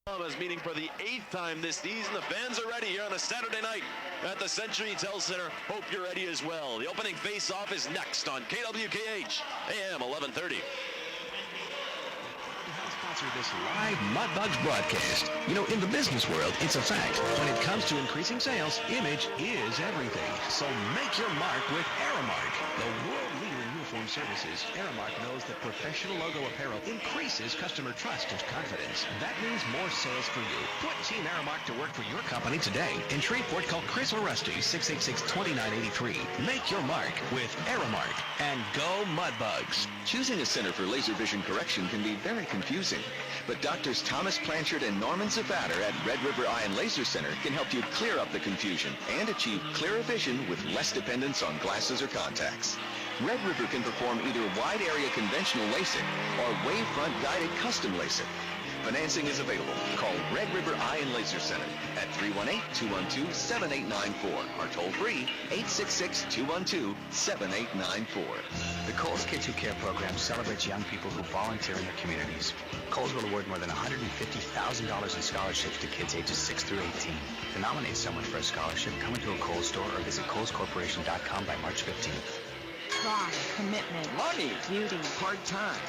Brahmas meeting for the 8th time this season. The fans are ready here on a Saturday night at the Century Tel Center. Hope you're ready as well. The opening face-off is next on KWKH AM 1130. Sponsor this live Mudbugs broadcast. You know, in the business world, it's a fact. When it comes to increasing sales, image is everything. So make your mark with Aramark, the world leader in uniform services. Aramark knows that professional logo apparel increases customer trust and confidence. That means more sales for you. Put Team Aramark to work for your company today. In Shreveport, call Chris or Rusty, 686-2983. Make your mark with Aramark and go Mudbugs. Choosing a center for laser vision correction can be very confusing, but Doctors Thomas Blanchard and Norman Zavader at Red River Eye and Laser Center can help you clear up the confusion and achieve clearer vision with less dependence on glasses or contacts. Red River can perform either wide area conventional LASIK or wavefront guided custom LASIK. Financing is available. Call Red River Eye and Laser Center at 318-212-7894 or toll free 866-212-7894. The Kohl's Kids Who Care program celebrates young people who volunteer in their communities. Kohl's will award more than $150,000 in scholarships to kids ages 6 through 18. To nominate someone for a scholarship, come into a Kohl's store or visit KohlsCorporation.com by March 15th. Pride, commitment, money, beauty, part-time,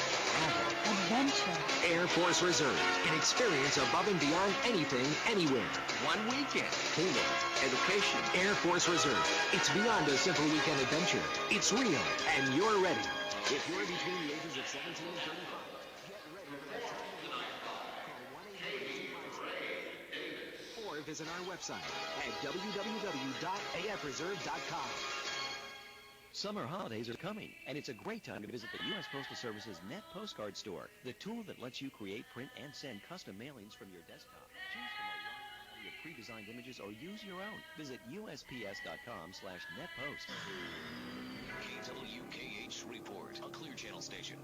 adventure, Air Force Reserve, an experience above and beyond anything, anywhere. One weekend, cleaning, education, Air Force Reserve. It's beyond a simple weekend adventure. It's real, and you're ready. If you're between the ages of 17 and 35, get ready for the or visit our website at www.afreserve.com. Summer holidays are coming, and it's a great time to visit the U.S. Postal Service's Net Postcard Store, the tool that lets you create, print, and send custom mailings from your desktop. Choose from a wide variety of pre-designed images or use your own. Visit USPS.com/netpost. KWKH Shreveport, a Clear Channel station.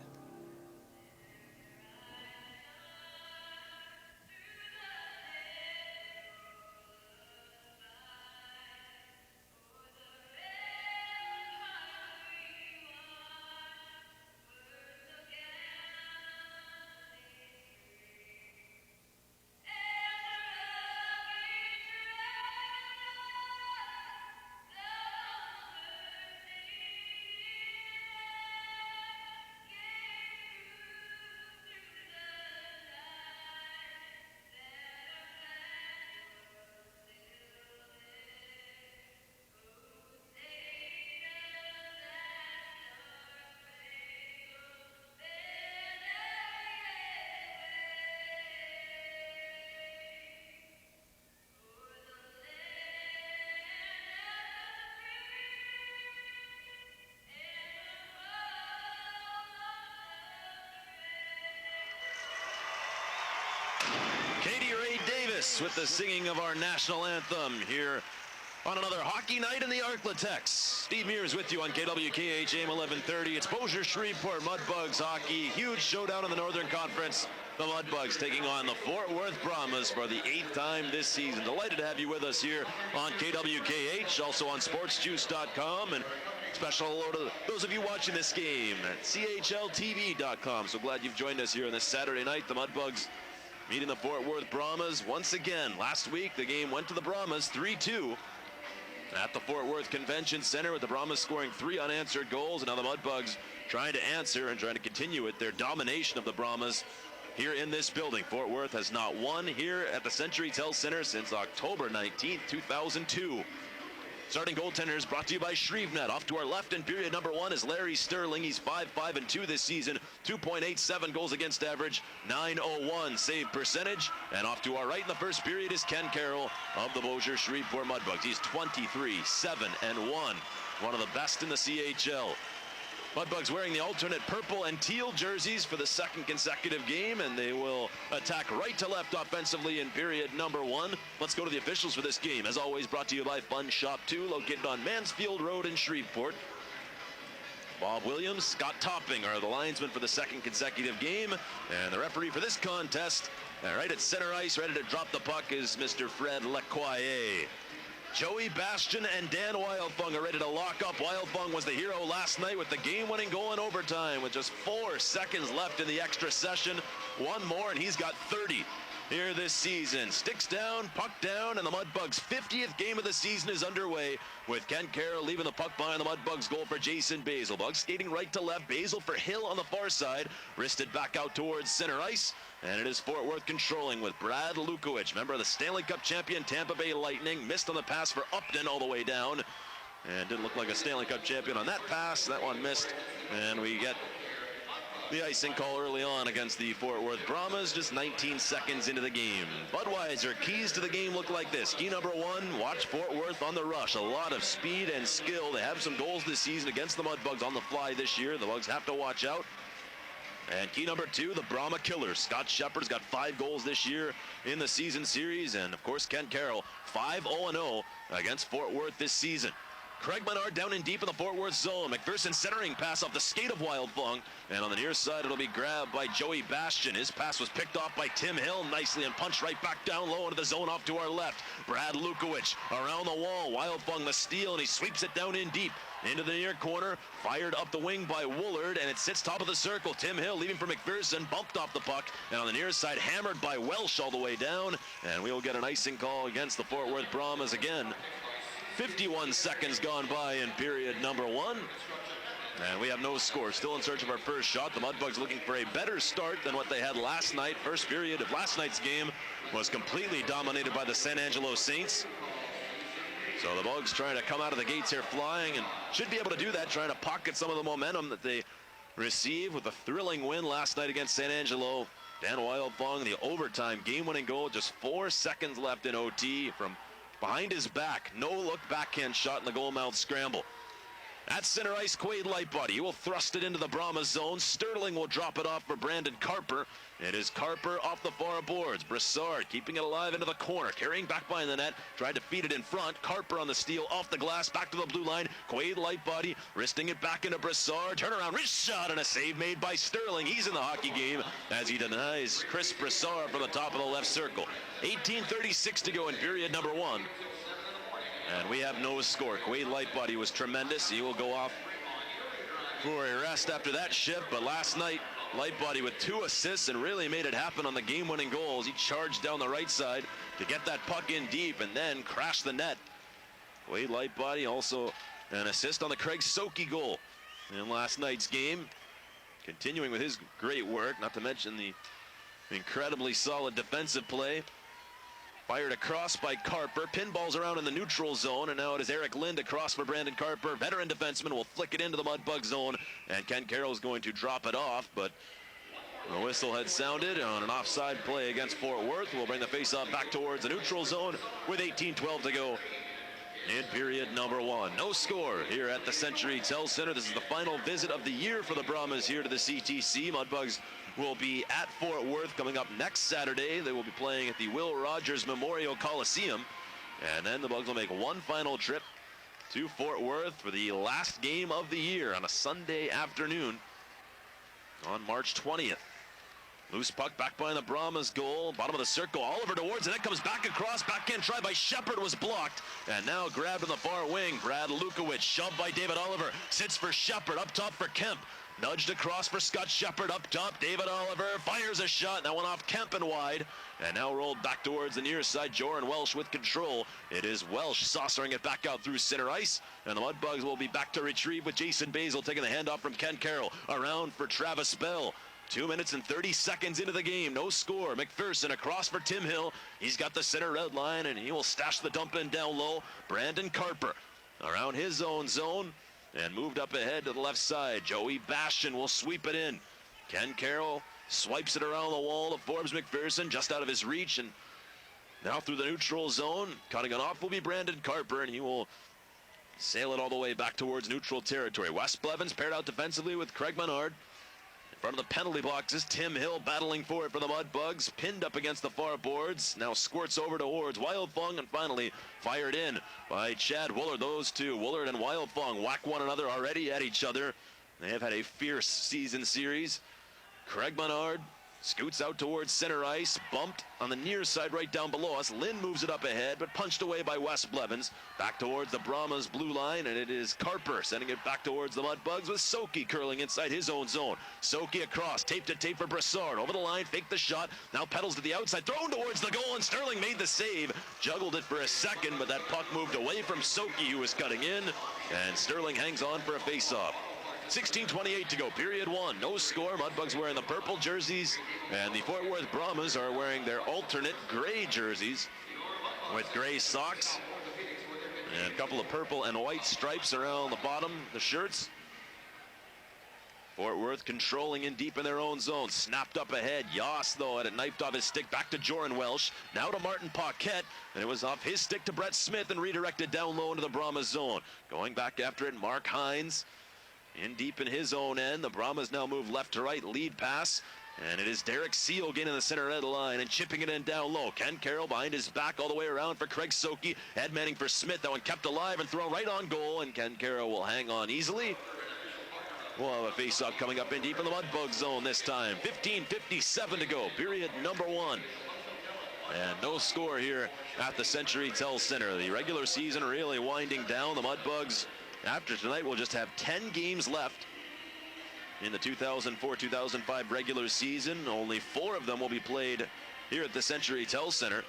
Katie Ray Davis with the singing of our national anthem here on another hockey night in the Arklatex. Steve Mears with you on KWKH AM 1130. It's Bossier Shreveport Mudbugs hockey. Huge showdown in the Northern Conference. The Mudbugs taking on the Fort Worth Brahmas for the 8th time this season. Delighted to have you with us here on KWKH, also on sportsjuice.com, and special hello to those of you watching this game at CHLTV.com. So glad you've joined us here on this Saturday night. The Mudbugs meeting the Fort Worth Brahmas once again. Last week, the game went to the Brahmas 3-2 at the Fort Worth Convention Center, with the Brahmas scoring 3 unanswered goals, and now the Mudbugs trying to answer and trying to continue with their domination of the Brahmas here in this building. Fort Worth has not won here at the Century Tel Center since October 19th, 2002. Starting goaltenders brought to you by ShreveNet. Off to our left in period number 1 is Larry Sterling. He's 5-5-2 this season, 2.87 goals against average, .901 save percentage. And off to our right in the first period is Ken Carroll of the Bossier Shreveport Mudbugs. He's 23-7-1, one of the best in the CHL. Mudbugs wearing the alternate purple and teal jerseys for the second consecutive game, and they will attack right to left offensively in period number 1. Let's go to the officials for this game. As always, brought to you by Fun Shop 2, located on Mansfield Road in Shreveport. Bob Williams, Scott Topping are the linesmen for the second consecutive game, and the referee for this contest, right at center ice, ready to drop the puck, is Mr. Fred Lecoyer. Joey Bastian and Dan Wildfung are ready to lock up. Wildfung was the hero last night with the game-winning goal in overtime with just 4 seconds left in the extra session. One more, and he's got 30 here this season. Sticks down, puck down, and the Mudbugs' 50th game of the season is underway with Ken Carroll leaving the puck behind the Mudbugs' goal for Jason Basil. Bugs skating right to left. Basil for Hill on the far side. Wristed back out towards center ice. And it is Fort Worth controlling with Brad Lukowich, member of the Stanley Cup champion Tampa Bay Lightning. Missed on the pass for Upton all the way down. And didn't look like a Stanley Cup champion on that pass. That one missed. And we get the icing call early on against the Fort Worth Brahmas, just 19 seconds into the game. Budweiser, keys to the game look like this. Key number 1, watch Fort Worth on the rush. A lot of speed and skill. They have some goals this season against the Mudbugs on the fly this year. The Bugs have to watch out. And key number 2, the Brahma Killers. Scott Shepard's got 5 goals this year in the season series. And, of course, Ken Carroll, 5-0-0 against Fort Worth this season. Craig Menard down in deep in the Fort Worth zone. McPherson centering pass off the skate of Wildfung. And on the near side, it'll be grabbed by Joey Bastian. His pass was picked off by Tim Hill nicely and punched right back down low into the zone off to our left. Brad Lukowich around the wall. Wildfung the steal, and he sweeps it down in deep into the near corner. Fired up the wing by Woolard, and it sits top of the circle. Tim Hill leaving for McPherson, bumped off the puck. And on the near side, hammered by Welsh all the way down. And we'll get an icing call against the Fort Worth Brahmas again. 51 seconds gone by in period number 1. And we have no score. Still in search of our first shot. The Mudbugs looking for a better start than what they had last night. First period of last night's game was completely dominated by the San Angelo Saints. So the Bugs trying to come out of the gates here flying and should be able to do that, trying to pocket some of the momentum that they received with a thrilling win last night against San Angelo. Dan Wildfung, the overtime game-winning goal, just 4 seconds left in OT from behind his back. No look backhand shot in the goal mouth scramble. At center ice, Quaid Lightbody. He will thrust it into the Brahma zone. Sterling will drop it off for Brandon Carper. It is Carper off the far boards. Brassard keeping it alive into the corner. Carrying back behind the net. Tried to feed it in front. Carper on the steal off the glass. Back to the blue line. Quaid Lightbody wristing it back into Brassard. Turnaround wrist shot and a save made by Sterling. He's in the hockey game as he denies Chris Brassard from the top of the left circle. 18:36 to go in period number 1. And we have no score. Quaid Lightbody was tremendous. He will go off for a rest after that shift. But last night, Lightbody with 2 assists and really made it happen on the game-winning goals. He charged down the right side to get that puck in deep and then crashed the net. Quaid Lightbody also an assist on the Craig Soki goal in last night's game. Continuing with his great work, not to mention the incredibly solid defensive play. Fired across by Carper. Pinballs around in the neutral zone, and now it is Eric Lind across for Brandon Carper. Veteran defenseman will flick it into the Mudbug zone, and Ken Carroll is going to drop it off, but the whistle had sounded on an offside play against Fort Worth. We'll bring the faceoff back towards the neutral zone with 18:12 to go in period number 1. No score here at the Century Tel Center. This is the final visit of the year for the Brahmas here to the CTC. Mudbugs will be at Fort Worth coming up next Saturday. They will be playing at the Will Rogers Memorial Coliseum. And then the Bugs will make one final trip to Fort Worth for the last game of the year on a Sunday afternoon on March 20th. Loose puck back behind the Brahmas goal. Bottom of the circle. Oliver towards it. That comes back across. Backhand try by Shepard was blocked. And now grabbed in the far wing. Brad Lukowich shoved by David Oliver. Sits for Shepard. Up top for Kemp. Nudged across for Scott Shepard. Up top. David Oliver fires a shot. That one off Kemp and wide. And now rolled back towards the near side. Joran Welsh with control. It is Welsh saucering it back out through center ice. And the Mudbugs will be back to retrieve with Jason Basil taking the handoff from Ken Carroll. Around for Travis Bell. 2 minutes and 30 seconds into the game. No score. McPherson across for Tim Hill. He's got the center red line, and he will stash the dump in down low. Brandon Carper around his own zone and moved up ahead to the left side. Joey Bastian will sweep it in. Ken Carroll swipes it around the wall to Forbes McPherson, just out of his reach. And now through the neutral zone, cutting it off will be Brandon Carper, and he will sail it all the way back towards neutral territory. Wes Blevins paired out defensively with Craig Menard. Front of the penalty box is Tim Hill battling for it for the Mudbugs. Pinned up against the far boards. Now squirts over towards Wildfung and finally fired in by Chad Woolard. Those two, Woolard and Wildfung, whack one another already at each other. They have had a fierce season series. Craig Menard Scoots out towards center ice, bumped on the near side right down below us. Lynn moves it up ahead, but punched away by Wes Blevins. Back towards the Brahmas blue line, and it is Carper sending it back towards the Mudbugs with Soki curling inside his own zone. Soki across, tape to tape for Brassard. Over the line, faked the shot, now pedals to the outside, thrown towards the goal, and Sterling made the save. Juggled it for a second, but that puck moved away from Soki, who was cutting in, and Sterling hangs on for a face-off. 16:28 to go, period one. No score. Mudbugs wearing the purple jerseys, and the Fort Worth Brahmas are wearing their alternate gray jerseys with gray socks and a couple of purple and white stripes around the bottom, the shirts. Fort Worth controlling in deep in their own zone. Snapped up ahead. Yoss, though, had it knifed off his stick. Back to Joran Welsh. Now to Martin Paquette. And it was off his stick to Brett Smith and redirected down low into the Brahmas zone. Going back after it, Mark Hines. In deep in his own end. The Brahmas now move left to right. Lead pass. And it is Derek Seal getting in the center of the line and chipping it in down low. Ken Carroll behind his back all the way around for Craig Soki. Ed Manning for Smith. That one kept alive and thrown right on goal. And Ken Carroll will hang on easily. We'll have a face-off coming up in deep in the Mudbug zone this time. 15:57 to go. Period number one. And no score here at the Century Tel Center. The regular season really winding down. The Mudbugs, after tonight, will just have 10 games left in the 2004-2005 regular season. Only 4 of them will be played here at the Century Tel Center.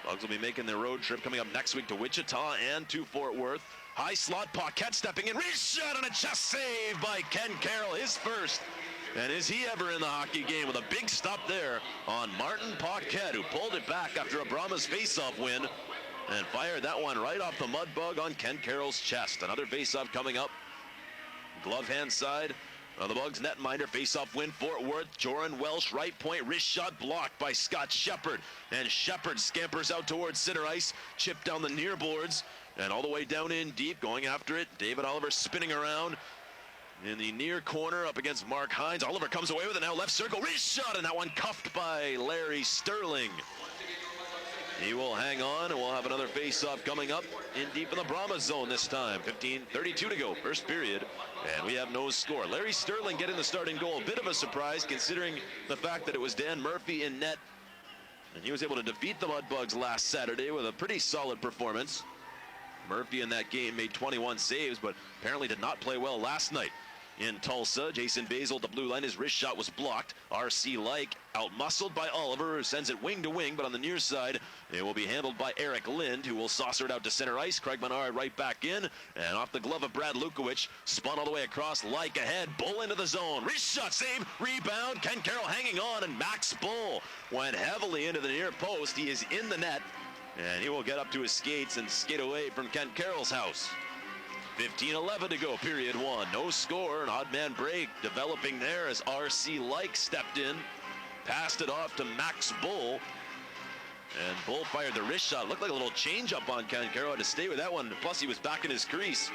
Bugs will be making their road trip coming up next week to Wichita and to Fort Worth. High slot, Paquette stepping in, wrist shot and a chest save by Ken Carroll, his first. And is he ever in the hockey game with a big stop there on Martin Paquette, who pulled it back after a Brahmas faceoff win and fired that one right off the Mudbug on Ken Carroll's chest. Another faceoff coming up. Glove hand side of the Bugs netminder. Faceoff win, Fort Worth. Joran Welsh, right point, wrist shot blocked by Scott Shepard. And Shepard scampers out towards center ice, chipped down the near boards, and all the way down in deep, going after it. David Oliver spinning around in the near corner up against Mark Hines. Oliver comes away with it now, left circle, wrist shot, and that one cuffed by Larry Sterling. He will hang on, and we'll have another face-off coming up in deep in the Brahmas zone this time. 15:32 to go, first period, and we have no score. Larry Sterling getting the starting goal. A bit of a surprise considering the fact that it was Dan Murphy in net, and he was able to defeat the Mudbugs last Saturday with a pretty solid performance. Murphy in that game made 21 saves, but apparently did not play well last night in Tulsa. Jason Basil, the blue line, his wrist shot was blocked. R.C. Like outmuscled by Oliver, who sends it wing to wing, but on the near side, it will be handled by Eric Lind, who will saucer it out to center ice. Craig Menard right back in, and off the glove of Brad Lukowich, spun all the way across. Like ahead, Bull into the zone. Wrist shot, save, rebound. Ken Carroll hanging on, and Max Bull went heavily into the near post. He is in the net, and he will get up to his skates and skate away from Ken Carroll's house. 15:11 to go, period one. No score, an odd man break developing there as R.C. Like stepped in, passed it off to Max Bull, and Bull fired the wrist shot. Looked like a little change up on Ken Carroll. Had to stay with that one, plus he was back in his crease.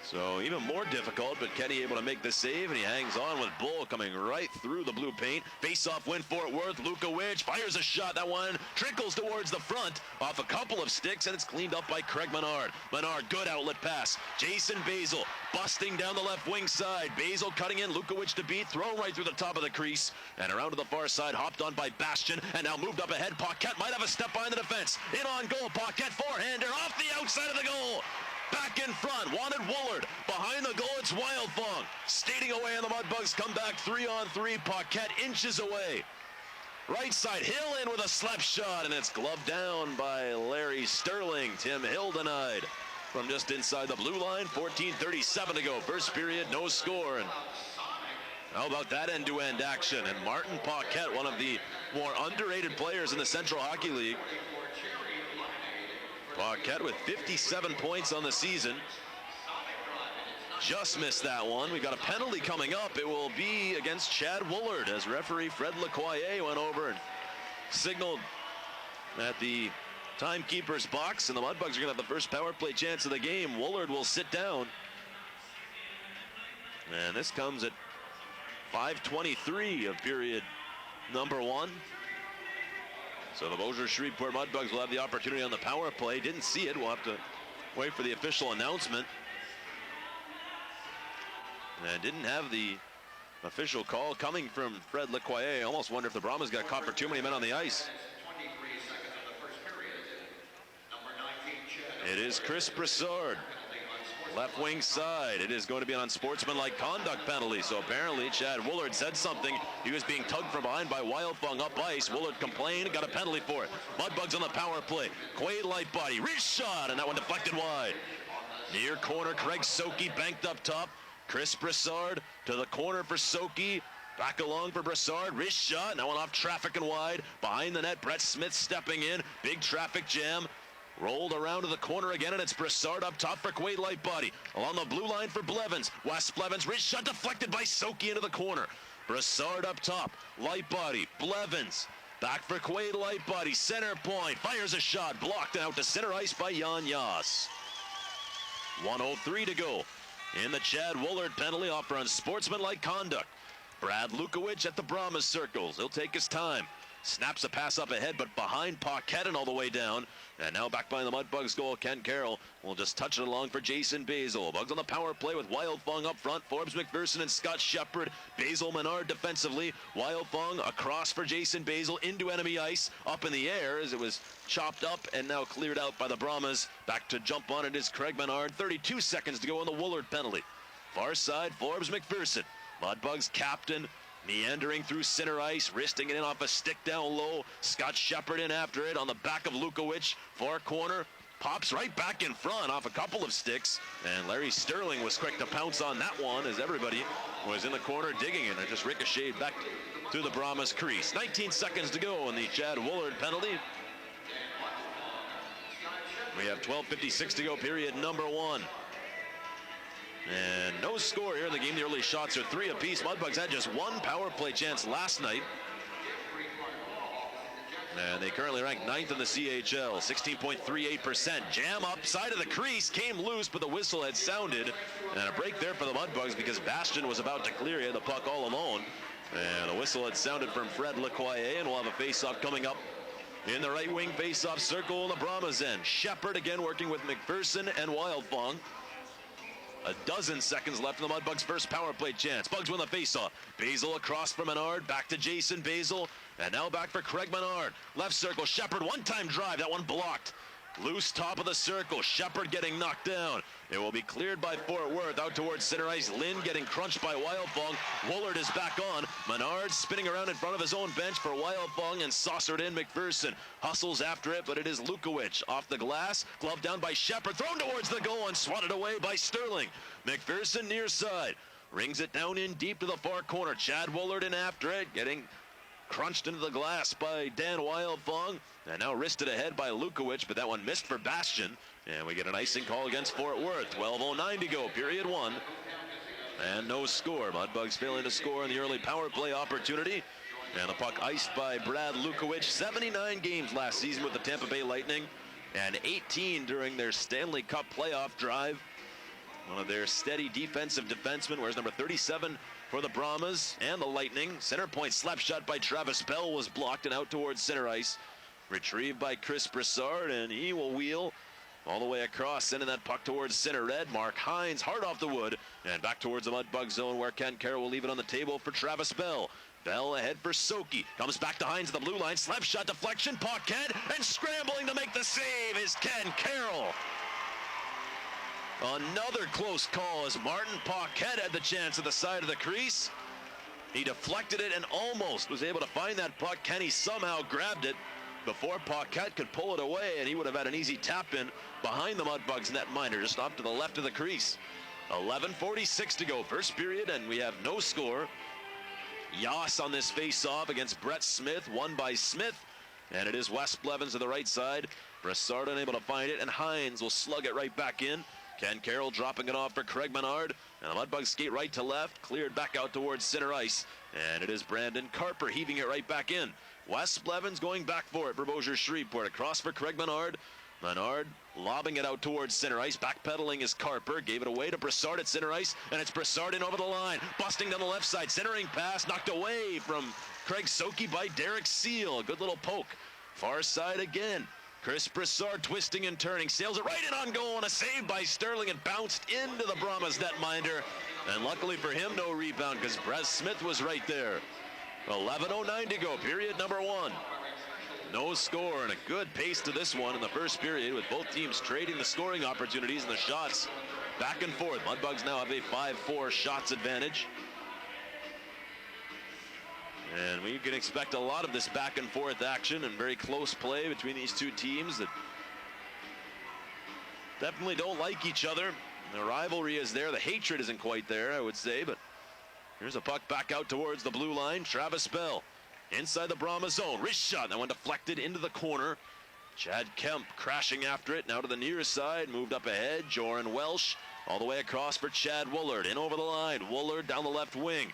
So even more difficult, but Kenny able to make the save, and he hangs on with Bull coming right through the blue paint. Face-off win, Fort Worth. Lukowich fires a shot. That one trickles towards the front off a couple of sticks, and it's cleaned up by Craig Menard. Menard, good outlet pass. Jason Basil busting down the left wing side. Basil cutting in, Lukowich to beat, thrown right through the top of the crease, and around to the far side, hopped on by Bastian, and now moved up ahead. Paquette might have a step behind the defense. In on goal, Paquette forehander off the outside of the goal. Back in front, wanted Woolard. Behind the goal, it's Wildfong. Skating away, and the Mudbugs come back 3-on-3. Paquette inches away. Right side, Hill in with a slap shot, and it's gloved down by Larry Sterling. Tim Hill denied from just inside the blue line. 14:37 to go. First period, no score. And how about that end-to-end action? And Martin Paquette, one of the more underrated players in the Central Hockey League. Paquette with 57 points on the season. Just missed that one. We got a penalty coming up. It will be against Chad Woolard as referee Fred Lecoyer went over and signaled at the timekeeper's box, and the Mudbugs are going to have the first power play chance of the game. Woolard will sit down. And this comes at 5:23 of period number one. So the Bossier Shreveport Mudbugs will have the opportunity on the power play. Didn't see it. We'll have to wait for the official announcement. And didn't have the Official call coming from Fred Lukowich. I almost wonder if the Brahmas got caught for too many men on the ice. It is Chris Broussard, left wing side. It is going to be an unsportsmanlike conduct penalty. So apparently Chad Woolard said something. He was being tugged from behind by Wildfung up ice. Woolard complained, got a penalty for it. Mudbugs on the power play. Quaid Lightbody, wrist shot, and that one deflected wide. Near corner, Craig Soki banked up top. Chris Broussard to the corner for Soki. Back along for Broussard, wrist shot, that one off traffic and wide. Behind the net, Brett Smith stepping in. Big traffic jam. Rolled around to the corner again, and it's Broussard up top for Quaid Lightbody. Along the blue line for Blevins. Wes Blevins, wrist shot deflected by Soki into the corner. Broussard up top, Lightbody, Blevins. Back for Quaid Lightbody, center point. Fires a shot, blocked out to center ice by Jan Yas. 1:03 to go in the Chad Woolard penalty off for unsportsmanlike conduct. Brad Lukowich at the Brahmas circles. He'll take his time. Snaps a pass up ahead, but behind Paquette and all the way down. And now back by the Mudbugs goal, Ken Carroll will just touch it along for Jason Basil. Bugs on the power play with Wildfung up front. Forbes McPherson and Scott Shepard. Basil Menard defensively. Wildfung across for Jason Basil into enemy ice. Up in the air as it was chopped up and now cleared out by the Brahmas. Back to jump on it is Craig Menard. 32 seconds to go on the Woolard penalty. Far side, Forbes McPherson. Mudbugs captain. Meandering through center ice, wristing it in off a stick down low. Scott Shepard in after it on the back of Lukowich. Far corner, pops right back in front off a couple of sticks. And Larry Sterling was quick to pounce on that one as everybody was in the corner digging it. It just ricocheted back to the Brahmas crease. 19 seconds to go in the Chad Woolard penalty. We have 12:56 to go, period number 1. And no score here in the game. The early shots are 3 apiece. Mudbugs had just 1 power play chance last night. And they currently rank 9th in the CHL, 16.38%. Jam up side of the crease, came loose, but the whistle had sounded. And a break there for the Mudbugs because Bastian was about to clear. He had the puck all alone. And the whistle had sounded from Fred Lukowich, and we'll have a face-off coming up in the right wing face-off circle on the Brahmas end. Shepard again working with McPherson and Wildfung. A dozen seconds left in the Mudbugs' first power play chance. Bugs win the faceoff. Basil across for Menard. Back to Jason Basil. And now back for Craig Menard. Left circle. Shepard, one-time drive. That one blocked. Loose top of the circle. Shepard getting knocked down. It will be cleared by Fort Worth. Out towards center ice. Lynn getting crunched by Wildfung. Woolard is back on. Menard spinning around in front of his own bench for Wildfung and saucered in McPherson. Hustles after it, but it is Lukowich off the glass. Glove down by Shepard. Thrown towards the goal and swatted away by Sterling. McPherson near side. Rings it down in deep to the far corner. Chad Woolard in after it. Getting crunched into the glass by Dan Wildfung. And now wristed ahead by Lukowich, but that one missed for Bastian. And we get an icing call against Fort Worth. 12:09 to go, period 1. And no score. Mudbugs failing to score in the early power play opportunity. And the puck iced by Brad Lukowich. 79 games last season with the Tampa Bay Lightning. And 18 during their Stanley Cup playoff drive. One of their steady defensive defensemen, whereas number 37 for the Brahmas and the Lightning. Center point slap shot by Travis Bell was blocked and out towards center ice. Retrieved by Chris Broussard, and he will wheel all the way across, sending that puck towards center red. Mark Hines hard off the wood and back towards the Mudbug zone where Ken Carroll will leave it on the table for Travis Bell. Bell ahead for Soki. Comes back to Hines at the blue line. Slap shot deflection. Paquette, and scrambling to make the save is Ken Carroll. Another close call as Martin Paquette had the chance at the side of the crease. He deflected it and almost was able to find that puck. Kenny somehow grabbed it before Paquette could pull it away, and he would have had an easy tap in behind the Mudbugs netminder, just off to the left of the crease. 11:46 to go, first period, and we have no score. Yas on this face-off against Brett Smith, won by Smith, and it is Wes Blevins to the right side. Broussard unable to find it, and Hines will slug it right back in. Ken Carroll dropping it off for Craig Menard, and the Mudbugs skate right to left, cleared back out towards center ice, and it is Brandon Carper heaving it right back in. Wes Blevins going back for it for Bossier Shreveport. Across for Craig Menard. Menard lobbing it out towards center ice. Backpedaling is Carper. Gave it away to Broussard at center ice. And it's Broussard in over the line. Busting down the left side. Centering pass knocked away from Craig Soki by Derek Seal. A good little poke. Far side again. Chris Broussard twisting and turning. Sails it right in on goal. And a save by Sterling. It bounced into the Brahmas netminder. And luckily for him, no rebound because Brez Smith was right there. 11:09 to go, period number 1. No score, and a good pace to this one in the first period with both teams trading the scoring opportunities and the shots back and forth. Mudbugs now have a 5-4 shots advantage. And we can expect a lot of this back and forth action and very close play between these two teams that definitely don't like each other. The rivalry is there. The hatred isn't quite there, I would say, but here's a puck back out towards the blue line. Travis Bell inside the Brahmas zone. Wrist shot. That one deflected into the corner. Chad Kemp crashing after it. Now to the near side. Moved up ahead. Joran Welsh all the way across for Chad Woolard. In over the line. Woolard down the left wing.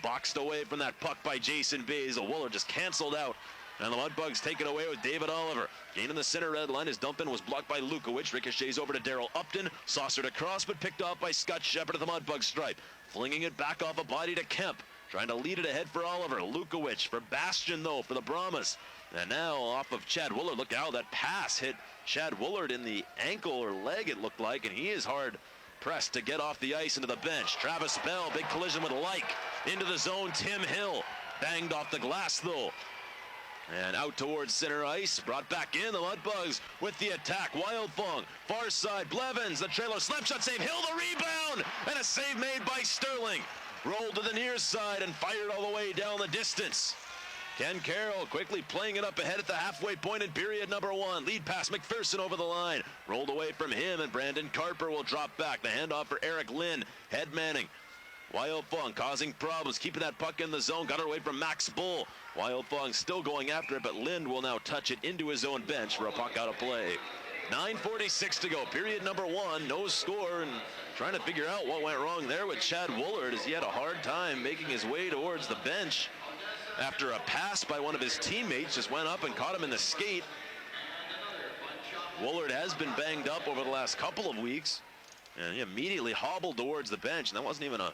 Boxed away from that puck by Jason Basil. Woolard just canceled out. And the Mudbugs take it away with David Oliver. Gain in the center red line. His dump in was blocked by Lukowich. Ricochets over to Daryl Upton. Saucered across, but picked off by Scott Shepard at the Mudbug stripe. Flinging it back off a body to Kemp. Trying to lead it ahead for Oliver. Lukowich for Bastion, though, for the Brahmas. And now off of Chad Woolard. Look out, that pass hit Chad Woolard in the ankle or leg, it looked like. And he is hard pressed to get off the ice into the bench. Travis Bell, big collision with Like. Into the zone, Tim Hill. Banged off the glass, though. And out towards center ice, brought back in, the Mudbugs with the attack. Wildfong, far side, Blevins, the trailer, slap shot save, Hill the rebound, and a save made by Sterling. Rolled to the near side and fired all the way down the distance. Ken Carroll quickly playing it up ahead at the halfway point in period number 1. Lead pass, McPherson over the line. Rolled away from him, and Brandon Carper will drop back. The handoff for Eric Lynn, head manning. Wildfong causing problems, keeping that puck in the zone. Got it away from Max Bull. Wildfong still going after it, but Lind will now touch it into his own bench for a puck out of play. 9:46 to go, period number 1. No score, and trying to figure out what went wrong there with Chad Woolard as he had a hard time making his way towards the bench after a pass by one of his teammates just went up and caught him in the skate. Woolard has been banged up over the last couple of weeks, and he immediately hobbled towards the bench, and that wasn't even a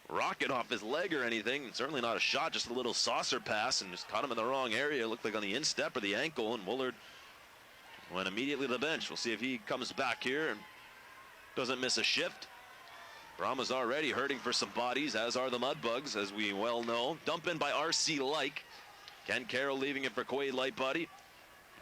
rocket off his leg or anything. Certainly not a shot, just a little saucer pass, and just caught him in the wrong area. It looked like on the instep or the ankle, and Woolard went immediately to the bench. We'll see if he comes back here and doesn't miss a shift. Brahmas already hurting for some bodies, as are the Mudbugs, as we well know. Dump in by R.C. Like. Ken Carroll leaving it for Quaid Lightbody.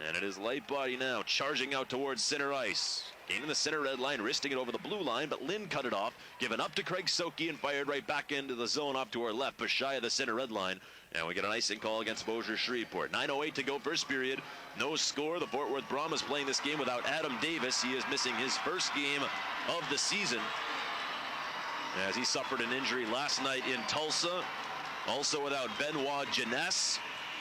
And it is Lightbody now charging out towards center ice. Gaining the center red line, wristing it over the blue line, but Lynn cut it off, given up to Craig Soki and fired right back into the zone off to our left, but shy of the center red line. And we get an icing call against Bossier Shreveport. 9:08 to go, first period. No score. The Fort Worth Brahmas playing this game without Adam Davis. He is missing his first game of the season, as he suffered an injury last night in Tulsa. Also without Benoit Jeunesse,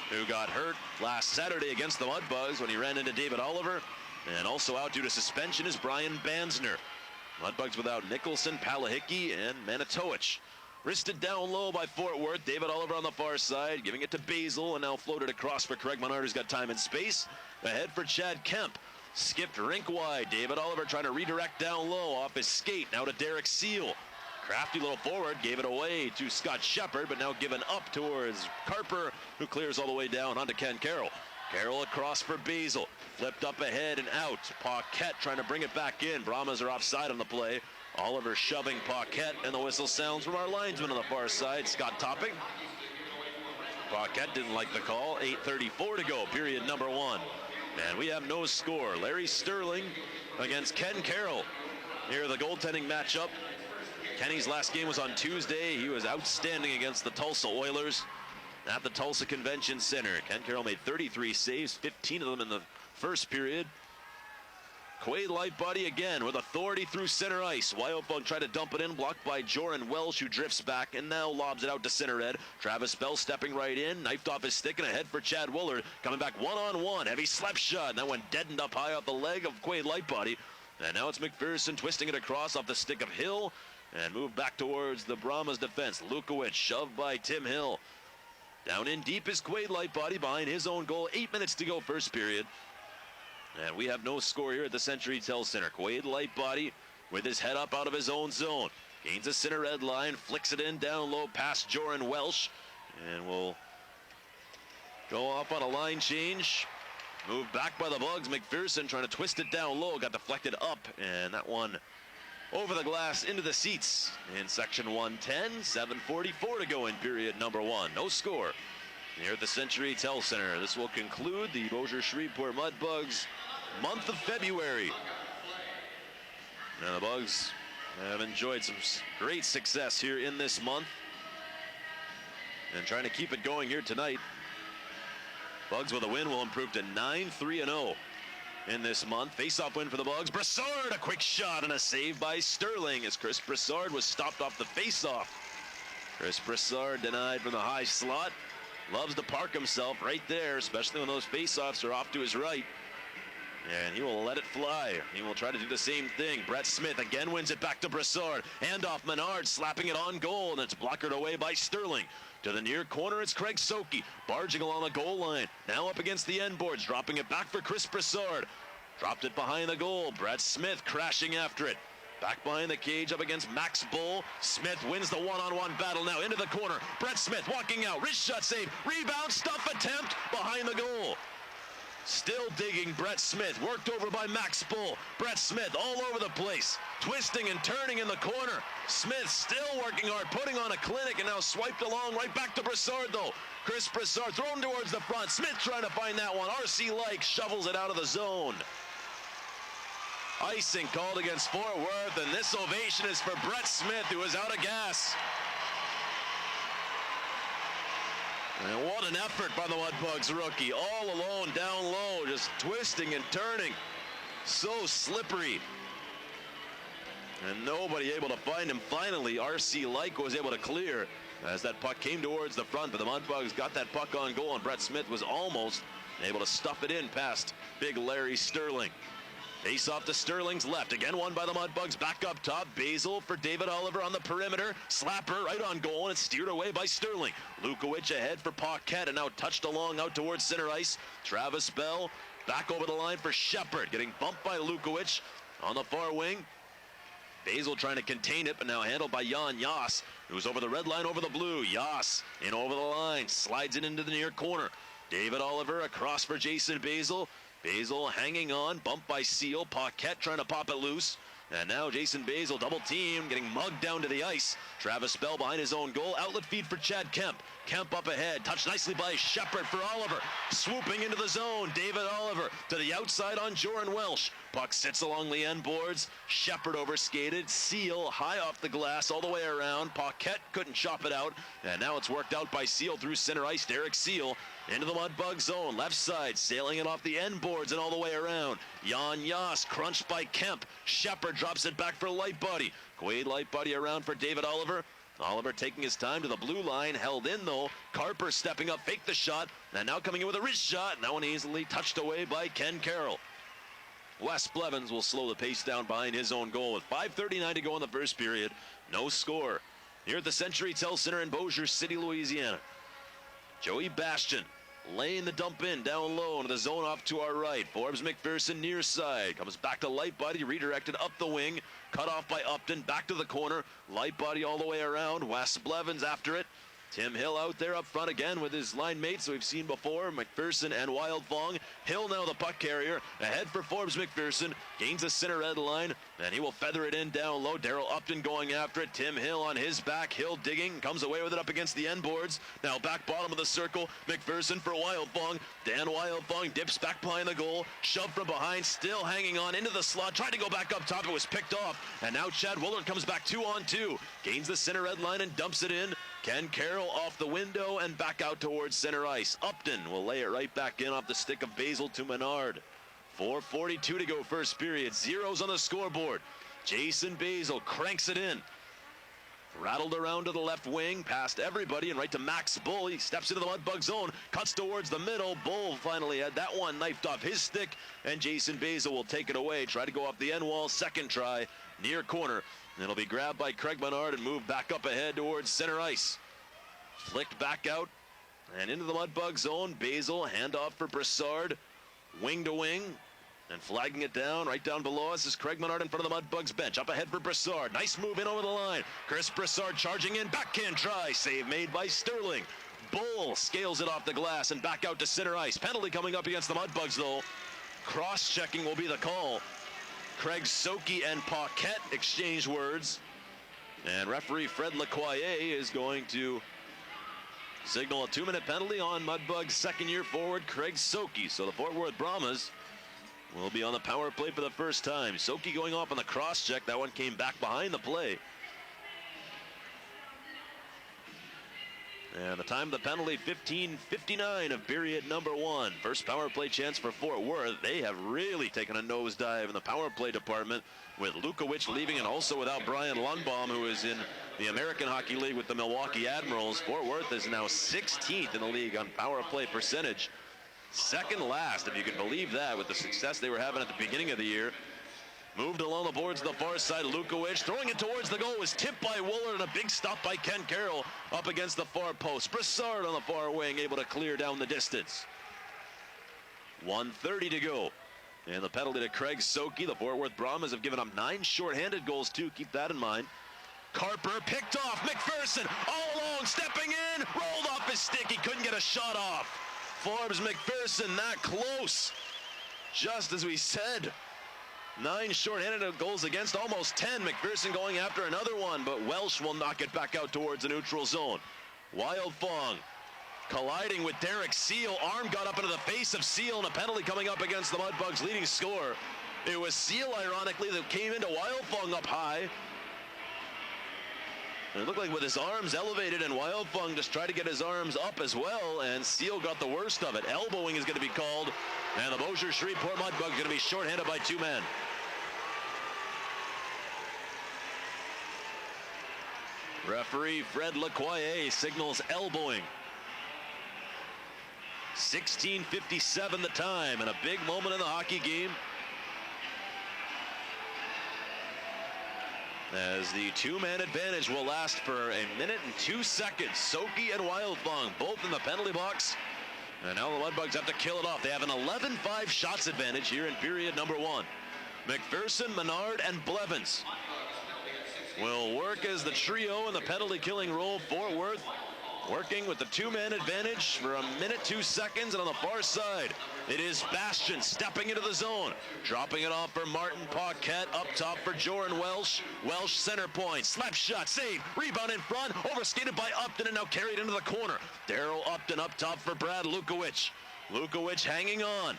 who got hurt last Saturday against the Mudbugs when he ran into David Oliver. And also out due to suspension is Brian Bansner. Mudbugs without Nicholson, Palahicki, and Manitowicz. Wristed down low by Fort Worth. David Oliver on the far side, giving it to Basil, and now floated across for Craig Menard, who's got time and space. Ahead for Chad Kemp. Skipped rink wide. David Oliver trying to redirect down low off his skate. Now to Derek Seal. Crafty little forward, gave it away to Scott Shepard, but now given up towards Carper, who clears all the way down onto Ken Carroll. Carroll across for Basil. Flipped up ahead and out. Paquette trying to bring it back in. Brahmas are offside on the play. Oliver shoving Paquette, and the whistle sounds from our linesman on the far side, Scott Topping. Paquette didn't like the call. 8:34 to go, period number 1. And we have no score. Larry Sterling against Ken Carroll. Here the goaltending matchup. Kenny's last game was on Tuesday. He was outstanding against the Tulsa Oilers at the Tulsa Convention Center. Ken Carroll made 33 saves, 15 of them in the first period. Quaid Lightbody again with authority through center ice. Wildfong tried to dump it in, blocked by Joran Welsh, who drifts back and now lobs it out to center red. Travis Bell stepping right in, knifed off his stick and ahead for Chad Woolard. Coming back one-on-one, heavy slap shot, and that one deadened up high off the leg of Quaid Lightbody. And now it's McPherson twisting it across off the stick of Hill and moved back towards the Brahmas defense. Lukowich shoved by Tim Hill. Down in deep is Quaid Lightbody behind his own goal. 8 minutes to go, first period. And we have no score here at the Century Tel Center. Quaid Lightbody with his head up out of his own zone. Gains a center red line, flicks it in down low past Joran Welsh. And will go off on a line change. Moved back by the Bugs. McPherson trying to twist it down low. Got deflected up. And that one over the glass into the seats in section 110. 7:44 to go in period number 1. No score here at the Century Tel Center. This will conclude the Bossier Shreveport Mudbugs month of February. Now the Bugs have enjoyed some great success here in this month and trying to keep it going here tonight. Bugs with a win will improve to 9-3-0 in this month. Face-off win for the Bugs. Brassard, a quick shot and a save by Sterling as Chris Brassard was stopped off the face-off. Chris Brassard denied from the high slot. Loves to park himself right there, especially when those face-offs are off to his right. And he will let it fly. He will try to do the same thing. Brett Smith again wins it back to Brassard. Handoff Menard slapping it on goal, and it's blockered away by Sterling. To the near corner, it's Craig Soki barging along the goal line. Now up against the end boards, dropping it back for Chris Brassard. Dropped it behind the goal. Brett Smith crashing after it. Back behind the cage up against Max Bull. Smith wins the one-on-one battle now into the corner. Brett Smith walking out. Wrist shot save. Rebound, stuff attempt behind the goal. Still digging Brett Smith, worked over by Max Bull. Brett Smith all over the place, twisting and turning in the corner. Smith still working hard, putting on a clinic, and now swiped along right back to Brassard though. Chris Brassard thrown towards the front. Smith trying to find that one. R.C. Like shovels it out of the zone. Icing called against Fort Worth, and this ovation is for Brett Smith, who is out of gas. And what an effort by the Mudbugs rookie. All alone, down low, just twisting and turning. So slippery. And nobody able to find him. Finally, R.C. Like was able to clear as that puck came towards the front, but the Mudbugs got that puck on goal, and Brett Smith was almost able to stuff it in past big Larry Sterling. Face off to Sterling's left. Again won by the Mudbugs. Back up top. Basil for David Oliver on the perimeter. Slapper right on goal, and it's steered away by Sterling. Lukowich ahead for Paquette, and now touched along out towards center ice. Travis Bell back over the line for Shepard. Getting bumped by Lukowich on the far wing. Basil trying to contain it, but now handled by Jan Yas, who's over the red line, over the blue. Yas in over the line. Slides it into the near corner. David Oliver across for Jason Basil. Basil hanging on, bumped by Seal. Paquette trying to pop it loose. And now Jason Basil double team, getting mugged down to the ice. Travis Bell behind his own goal. Outlet feed for Chad Kemp. Kemp up ahead, touched nicely by Shepard for Oliver. Swooping into the zone, David Oliver to the outside on Joran Welsh. Puck sits along the end boards. Shepard overskated. Seal high off the glass all the way around. Paquette couldn't chop it out. And now it's worked out by Seal through center ice. Derek Seal into the Mudbug zone. Left side, sailing it off the end boards and all the way around. Jan Yas crunched by Kemp. Shepard drops it back for Lightbody. Quaid Lightbody around for David Oliver. Oliver taking his time to the blue line, held in though. Carper stepping up, faked the shot, and now coming in with a wrist shot. That one easily touched away by Ken Carroll. Wes Blevins will slow the pace down behind his own goal with 5:39 to go in the first period. No score here at the Century Tel Center in Bossier City, Louisiana. Joey Bastian laying the dump in down low into the zone off to our right. Forbes McPherson near side. Comes back to Lightbody, redirected up the wing. Cut off by Upton, back to the corner. Lightbody all the way around. Wes Blevins after it. Tim Hill out there up front again with his line mates we've seen before, McPherson and Wildfong. Hill now the puck carrier, ahead for Forbes McPherson, gains the center red line, and he will feather it in down low. Daryl Upton going after it, Tim Hill on his back, Hill digging, comes away with it up against the end boards. Now back bottom of the circle, McPherson for Wildfong. Dan Wildfong dips back behind the goal, shoved from behind, still hanging on into the slot, tried to go back up top, it was picked off, and now Chad Willard comes back 2-on-2, gains the center red line and dumps it in. Ken Carroll off the window and back out towards center ice. Upton will lay it right back in off the stick of Basil to Menard. 4:42 to go first period. Zeros on the scoreboard. Jason Basil cranks it in. Rattled around to the left wing, past everybody and right to Max Bull. He steps into the Mudbug zone, cuts towards the middle. Bull finally had that one knifed off his stick, and Jason Basil will take it away. Try to go off the end wall, second try, near corner. It'll be grabbed by Craig Menard and moved back up ahead towards center ice. Flicked back out and into the Mudbug zone. Basil, handoff for Brassard, wing to wing, and flagging it down right down below us is Craig Menard in front of the Mudbugs bench. Up ahead for Brassard. Nice move in over the line. Chris Brassard charging in. Backhand try. Save made by Sterling. Bull scales it off the glass and back out to center ice. Penalty coming up against the Mudbugs though. Cross-checking will be the call. Craig Soki and Paquette exchange words. And referee Fred Lacroix is going to signal a 2-minute penalty on Mudbugs' second-year forward Craig Soki. So the Fort Worth Brahmas will be on the power play for the first time. Soki going off on the cross-check. That one came back behind the play. And the time of the penalty, 15:59 of period number 1. First power play chance for Fort Worth. They have really taken a nosedive in the power play department, with Lukowich leaving and also without Brian Lundbaum, who is in the American Hockey League with the Milwaukee Admirals. Fort Worth is now 16th in the league on power play percentage. Second last, if you can believe that, with the success they were having at the beginning of the year. Moved along the boards to the far side. Lukowich throwing it towards the goal, was tipped by Wooler, and a big stop by Ken Carroll up against the far post. Brassard on the far wing, able to clear down the distance. 1:30 to go. And the penalty to Craig Soki. The Fort Worth Brahmas have given up 9 shorthanded goals too. Keep that in mind. Carper picked off. McPherson all alone, stepping in, rolled off his stick. He couldn't get a shot off. Forbes McPherson that close. Just as we said. 9 shorthanded goals against, almost 10. McPherson going after another one, but Welsh will knock it back out towards the neutral zone. Wildfong colliding with Derek Seal. Arm got up into the face of Seal, and a penalty coming up against the Mudbugs' leading scorer. It was Seal, ironically, that came into Wildfong up high. And it looked like with his arms elevated, and Wildfong just tried to get his arms up as well, and Seal got the worst of it. Elbowing is going to be called, and the Bossier Shreveport Mudbugs are going to be shorthanded by 2 men. Referee Fred Lacroix signals elbowing. 16:57 the time, and a big moment in the hockey game, as the 2-man advantage will last for 1 minute and 2 seconds. Soki and Wildfong both in the penalty box, and now the Mudbugs have to kill it off. They have an 11-5 shots advantage here in period number 1. McPherson, Menard, and Blevins will work as the trio in the penalty killing role. Fort Worth working with the 2-man advantage for 1 minute 2 seconds, and on the far side it is Bastian stepping into the zone, dropping it off for Martin Paquette. Up top for Joran Welsh. Welsh center point, slap shot, save, rebound in front, overskated by Upton, and now carried into the corner. Daryl Upton up top for Brad Lukowich. Lukowich hanging on,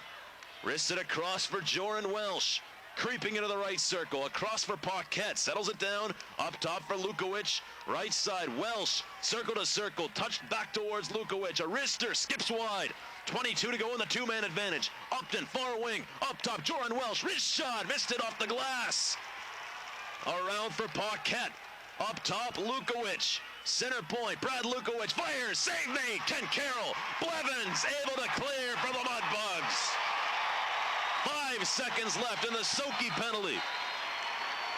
wrists it across for Joran Welsh. Creeping into the right circle, across for Paquette, settles it down, up top for Lukowich, right side, Welsh, circle to circle, touched back towards Lukowich, a wrister, skips wide, 22 to go in the 2-man advantage. Upton, far wing, up top, Joran Welsh, wrist shot, missed it off the glass. Around for Paquette, up top, Lukowich, center point, Brad Lukowich, fires, save made, Ken Carroll, Blevins, able to clear for the Mudbugs. 5 seconds left in the Soki penalty.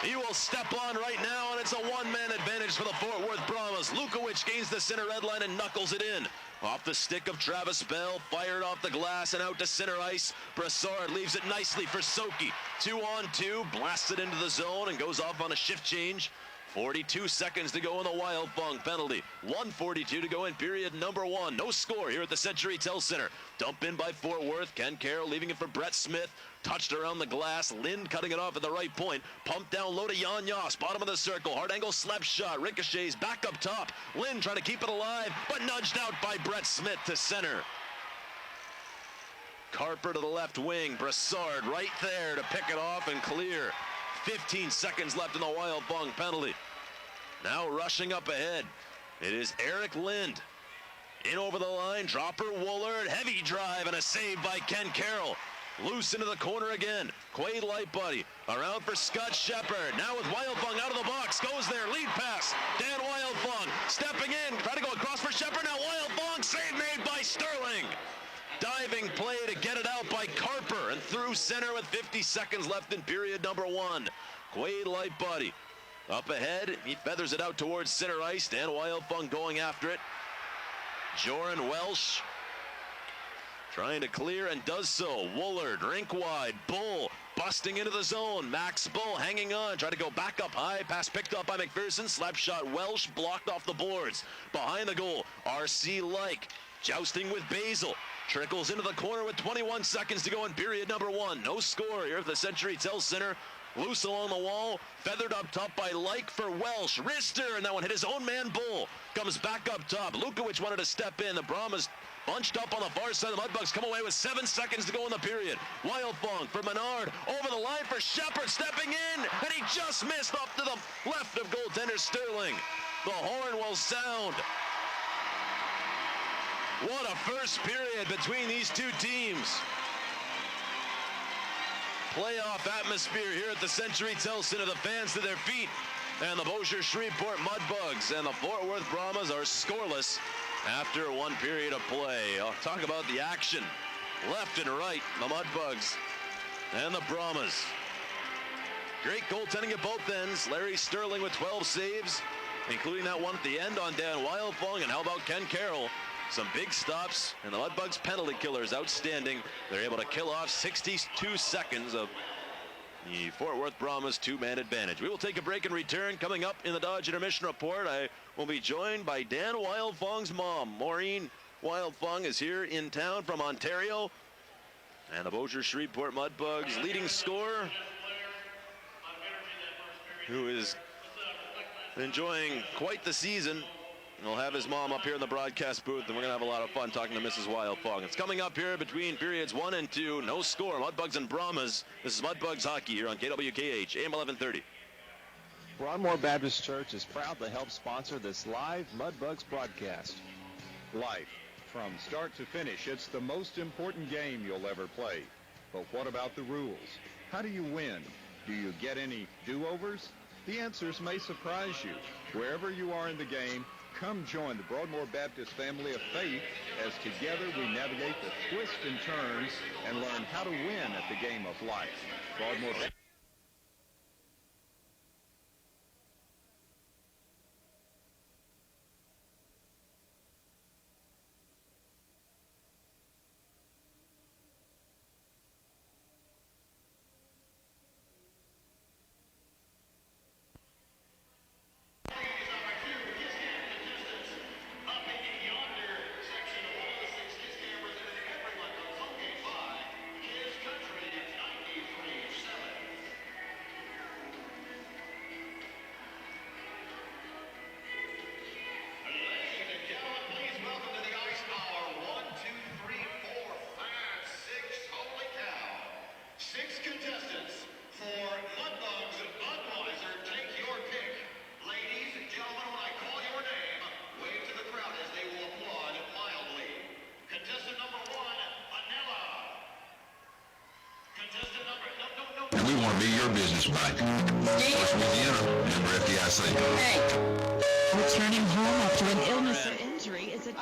He will step on right now, and it's a 1-man advantage for the Fort Worth Brahmas. Lukowich gains the center red line and knuckles it in. Off the stick of Travis Bell, fired off the glass and out to center ice. Brassard leaves it nicely for Soki. 2-on-2, blasts it into the zone and goes off on a shift change. 42 seconds to go in the Wildfong penalty. 1:42 to go in period number 1. No score here at the Century Tel Center. Dump in by Fort Worth. Ken Carroll leaving it for Brett Smith. Touched around the glass. Lind cutting it off at the right point. Pumped down low to Jan Yos. Bottom of the circle. Hard angle slap shot. Ricochets back up top. Lind trying to keep it alive, but nudged out by Brett Smith to center. Carper to the left wing. Brassard right there to pick it off and clear. 15 seconds left in the Wildfong penalty. Now rushing up ahead, it is Eric Lind. In over the line, dropper Woolard, heavy drive and a save by Ken Carroll. Loose into the corner again. Quaid Lightbody around for Scott Shepard. Now with Wildfong out of the box, goes there, lead pass. Dan Wildfong stepping in, trying to go across for Shepard. Now Wildfong, save made by Sterling. Diving play to get it out by Carper and through center with 50 seconds left in period number 1. Quaid Lightbody up ahead, he feathers it out towards center ice. Dan Wildfong going after it. Joran Welsh trying to clear and does so. Woolard, rink wide, Bull busting into the zone. Max Bull hanging on, trying to go back up high. Pass picked up by McPherson. Slap shot Welsh blocked off the boards. Behind the goal, R.C. Like jousting with Basil. Trickles into the corner with 21 seconds to go in period number 1. No score here at the Century Tel Center. Loose along the wall, feathered up top by Like for Welsh. Rister, and that one hit his own man, Bull. Comes back up top. Lukowich wanted to step in. The Brahmas bunched up on the far side. The Mudbugs come away with 7 seconds to go in the period. Wildfong for Menard. Over the line for Shepard, stepping in. And he just missed up to the left of goaltender Sterling. The horn will sound. What a first period between these two teams. Playoff atmosphere here at the Century Tel Center. The fans to their feet. And the Bossier Shreveport Mudbugs and the Fort Worth Brahmas are scoreless after one period of play. I'll talk about the action. Left and right, the Mudbugs and the Brahmas. Great goaltending at both ends. Larry Sterling with 12 saves, including that one at the end on Dan Wildfong. And how about Ken Carroll? Some big stops, and the Mudbugs penalty killers outstanding. They're able to kill off 62 seconds of the Fort Worth Brahmas two-man advantage. We will take a break and return. Coming up in the Dodge Intermission Report, I will be joined by Dan Wildfong's mom. Maureen Wildfong is here in town from Ontario. And the Bossier Shreveport Mudbugs leading scorer, who is enjoying quite the season. We'll have his mom up here in the broadcast booth, and we're going to have a lot of fun talking to Mrs. Wildfong. It's coming up here between periods 1 and 2. No score. Mudbugs and Brahmas. This is Mudbugs Hockey here on KWKH, AM 1130. Broadmoor Baptist Church is proud to help sponsor this live Mudbugs broadcast. Life, from start to finish, it's the most important game you'll ever play. But what about the rules? How do you win? Do you get any do-overs? The answers may surprise you. Wherever you are in the game, come join the Broadmoor Baptist family of faith as together we navigate the twists and turns and learn how to win at the game of life. Broadmoor Baptist. We want to be your business bank. First Louisiana, member FDIC. Hey. Returning home after an illness or injury is a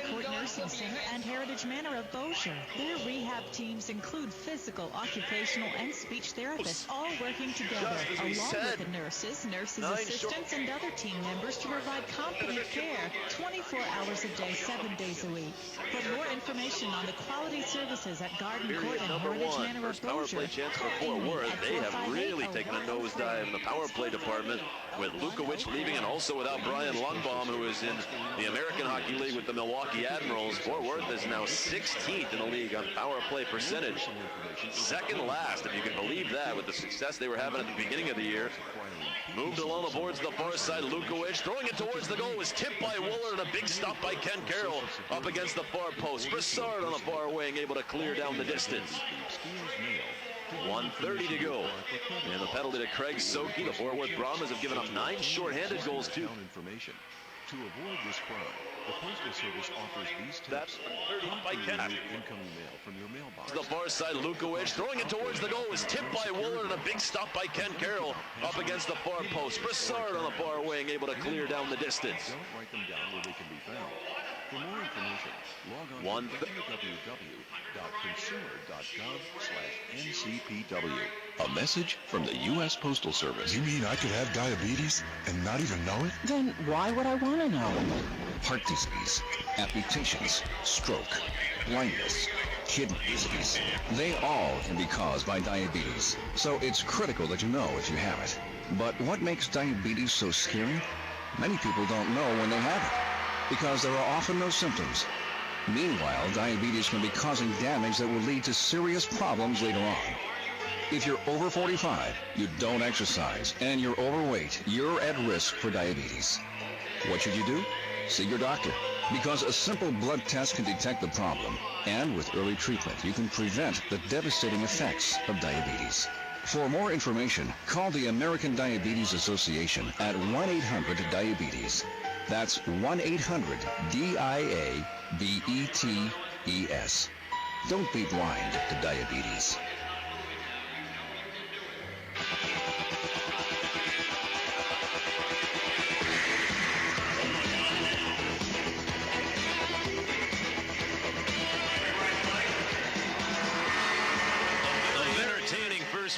Court Nursing Center and Heritage Manor of Bossier. Their rehab teams include physical, occupational, and speech therapists, all working together, along with the nurses, assistants, and other team members to provide competent care 24 hours a day, 7 days a week. For more information on the quality services at Garden Court and Heritage Manor of Power Bossier, play chance for Fort Worth. They have really taken a nosedive in the power play department, with Lukowich leaving and also without Brian Lundbaum, who is in the American Hockey League with the Milwaukee Admirals. Fort Worth is now 16th in the league on power play percentage. Second last, if you can believe that, with the success they were having at the beginning of the year. Moved along the boards to the far side. Lukowich throwing it towards the goal, was tipped by Wooler, and a big stop by Ken Carroll up against the far post. Broussard on the far wing, able to clear down the distance. 1:30 to go. And the penalty to Craig Soke. The Fort Worth Brahmas have given up 9 shorthanded goals too. To avoid this crime, the Postal Service offers these tips. That's 30 by Ken. Incoming mail from your mailbox. The far side, Lukowich throwing it towards the goal, was tipped by Wooler, and a big stop by Ken Carroll up against the far post. Broussard on the far wing, able to clear down the distance. Don't write them down where they can be found. For more information, log on to www.consumer.gov/ncpw. A message from the U.S. Postal Service. You mean I could have diabetes and not even know it? Then why would I want to know? Heart disease, amputations, stroke, blindness, kidney disease. They all can be caused by diabetes. So it's critical that you know if you have it. But what makes diabetes so scary? Many people don't know when they have it, because there are often no symptoms. Meanwhile, diabetes can be causing damage that will lead to serious problems later on. If you're over 45, you don't exercise, and you're overweight, you're at risk for diabetes. What should you do? See your doctor, because a simple blood test can detect the problem, and with early treatment, you can prevent the devastating effects of diabetes. For more information, call the American Diabetes Association at 1-800-DIABETES. That's 1-800-DIABETES. Don't be blind to diabetes.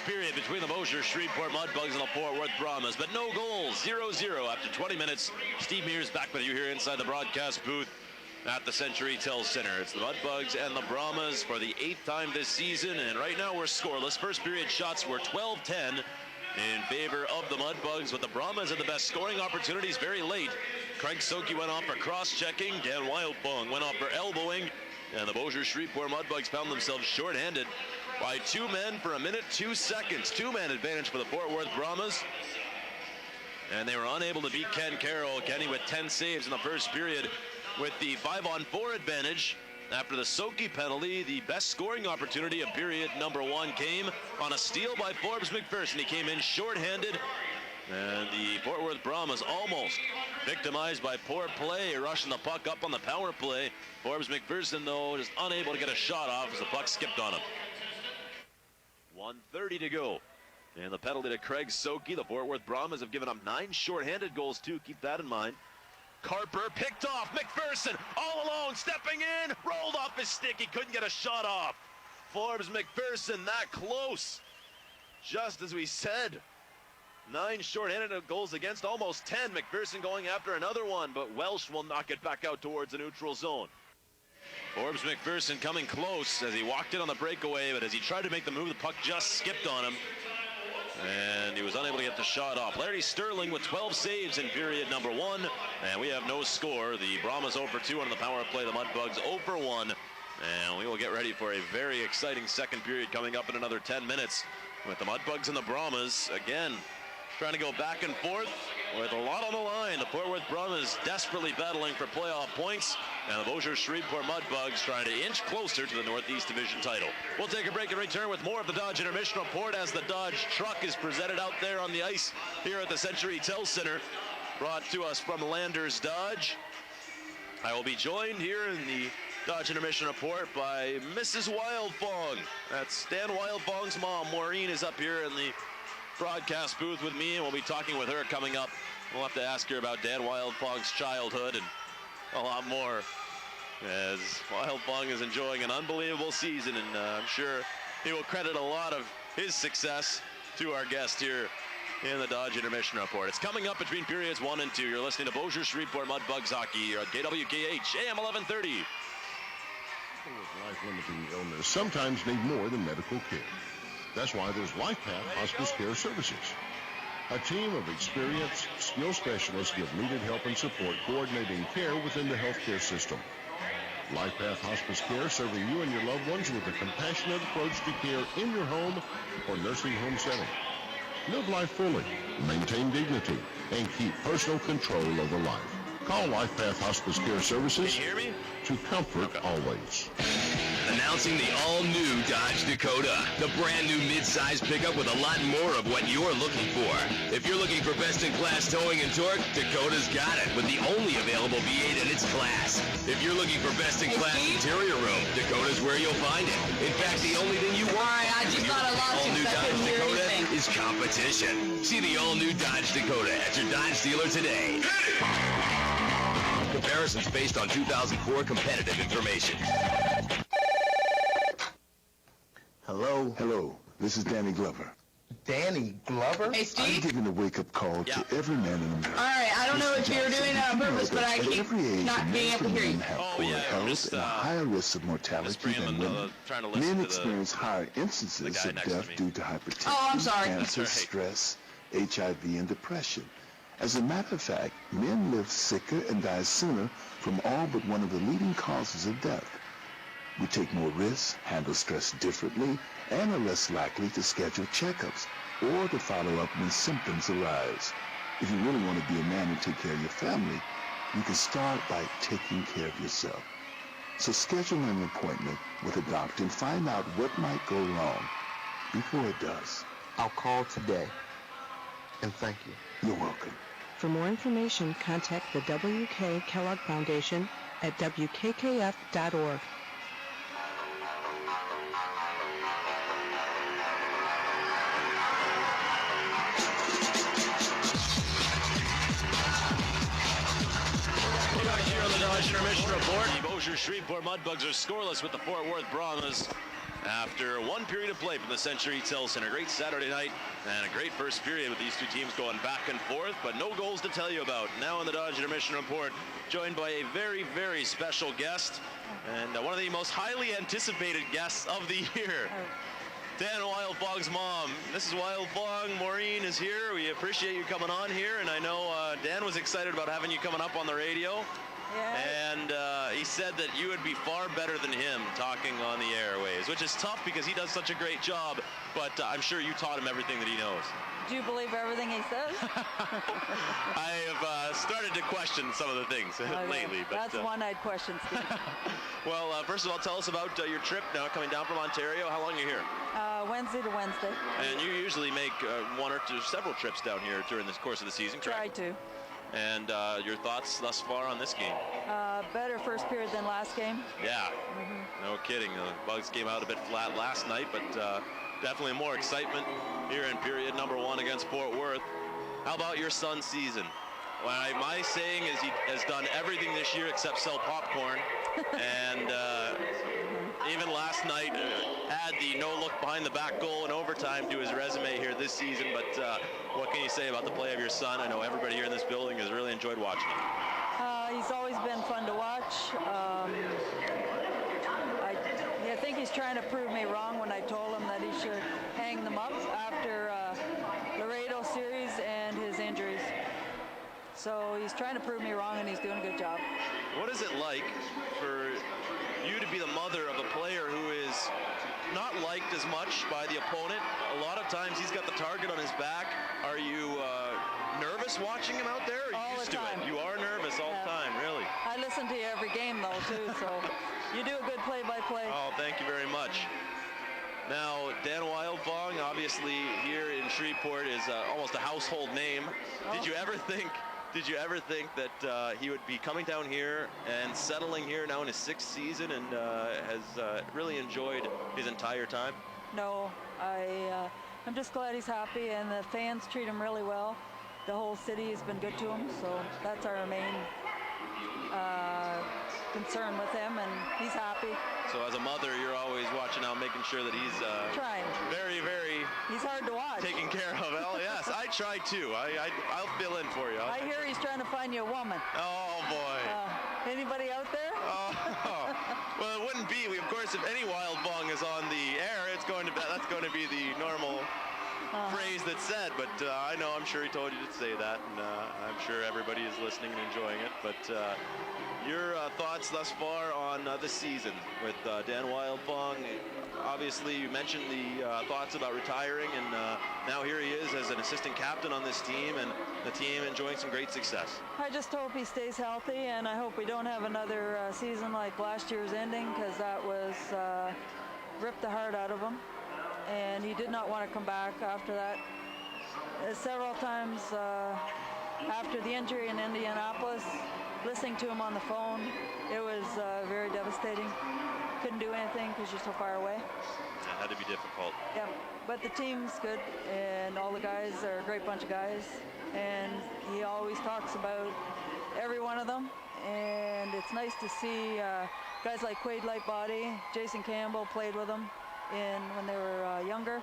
Period between the Bossier Shreveport Mudbugs and the Fort Worth Brahmas, but no goals. 0-0 after 20 minutes. Steve Mears back with you here inside the broadcast booth at the Century Tel Center. It's the Mudbugs and the Brahmas for the 8th time this season, and right now we're scoreless. First period shots were 12-10 in favor of the Mudbugs, but the Brahmas had the best scoring opportunities very late. Craig Soki went off for cross-checking. Dan Wildfong went off for elbowing, and the Bossier Shreveport Mudbugs found themselves shorthanded by 2 men for 1 minute 2 seconds. 2-man advantage for the Fort Worth Brahmas, and they were unable to beat Ken Carroll. Kenny with 10 saves in the first period with the 5-on-4 advantage. After the Soki penalty, the best scoring opportunity of period number 1 came on a steal by Forbes McPherson. He came in shorthanded, and the Fort Worth Brahmas almost victimized by poor play, rushing the puck up on the power play. Forbes McPherson, though, just unable to get a shot off as the puck skipped on him. 1:30 to go. And the penalty to Craig Soki. The Fort Worth Brahmas have given up 9 shorthanded goals, too. Keep that in mind. Carper picked off. McPherson all alone, stepping in, rolled off his stick. He couldn't get a shot off. Forbes McPherson that close. Just as we said. 9 shorthanded goals against, almost 10. McPherson going after another one, but Welsh will knock it back out towards the neutral zone. Forbes McPherson coming close as he walked in on the breakaway, but as he tried to make the move, the puck just skipped on him, and he was unable to get the shot off. Larry Sterling with 12 saves in period number 1, and we have no score. The Brahmas 0 for 2 on the power play. The Mudbugs 0 for 1, and we will get ready for a very exciting second period coming up in another 10 minutes with the Mudbugs and the Brahmas again trying to go back and forth with a lot on the line. The Fort Worth Brahmas desperately battling for playoff points, and the Bossier Shreveport Mudbugs trying to inch closer to the Northeast Division title. We'll take a break and return with more of the Dodge Intermission Report as the Dodge truck is presented out there on the ice here at the Century Tel Center, brought to us from Landers Dodge. I will be joined here in the Dodge Intermission Report by Mrs. Wildfong. That's Dan Wildfong's mom. Maureen is up here in the broadcast booth with me, and we'll be talking with her coming up. We'll have to ask her about Dan Wildfong's childhood and a lot more, as Wildfong is enjoying an unbelievable season, and I'm sure he will credit a lot of his success to our guest here in the Dodge Intermission Report. It's coming up between periods 1 and 2. You're listening to Bossier Shreveport Mudbugs Hockey here at KWKH AM 1130. People with life-limiting illness sometimes need more than medical care. That's why there's LifePath Hospice Care Services. A team of experienced, skilled specialists give needed help and support coordinating care within the healthcare system. LifePath Hospice Care, serving you and your loved ones with a compassionate approach to care in your home or nursing home setting. Live life fully, maintain dignity, and keep personal control over life. Call LifePath Hospice Care Services to comfort always. Announcing the all-new Dodge Dakota, the brand-new mid-size pickup with a lot more of what you're looking for. If you're looking for best-in-class towing and torque, Dakota's got it with the only available V8 in its class. If you're looking for best-in-class interior room, Dakota's where you'll find it. In fact, the only thing you want I just thought I lost you because I couldn't hear anything. is competition. See the all-new Dodge Dakota at your Dodge dealer today. Comparisons based on 2004 competitive information. Hello. This is Danny Glover. Danny Glover? Hey, Steve? I'm giving a wake-up call to every man in America. All right, I don't know if you're doing that on purpose, but I keep not being able to hear you. Have poor health and a higher risk of mortality than women. Men experience higher instances of death due to hypertension, I'm sorry. cancer, stress, HIV, and depression. As a matter of fact, men live sicker and die sooner from all but one of the leading causes of death. We take more risks, handle stress differently, and are less likely to schedule checkups or to follow up when symptoms arise. If you really want to be a man and take care of your family, you can start by taking care of yourself. So schedule an appointment with a doctor and find out what might go wrong before it does. I'll call today. And thank you. You're welcome. For more information, contact the W.K. Kellogg Foundation at wkkf.org. Here on the Dodge Intermission Report, the Bossier Shreveport Mudbugs are scoreless with the Fort Worth Brahmas after one period of play from the Century Tel Center. Great Saturday night and a great first period with these two teams going back and forth, but no goals to tell you about. Now on the Dodge Intermission Report, joined by a very, very special guest and one of the most highly anticipated guests of the year. Dan Wildfong's mom. Mrs. Wildfong, Maureen is here. We appreciate you coming on here, and I know Dan was excited about having you coming up on the radio. Yeah. And he said that you would be far better than him talking on the airways, which is tough because he does such a great job, but I'm sure you taught him everything that he knows. Do you believe everything he says? I have started to question some of the things lately. But, that's one I'd question, Steve. Well, first of all, tell us about your trip now coming down from Ontario. How long are you here? Wednesday to Wednesday. And you usually make one or several trips down here during the course of the season, correct? Try to. And your thoughts thus far on this game? Better first period than last game. Yeah, no kidding. The Bugs came out a bit flat last night, but definitely more excitement here in period number one against Fort Worth. How about your son's season? Well, my saying is he has done everything this year except sell popcorn. And even last night had the no-look behind the back goal in overtime to his resume here this season. But what can you say about the play of your son? I know everybody here in this building has really enjoyed watching him. He's always been fun to watch. I think he's trying to prove me wrong when I told him that he should hang them up after Laredo series and his injuries. So he's trying to prove me wrong, and he's doing a good job. What is it like for you to be the mother of a player who is not liked as much by the opponent? A lot of times he's got the target on his back. Are you nervous watching him out there? Or are you used to it? You are nervous all the time, really? I listen to you every game, though, too, so you do a good play-by-play. Oh, thank you very much. Now, Dan Wildfong, obviously here in Shreveport, is almost a household name. Oh. Did you ever think that he would be coming down here and settling here now in his 6th season and has really enjoyed his entire time? No, I'm just glad he's happy, and the fans treat him really well. The whole city has been good to him, so that's our main concern with him, and he's happy. So as a mother, you're always watching out, making sure that he's trying. Very, very. He's hard to watch. Taken care of. Well, yes, I try too. I'll fill in for you. I hear he's trying to find you a woman. Oh boy. Anybody out there? Oh. Well, it wouldn't be. Of course, if any Wildfong is on the air, that's going to be the normal phrase that's said. But I'm sure he told you to say that, and I'm sure everybody is listening and enjoying it. But your thoughts thus far on this season with Dan Wildfong. Obviously, you mentioned the thoughts about retiring, and now here he is as an assistant captain on this team, and the team enjoying some great success. I just hope he stays healthy, and I hope we don't have another season like last year's ending, because that was ripped the heart out of him, and he did not want to come back after that. Several times after the injury in Indianapolis, listening to him on the phone, it was very devastating. Couldn't do anything because you're so far away. It had to be difficult. Yeah, but the team's good, and all the guys are a great bunch of guys, and he always talks about every one of them, and it's nice to see guys like Quade Lightbody, Jason Campbell played with him when they were younger.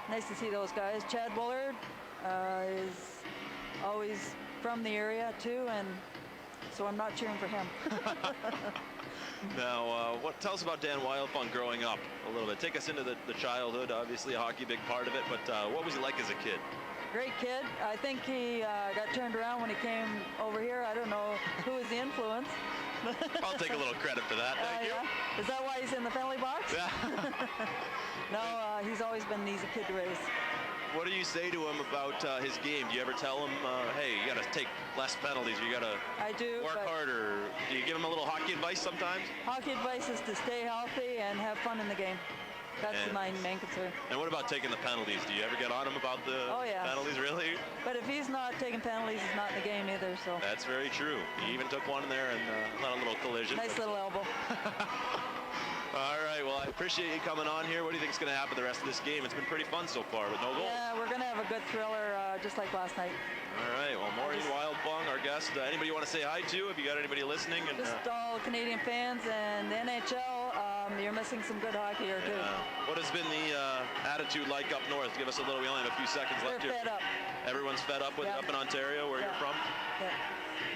Nice to see those guys. Chad Bullard is always from the area too, and so I'm not cheering for him. Now, tell us about Dan Wildfong growing up a little bit. Take us into the childhood. Obviously, hockey, big part of it, but what was he like as a kid? Great kid. I think he got turned around when he came over here. I don't know who was the influence, I'll take a little credit for that. Thank you. Yeah. Is that why he's in the penalty box? Yeah. No, he's always been an easy kid to raise. What do you say to him about his game? Do you ever tell him, hey, you got to take less penalties, or you got to work harder? Do you give him a little hockey advice sometimes? Hockey advice is to stay healthy and have fun in the game. That's my main concern. And what about taking the penalties? Do you ever get on him about the penalties, really? But if he's not taking penalties, he's not in the game either, so. That's very true. He even took one in there and had a little collision. Nice little elbow. All right, well, I appreciate you coming on here. What do you think is going to happen the rest of this game? It's been pretty fun so far with no goals. Yeah, we're going to have a good thriller just like last night. All right, well, Maureen Wildbong, our guest. Anybody you want to say hi to, if you got anybody listening? And, just all Canadian fans and the NHL, you're missing some good hockey here, too. What has been the attitude like up north? Give us a little, we only have a few seconds left here. They're fed up. Everyone's fed up with it up in Ontario, where you're from? Yeah,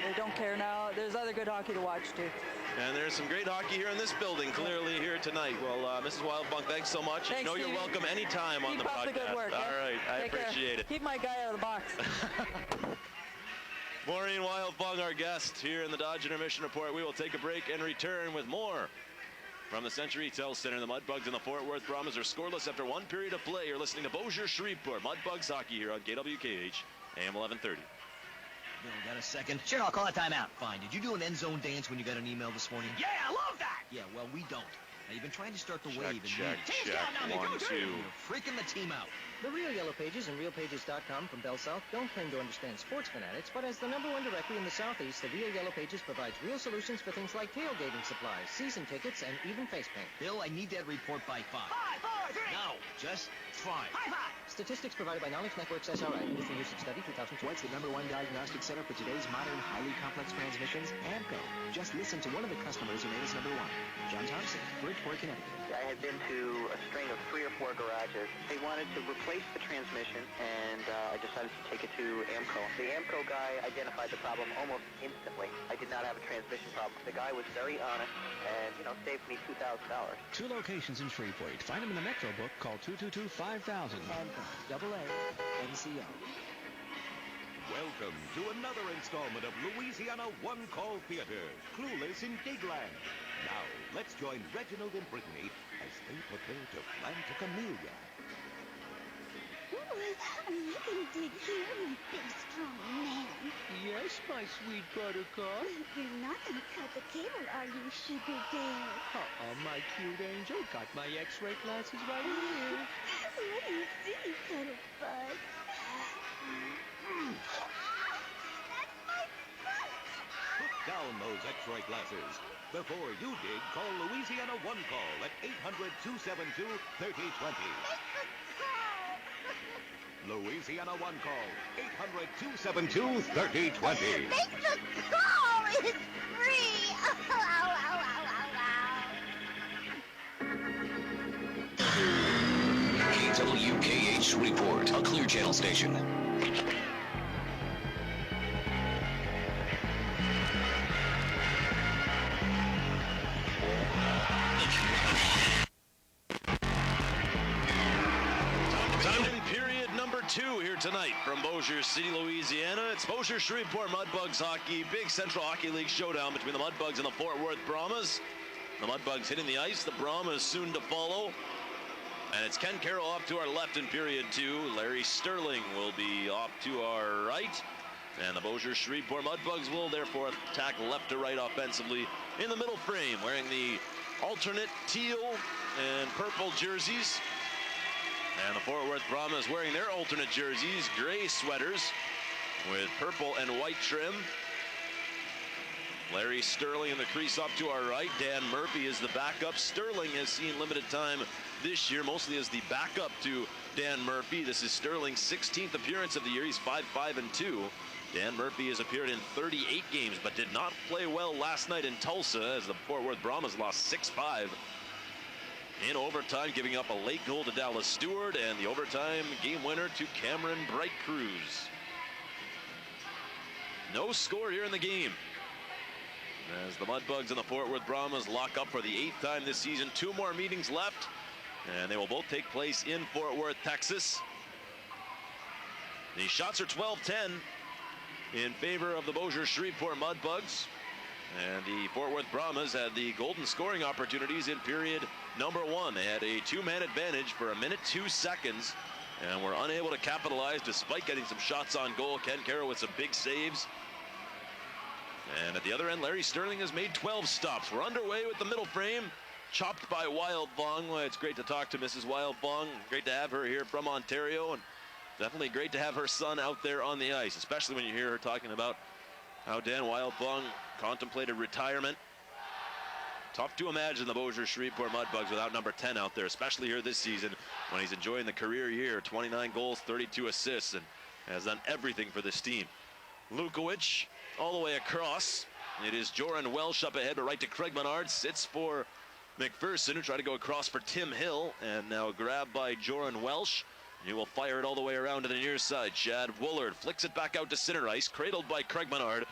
they don't care now. There's other good hockey to watch, too. And there's some great hockey here in this building, clearly here tonight. Well, Mrs. Wildbunk, thanks so much. Thanks, you're welcome anytime on the podcast. Keep up the good work. All right, I appreciate it. Keep my guy out of the box. Maureen Wildbong, our guest here in the Dodge Intermission Report. We will take a break and return with more from the Century Health Center. The Mudbugs and the Fort Worth Brahmas are scoreless after one period of play. You're listening to Bossier Shreveport Mudbugs hockey here on KWKH, AM 1130. Bill, got a second? Sure, I'll call a timeout. Fine. Did you do an end zone dance when you got an email this morning? Yeah, I love that! Yeah, well, we don't. Now, you've been trying to start the wave. Check. 1, 2. You're freaking the team out. The Real Yellow Pages and RealPages.com from Bell South don't claim to understand sports fanatics, but as the #1 directory in the Southeast, the Real Yellow Pages provides real solutions for things like tailgating supplies, season tickets, and even face paint. Bill, I need that report by 5. 5, 4, 3! No, just 5. High five! Statistics provided by Knowledge Networks SRI. Industry Usage Study 2012. What's the #1 diagnostic center for today's modern, highly complex transmissions? AMCO. Just listen to one of the customers who made us #1. John Thompson, Bridgeport, Connecticut. I had been to a string of 3 or 4 garages. They wanted to replace the transmission, and I decided to take it to AMCO. The AMCO guy identified the problem almost instantly. I did not have a transmission problem. The guy was very honest and, saved me $2,000. 2 locations in Shreveport. Find them in the Metro book. Call 222-5000. AMCO. AA NCO. Welcome to another installment of Louisiana One Call Theater, Clueless in Gigland. Now, let's join Reginald and Brittany as they prepare to plant a camellia. You dig here, you big, strong man. Yes, my sweet buttercup. You're not going to cut the cable, are you, sugar bear? My cute angel. Got my X-ray glasses right here. What do you see, cuddle bud? Put down those X-ray glasses. Before you dig, call Louisiana One Call at 800-272-3020. Louisiana One Call, 800-272-3020. Make the call! It's free! KWKH Shreveport, a Clear Channel station. Here tonight from Bossier City, Louisiana. It's Bossier Shreveport Mudbugs hockey. Big Central Hockey League showdown between the Mudbugs and the Fort Worth Brahmas. The Mudbugs hitting the ice. The Brahmas soon to follow. And it's Ken Carroll off to our left in period 2. Larry Sterling will be off to our right. And the Bossier Shreveport Mudbugs will therefore attack left to right offensively in the middle frame, wearing the alternate teal and purple jerseys. And the Fort Worth Brahmas wearing their alternate jerseys, gray sweaters with purple and white trim. Larry Sterling in the crease up to our right. Dan Murphy is the backup. Sterling has seen limited time this year, mostly as the backup to Dan Murphy. This is Sterling's 16th appearance of the year. He's 5-5-2. Dan Murphy has appeared in 38 games, but did not play well last night in Tulsa as the Fort Worth Brahmas lost 6-5. In overtime, giving up a late goal to Dallas Stewart, and the overtime game winner to Cameron Bright Cruz. No score here in the game, as the Mudbugs and the Fort Worth Brahmas lock up for the 8th time this season. 2 more meetings left, and they will both take place in Fort Worth, Texas. The shots are 12-10 in favor of the Bossier Shreveport Mudbugs, And the Fort Worth Brahmas had the golden scoring opportunities in period number 1. They had a 2-man advantage for 1 minute 2 seconds and were unable to capitalize despite getting some shots on goal. Ken Carroll with some big saves. And at the other end, Larry Sterling has made 12 stops. We're underway with the middle frame. Chopped by Wild Fong. Well, it's great to talk to Mrs. Wild Fong. Great to have her here from Ontario. And definitely great to have her son out there on the ice, especially when you hear her talking about how Dan Wild Fong contemplated retirement. Tough to imagine the Bossier Shreveport Mudbugs without number 10 out there, especially here this season when he's enjoying the career year. 29 goals, 32 assists, and has done everything for this team. Lukowich all the way across. It is Joran Welsh up ahead, but right to Craig Menard. Sits for McPherson, who tried to go across for Tim Hill, and now grabbed by Joran Welsh. He will fire it all the way around to the near side. Chad Woolard flicks it back out to center ice, cradled by Craig Menard.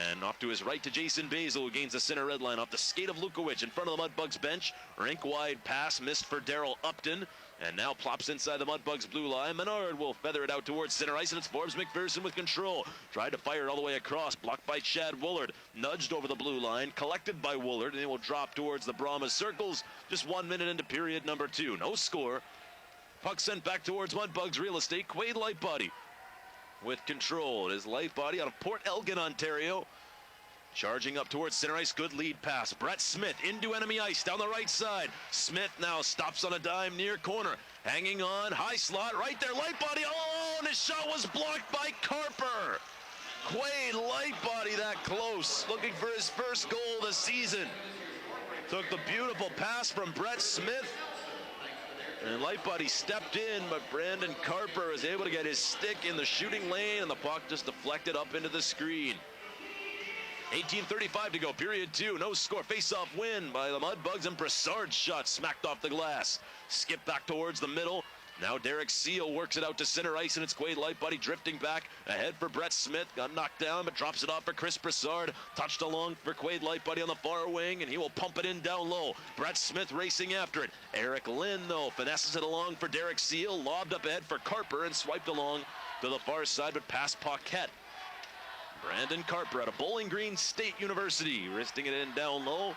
And off to his right to Jason Basil, who gains the center red line off the skate of Lukowich in front of the Mudbugs bench. Rink-wide pass missed for Daryl Upton. And now plops inside the Mudbugs blue line. Menard will feather it out towards center ice, and it's Forbes McPherson with control. Tried to fire it all the way across, blocked by Chad Woolard. Nudged over the blue line, collected by Woolard, and he will drop towards the Brahmas circles. Just 1 minute into period number 2. No score. Puck sent back towards Mudbugs real estate. Quade Lightbody with control. It is Lightbody out of Port Elgin, Ontario. Charging up towards center ice. Good lead pass. Brett Smith into enemy ice down the right side. Smith now stops on a dime near corner. Hanging on. High slot right there. Lightbody all alone. His shot was blocked by Carper. Quade Lightbody that close. Looking for his first goal of the season. Took the beautiful pass from Brett Smith. And Lightbody stepped in, but Brandon Carper is able to get his stick in the shooting lane, and the puck just deflected up into the screen. 18:35 to go, period 2. No score. Face-off win by the Mudbugs, and Brassard's shot smacked off the glass. Skip back towards the middle. Now Derek Seal works it out to center ice, and it's Quade Lightbody drifting back ahead for Brett Smith. Got knocked down, but drops it off for Chris Brassard. Touched along for Quade Lightbody on the far wing, and he will pump it in down low. Brett Smith racing after it. Eric Lynn, though, finesses it along for Derek Seal. Lobbed up ahead for Carper and swiped along to the far side, but past Paquette. Brandon Carper out of Bowling Green State University, wristing it in down low.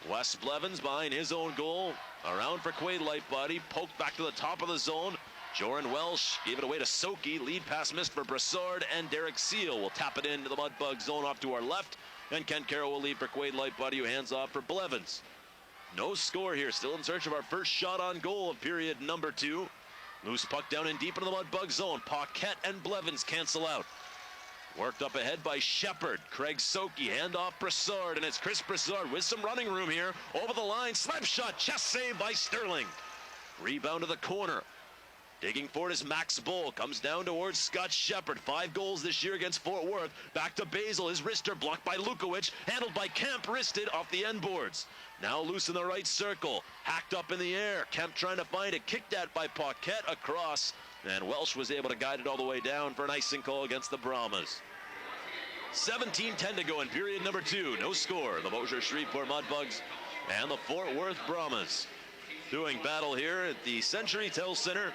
Wes Blevins behind his own goal. Around for Quade Lightbody, poked back to the top of the zone. Joran Welsh gave it away to Soki. Lead pass missed for Brassard, and Derek Seal will tap it into the Mudbug zone off to our left. And Ken Carroll will lead for Quade Lightbody, who hands off for Blevins. No score here, still in search of our first shot on goal of period number 2. Loose puck down and deep into the Mudbug zone. Paquette and Blevins cancel out. Worked up ahead by Shepard. Craig Soki, handoff Brassard, and it's Chris Brassard with some running room here. Over the line, slap shot, chest save by Sterling. Rebound to the corner. Digging for it is Max Bull. Comes down towards Scott Shepard. 5 goals this year against Fort Worth. Back to Basil. His wrister blocked by Lukowich. Handled by Kemp, wristed off the end boards. Now loose in the right circle. Hacked up in the air. Kemp trying to find it. Kicked at by Paquette across. And Welsh was able to guide it all the way down for an icing call against the Brahmas. 17:10 to go in period number 2. No score. The Bossier Shreveport Mudbugs and the Fort Worth Brahmas doing battle here at the Century Tel Center.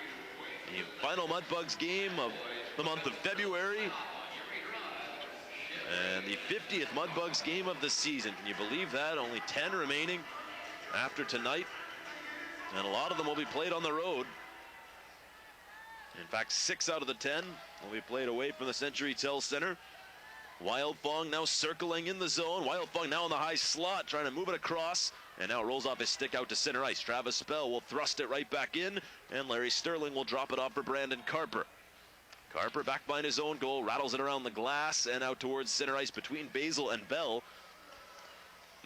The final Mudbugs game of the month of February. And the 50th Mudbugs game of the season. Can you believe that? Only 10 remaining after tonight. And a lot of them will be played on the road. In fact, 6 out of the 10 will be played away from the Century Tel Center. Wild Fong now circling in the zone. Wild Fong now in the high slot, trying to move it across, and now rolls off his stick out to center ice. Travis Spell will thrust it right back in, and Larry Sterling will drop it off for Brandon Carper. Carper back behind his own goal, rattles it around the glass and out towards center ice between Basil and Bell.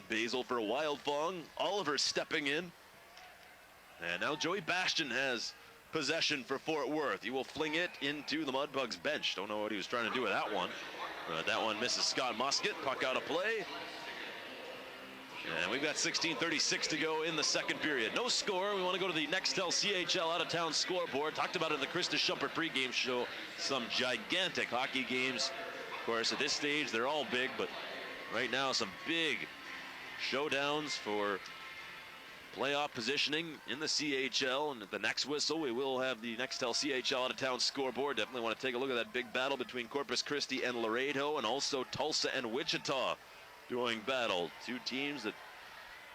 Basil for Wild Fong. Oliver stepping in. And now Joey Bastian has possession for Fort Worth. He will fling it into the Mudbugs bench. Don't know what he was trying to do with that one. But that one misses Scott Musket. Puck out of play. And we've got 16:36 to go in the second period. No score. We want to go to the Nextel CHL out-of-town scoreboard. Talked about it in the Krista Shumpert pregame show. Some gigantic hockey games. Of course, at this stage, they're all big, but right now, some big showdowns for playoff positioning in the CHL. And at the next whistle, we will have the Nextel CHL out-of-town scoreboard. Definitely want to take a look at that big battle between Corpus Christi and Laredo, and also Tulsa and Wichita. doing battle. Two teams that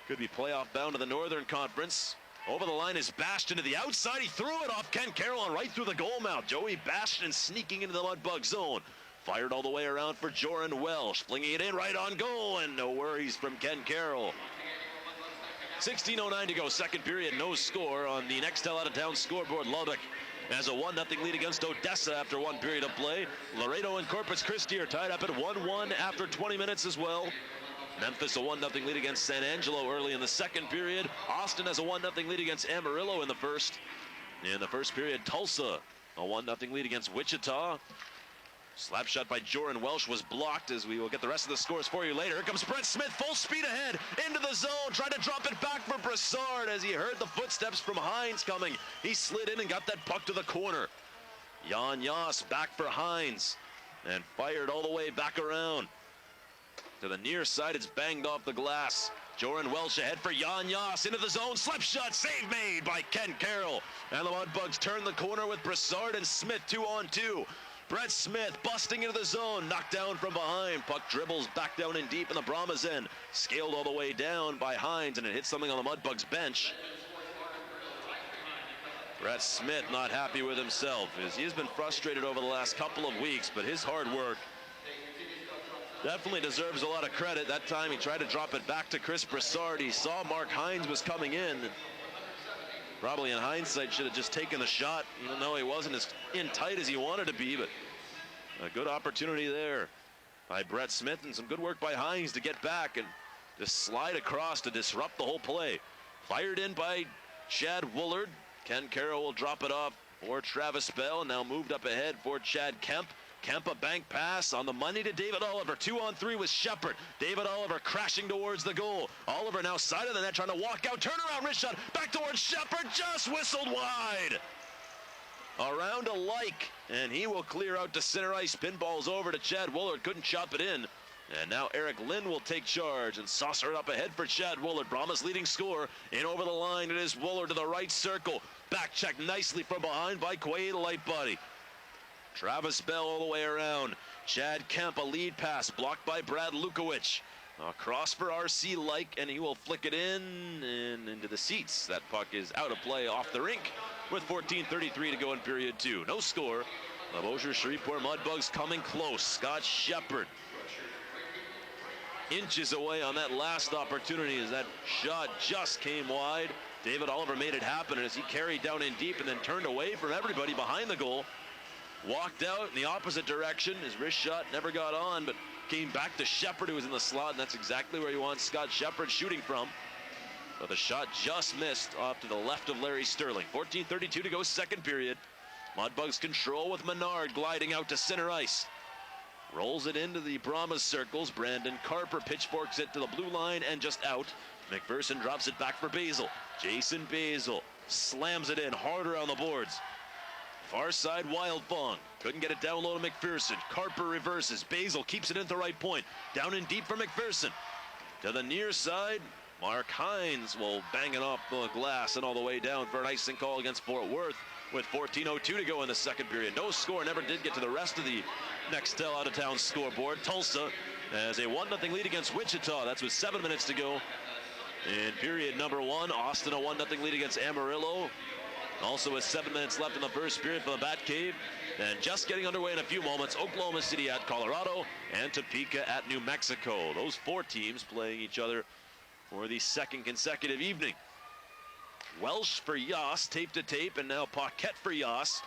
could be playoff bound to the Northern Conference. Over the line is Bastion to the outside. He threw it off Ken Carroll and right through the goal mouth. Joey Bastion sneaking into the Mudbug zone. Fired all the way around for Joran Welsh. Flinging it in right on goal, and no worries from Ken Carroll. 16:09 to go, second period, no score on the Nextel out-of-town scoreboard. Lubbock has a 1-0 lead against Odessa after one period of play. Laredo and Corpus Christi are tied up at 1-1 after 20 minutes as well. Memphis a 1-0 lead against San Angelo early in the second period. Austin has a 1-0 lead against Amarillo in the first. In the first period, Tulsa a 1-0 lead against Wichita. Slap shot by Joran Welsh was blocked, as we will get the rest of the scores for you later. Here comes Brett Smith, full speed ahead, into the zone, tried to drop it back for Brassard as he heard the footsteps from Hines coming. He slid in and got that puck to the corner. Jan Jas back for Hines and fired all the way back around. To the near side, it's banged off the glass. Joran Welsh ahead for Jan Jas into the zone. Slap shot, save made by Ken Carroll. And the Mudbugs turn the corner with Brassard and Smith 2-on-2. Brett Smith busting into the zone, knocked down from behind. Puck dribbles back down in deep in the Brahmas end. Scaled all the way down by Hines, and it hits something on the Mudbugs bench. Brett Smith not happy with himself, as he has been frustrated over the last couple of weeks, but his hard work definitely deserves a lot of credit. That time he tried to drop it back to Chris Brassard. He saw Mark Hines was coming in. Probably in hindsight should have just taken the shot, even though he wasn't as in tight as he wanted to be, but a good opportunity there by Brett Smith and some good work by Hines to get back and just slide across to disrupt the whole play. Fired in by Chad Woolard. Ken Carroll will drop it off for Travis Bell, and now moved up ahead for Chad Kemp. Kemp a bank pass on the money to David Oliver. 2-on-3 with Shepard. David Oliver crashing towards the goal. Oliver now side of the net trying to walk out. Turnaround wrist shot back towards Shepard. Just whistled wide. Around a like, and he will clear out to center ice. Pinballs over to Chad Woolard. Couldn't chop it in. And now Eric Lynn will take charge and saucer it up ahead for Chad Woolard. Brahmas leading scorer. In over the line, it is Woolard to the right circle. Back check nicely from behind by Quaid Lightbody. Travis Bell all the way around. Chad Kemp, a lead pass blocked by Brad Lukowich. Across for R.C. Like, and he will flick it in and into the seats. That puck is out of play off the rink with 14:33 to go in period two. No score. The Bossier Shreveport Mudbugs coming close. Scott Shepard inches away on that last opportunity as that shot just came wide. David Oliver made it happen, and as he carried down in deep and then turned away from everybody behind the goal, walked out in the opposite direction. His wrist shot never got on, but came back to Shepard, who was in the slot, and that's exactly where you want Scott Shepard shooting from. But the shot just missed off to the left of Larry Sterling. 14:32 to go, second period. Mudbugs control with Menard gliding out to center ice. Rolls it into the Brahmas circles. Brandon Carper pitchforks it to the blue line and just out. McPherson drops it back for Basil. Jason Basil slams it in hard around the boards. Far side, Wildfong. Couldn't get it down low to McPherson. Carper reverses. Basil keeps it at the right point. Down in deep for McPherson. To the near side, Mark Hines will bang it off the glass and all the way down for an icing call against Fort Worth with 14:02 to go in the second period. No score, never did get to the rest of the Nextel out-of-town scoreboard. Tulsa has a 1-0 lead against Wichita. That's with 7 minutes to go in period number one. Austin a 1-0 lead against Amarillo. Also with 7 minutes left in the first period for the Batcave. And just getting underway in a few moments, Oklahoma City at Colorado and Topeka at New Mexico. Those four teams playing each other for the second consecutive evening. Welsh for Jas, tape to tape, and now Paquette for Jas.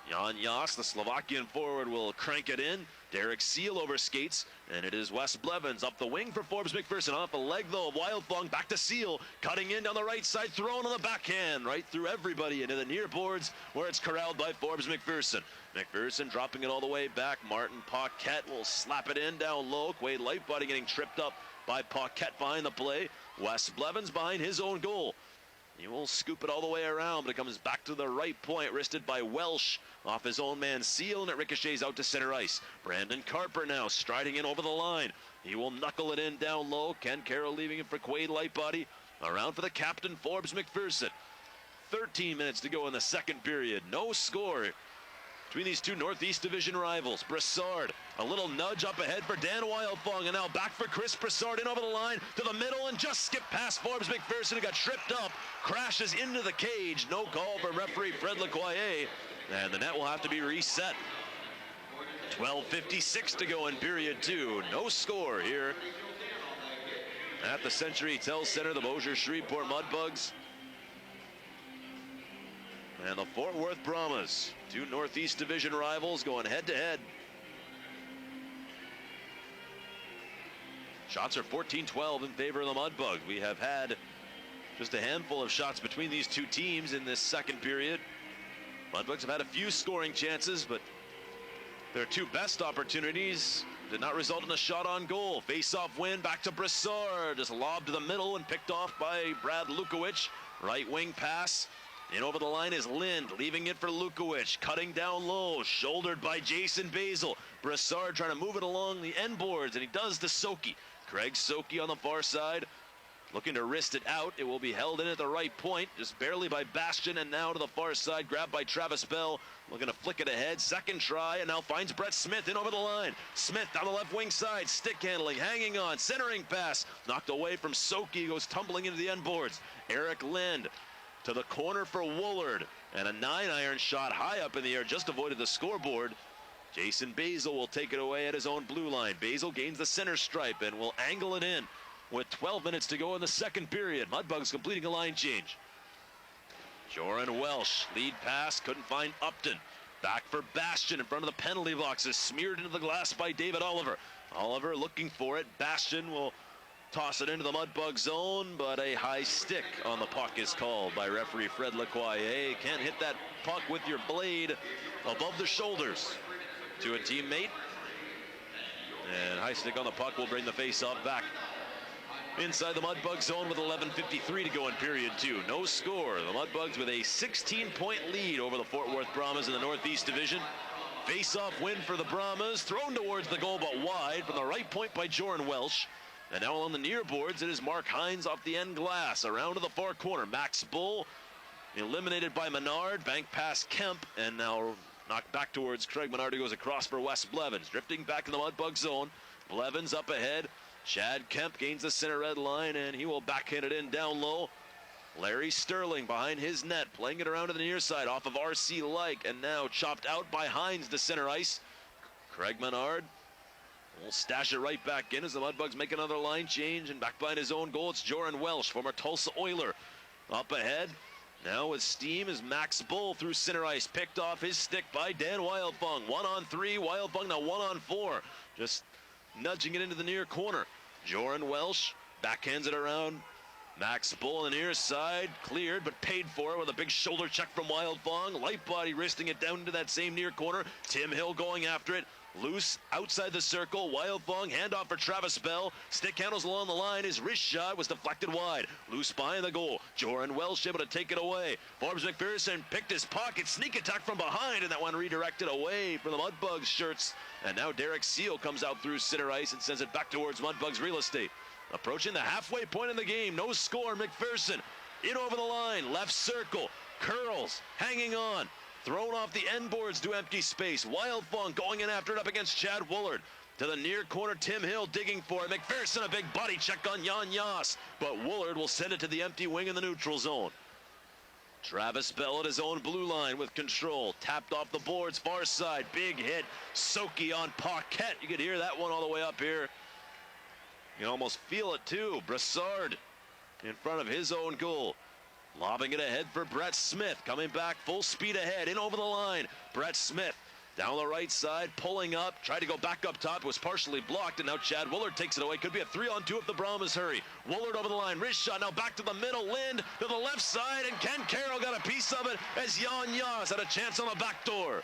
Jan Jas, the Slovakian forward, will crank it in. Derek Seal over skates, and it is Wes Blevins up the wing for Forbes McPherson. Off the leg, though, Wildfong back to Seal. Cutting in down the right side, thrown on the backhand, right through everybody into the near boards, where it's corralled by Forbes McPherson. McPherson dropping it all the way back. Martin Paquette will slap it in down low. Quaid Lightbody getting tripped up by Paquette behind the play. Wes Blevins behind his own goal. He will scoop it all the way around, but it comes back to the right point, wristed by Welsh off his own man Seal, and it ricochets out to center ice. Brandon Carper now striding in over the line. He will knuckle it in down low. Ken Carroll leaving it for Quaid Lightbody. Around for the captain, Forbes McPherson. 13 minutes to go in the second period. No score between these two Northeast Division rivals. Brassard, a little nudge up ahead for Dan Wildfong, and now back for Chris Brassard in over the line to the middle and just skipped past Forbes McPherson, who got tripped up, crashes into the cage. No call for referee Fred Lukowich, and the net will have to be reset. 12:56 to go in period 2. No score here at the Century Tel Center, the Bossier Shreveport Mudbugs and the Fort Worth Brahmas, two Northeast Division rivals going head-to-head. Shots are 14-12 in favor of the Mudbugs. We have had just a handful of shots between these two teams in this second period. Mudbugs have had a few scoring chances, but their two best opportunities did not result in a shot on goal. Face-off win, back to Brassard, just lobbed to the middle and picked off by Brad Lukowich. Right wing pass. In over the line is Lind, leaving it for Lukowich, cutting down low, shouldered by Jason Basil. Brassard trying to move it along the end boards, and he does to Soki. Craig Soki on the far side, looking to wrist it out. It will be held in at the right point, just barely by Bastian, and now to the far side, grabbed by Travis Bell, looking to flick it ahead. Second try, and now finds Brett Smith in over the line. Smith down the left wing side, stick handling, hanging on, centering pass, knocked away from Soki, goes tumbling into the end boards. Eric Lind to the corner for Woolard, and a 9-iron shot high up in the air, just avoided the scoreboard. Jason Basil will take it away at his own blue line. Basil gains the center stripe and will angle it in with 12 minutes to go in the second period. Mudbugs completing a line change. Joran Welsh, lead pass, couldn't find Upton. Back for Bastian in front of the penalty box, is smeared into the glass by David Oliver. Oliver looking for it. Bastian will toss it into the Mudbug zone, but a high stick on the puck is called by referee Fred Lacroix. Can't hit that puck with your blade above the shoulders to a teammate. And high stick on the puck will bring the face-off back inside the Mudbug zone with 11:53 to go in period 2. No score. The Mudbugs with a 16-point lead over the Fort Worth Brahmas in the Northeast Division. Face-off win for the Brahmas, thrown towards the goal but wide from the right point by Joran Welsh. And now on the near boards, it is Mark Hines off the end glass. Around to the far corner. Max Bull eliminated by Menard. Bank past Kemp. And now knocked back towards Craig Menard, who goes across for Wes Blevins. Drifting back in the Mudbug zone. Blevins up ahead. Chad Kemp gains the center red line, and he will backhand it in down low. Larry Sterling behind his net, playing it around to the near side off of R.C. Like. And now chopped out by Hines to center ice. Craig Menard will stash it right back in as the Mudbugs make another line change, and back behind his own goal, it's Joran Welsh, former Tulsa Oiler. Up ahead, now with steam, is Max Bull through center ice, picked off his stick by Dan Wildfong. 1-on-3, Wildfong now 1-on-4, just nudging it into the near corner. Joran Welsh backhands it around. Max Bull on the near side, cleared but paid for it with a big shoulder check from Wildfong. Light body wristing it down into that same near corner. Tim Hill going after it. Loose outside the circle. Wildfong handoff for Travis Bell. Stick handles along the line. His wrist shot was deflected wide. Loose behind the goal. Joran Welsh able to take it away. Forbes McPherson picked his pocket. Sneak attack from behind, and that one redirected away from the Mudbugs shirts. And now Derek Seal comes out through center ice and sends it back towards Mudbugs real estate. Approaching the halfway point in the game. No score. McPherson in over the line. Left circle. Curls. Hanging on. Thrown off the end boards to empty space. Wildfong going in after it up against Chad Woolard. To the near corner, Tim Hill digging for it. McPherson a big body check on Jan Yas. But Woolard will send it to the empty wing in the neutral zone. Travis Bell at his own blue line with control. Tapped off the boards, far side. Big hit. Soki on Paquette. You could hear that one all the way up here. You can almost feel it too. Brassard in front of his own goal. Lobbing it ahead for Brett Smith. Coming back full speed ahead. In over the line. Brett Smith down the right side. Pulling up. Tried to go back up top. Was partially blocked. And now Chad Woolard takes it away. Could be a 3-on-2 if the Brahmas hurry. Woolard over the line. Wrist shot. Now back to the middle. Lind to the left side. And Ken Carroll got a piece of it as Jan Yas had a chance on the back door.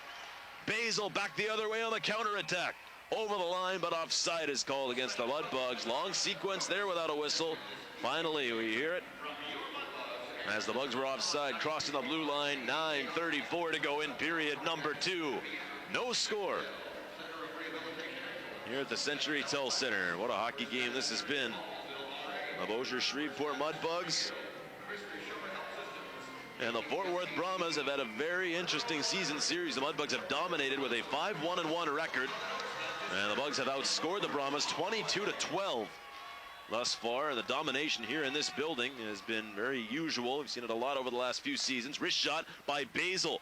Basil back the other way on the counterattack. Over the line, but offside is called against the Mudbugs. Long sequence there without a whistle. Finally, we hear it as the Bugs were offside, crossing the blue line. 9:34 to go in period number 2. No score here at the Century Tel Center. What a hockey game this has been. The Bossier Shreveport Mudbugs And the Fort Worth Brahmas have had a very interesting season series. The Mudbugs have dominated with a 5-1-1 record. And the Bugs have outscored the Brahmas 22-12 thus far. The domination here in this building has been very usual. We've seen it a lot over the last few seasons. Wrist shot by Basil.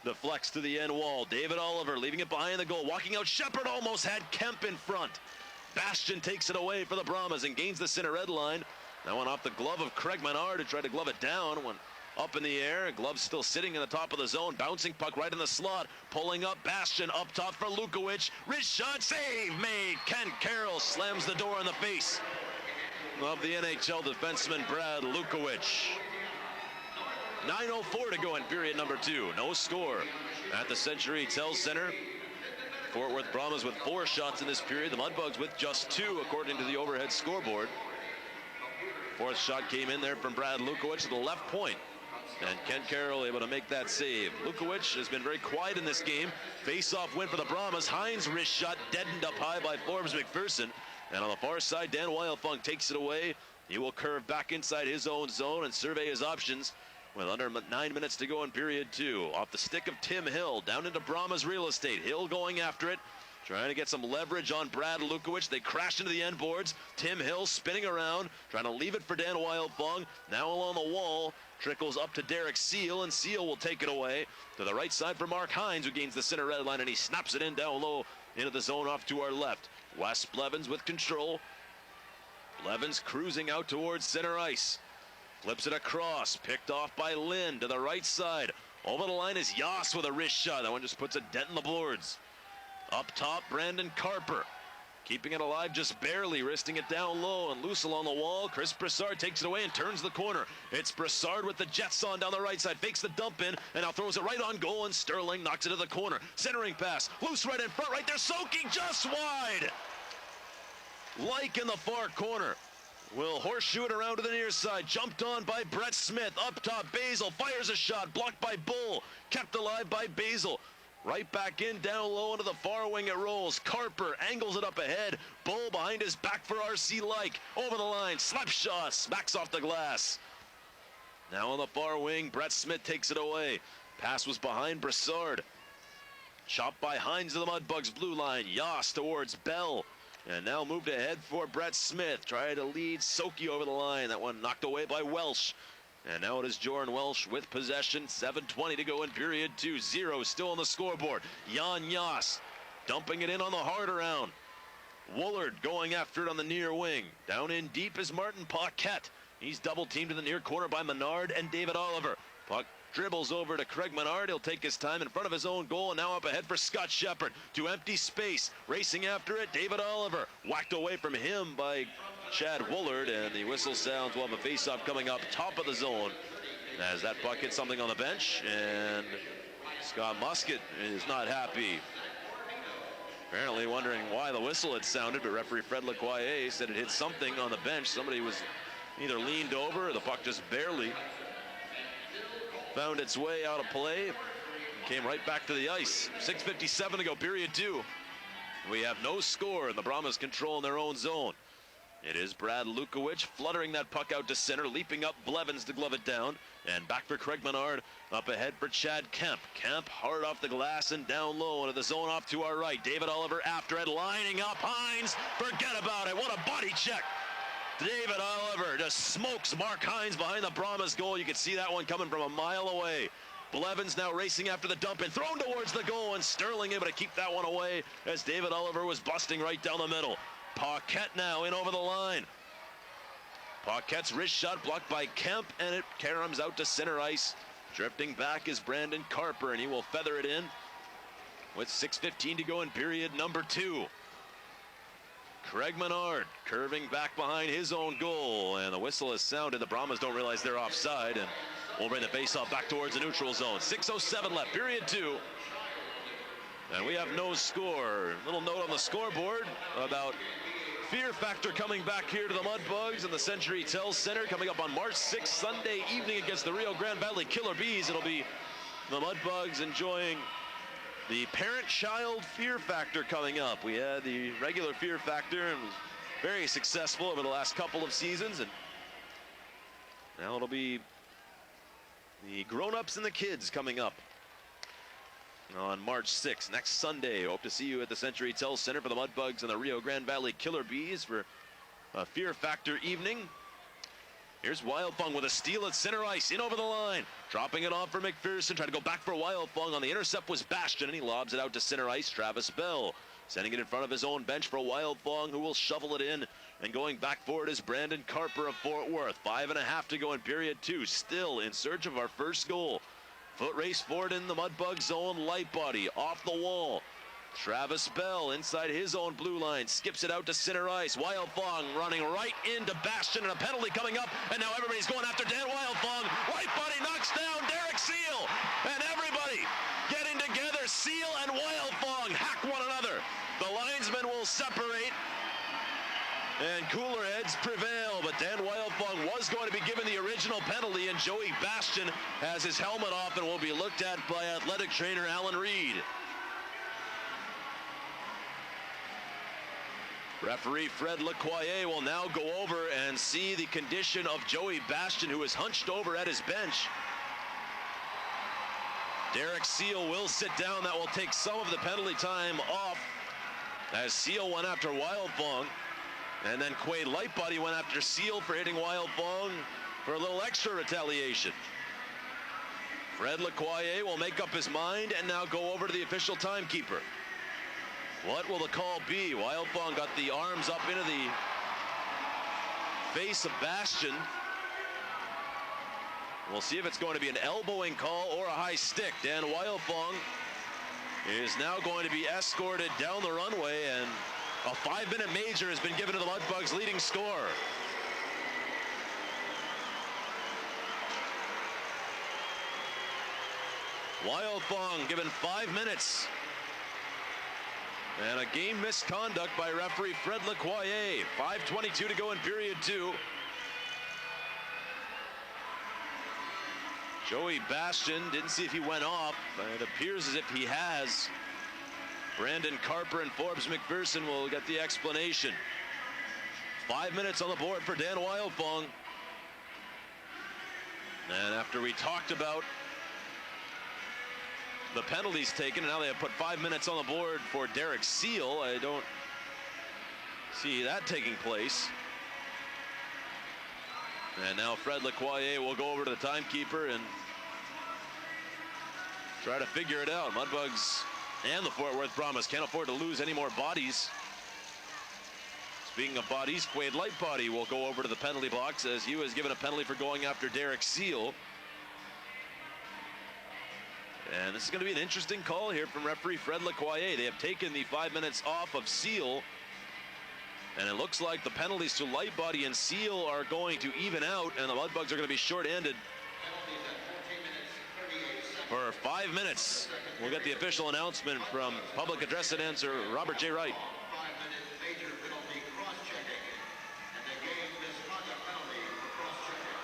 Deflects to the end wall. David Oliver leaving it behind the goal. Walking out. Shepard almost had Kemp in front. Bastian takes it away for the Brahmas and gains the center red line. That one off the glove of Craig Menard, who tried to glove it down. One up in the air. Glove still sitting in the top of the zone. Bouncing puck right in the slot. Pulling up. Bastian up top for Lukowich. Wrist shot. Save made. Ken Carroll slams the door in the face of the NHL defenseman Brad Lukowich. 9:04 to go in period number 2. No score at the Century Tel Center. Fort Worth Brahmas with 4 shots in this period. The Mudbugs with just 2 according to the overhead scoreboard. Fourth shot came in there from Brad Lukowich to the left point. And Ken Carroll able to make that save. Lukowich has been very quiet in this game. Face-off win for the Brahmas. Hines' wrist shot deadened up high by Forbes McPherson. And on the far side, Dan Wildfunk takes it away. He will curve back inside his own zone and survey his options with under 9 minutes to go in period 2. Off the stick of Tim Hill, down into Brahmas real estate. Hill going after it, trying to get some leverage on Brad Lukowich. They crash into the end boards. Tim Hill spinning around, trying to leave it for Dan Wildfung. Now along the wall, trickles up to Derek Seal, and Seal will take it away to the right side for Mark Hines, who gains the center red line, and he snaps it in down low into the zone off to our left. Wes Blevins with control. Blevins cruising out towards center ice. Flips it across, picked off by Lynn to the right side. Over the line is Yoss with a wrist shot. That one just puts a dent in the boards. Up top, Brandon Carper. Keeping it alive just barely, wristing it down low and loose along the wall. Chris Broussard takes it away and turns the corner. It's Broussard with the Jets on down the right side. Fakes the dump in and now throws it right on goal, and Sterling knocks it to the corner. Centering pass, loose right in front, right there, soaking just wide. Like in the far corner. Will horseshoe it around to the near side. Jumped on by Brett Smith. Up top, Basil fires a shot. Blocked by Bull. Kept alive by Basil. Right back in, down low into the far wing it rolls. Carper angles it up ahead. Bull behind his back for RC Like. Over the line, slap shot, smacks off the glass. Now on the far wing, Brett Smith takes it away. Pass was behind Broussard. Chopped by Hines to the Mudbugs blue line. Yoss towards Bell. And now moved ahead for Brett Smith. Trying to lead Soki over the line. That one knocked away by Welsh. And now it is Jordan Welsh with possession. 7:20 to go in period 2. 0 still on the scoreboard. Jan Yoss dumping it in on the hard around. Woolard going after it on the near wing. Down in deep is Martin Paquette. He's double teamed to the near corner by Menard and David Oliver. Puck dribbles over to Craig Menard. He'll take his time in front of his own goal, and now up ahead for Scott Shepard to empty space. Racing after it, David Oliver. Whacked away from him by Chad Woolard, and the whistle sounds. We'll have a face-off coming up top of the zone as that puck hits something on the bench, and Scott Musket is not happy. Apparently wondering why the whistle had sounded, but referee Fred Lecoyer said it hit something on the bench. Somebody was either leaned over or the puck just barely found its way out of play. Came right back to the ice. 6:57 to go, period 2. We have no score, and the Brahmas control their own zone. It is Brad Lukowich fluttering that puck out to center, leaping up Blevins to glove it down, and back for Craig Menard. Up ahead for Chad Kemp. Kemp hard off the glass and down low into the zone off to our right. David Oliver after it, lining up Hines. Forget about it. What a body check. David Oliver just smokes Mark Hines behind the Brahmas goal. You can see that one coming from a mile away. Blevins now racing after the dump and thrown towards the goal, and Sterling able to keep that one away as David Oliver was busting right down the middle. Paquette now in over the line. Paquette's wrist shot blocked by Kemp, and it caroms out to center ice. Drifting back is Brandon Carper, and he will feather it in with 6:15 to go in period number 2. Craig Menard curving back behind his own goal, and the whistle has sounded. The Brahmas don't realize they're offside, and we'll bring the faceoff back towards the neutral zone. 6:07 left, period 2. And we have no score. Little note on the scoreboard about Fear Factor coming back here to the Mudbugs in the Century Tel Center coming up on March 6th, Sunday evening against the Rio Grande Valley Killer Bees. It'll be the Mudbugs enjoying the parent-child Fear Factor coming up. We had the regular Fear Factor and was very successful over the last couple of seasons, and now it'll be The grown-ups and the kids coming up on March 6th, next Sunday. Hope to see you at the Century Tel Center for the Mudbugs and the Rio Grande Valley Killer Bees for a Fear Factor evening. Here's Wildfung with a steal at center ice, in over the line, dropping it off for McPherson, trying to go back for Wildfung. On the intercept was Bastion, and he lobs it out to center ice. Travis Bell sending it in front of his own bench for Wildfung, who will shovel it in. And going back for it is Brandon Carper of Fort Worth. 5.5 to go in period 2. Still in search of our first goal. Foot race forward in the Mudbug zone. Light body off the wall. Travis Bell inside his own blue line. Skips it out to center ice. Wildfung running right into Bastion, and a penalty coming up. And now everybody's going after Dan Wildfung. Light body knocks down Derek Seal. And everybody getting together. Seal and Wildfung hack one another. The linesmen will separate. And cooler heads prevail, but Dan Wildfung was going to be given the original penalty, and Joey Bastion has his helmet off and will be looked at by athletic trainer Alan Reed. Referee Fred Lecoyer will now go over and see the condition of Joey Bastion, who is hunched over at his bench. Derek Seal will sit down. That will take some of the penalty time off, as Seal went after Wildfung. And then Quade Lightbody went after Seal for hitting Wildfung for a little extra retaliation. Fred Lecoyer will make up his mind and now go over to the official timekeeper. What will the call be? Wildfung got the arms up into the face of Bastion. We'll see if it's going to be an elbowing call or a high stick. Dan Wildfung is now going to be escorted down the runway, and a 5-minute major has been given to the Mudbugs' leading scorer. Wildfung given 5 minutes. And a game misconduct by referee Fred Lecoyer. 5:22 to go in period 2. Joey Bastion, didn't see if he went off. It appears as if he has. Brandon Carper and Forbes McPherson will get the explanation. 5 minutes on the board for Dan Wildfung. And after we talked about the penalties taken, and now they have put 5 minutes on the board for Derek Seal, I don't see that taking place. And now Fred Lecoyer will go over to the timekeeper and try to figure it out. Mudbugs and the Fort Worth Brahmas can't afford to lose any more bodies. Speaking of bodies, Quade Lightbody will go over to the penalty box, as he was given a penalty for going after Derek Seal. And this is going to be an interesting call here from referee Fred Lecoyer. They have taken the 5 minutes off of Seal, and it looks like the penalties to Lightbody and Seal are going to even out, and the Mudbugs are going to be short-handed for 5 minutes. We'll get the official announcement from public address announcer Robert J. Wright.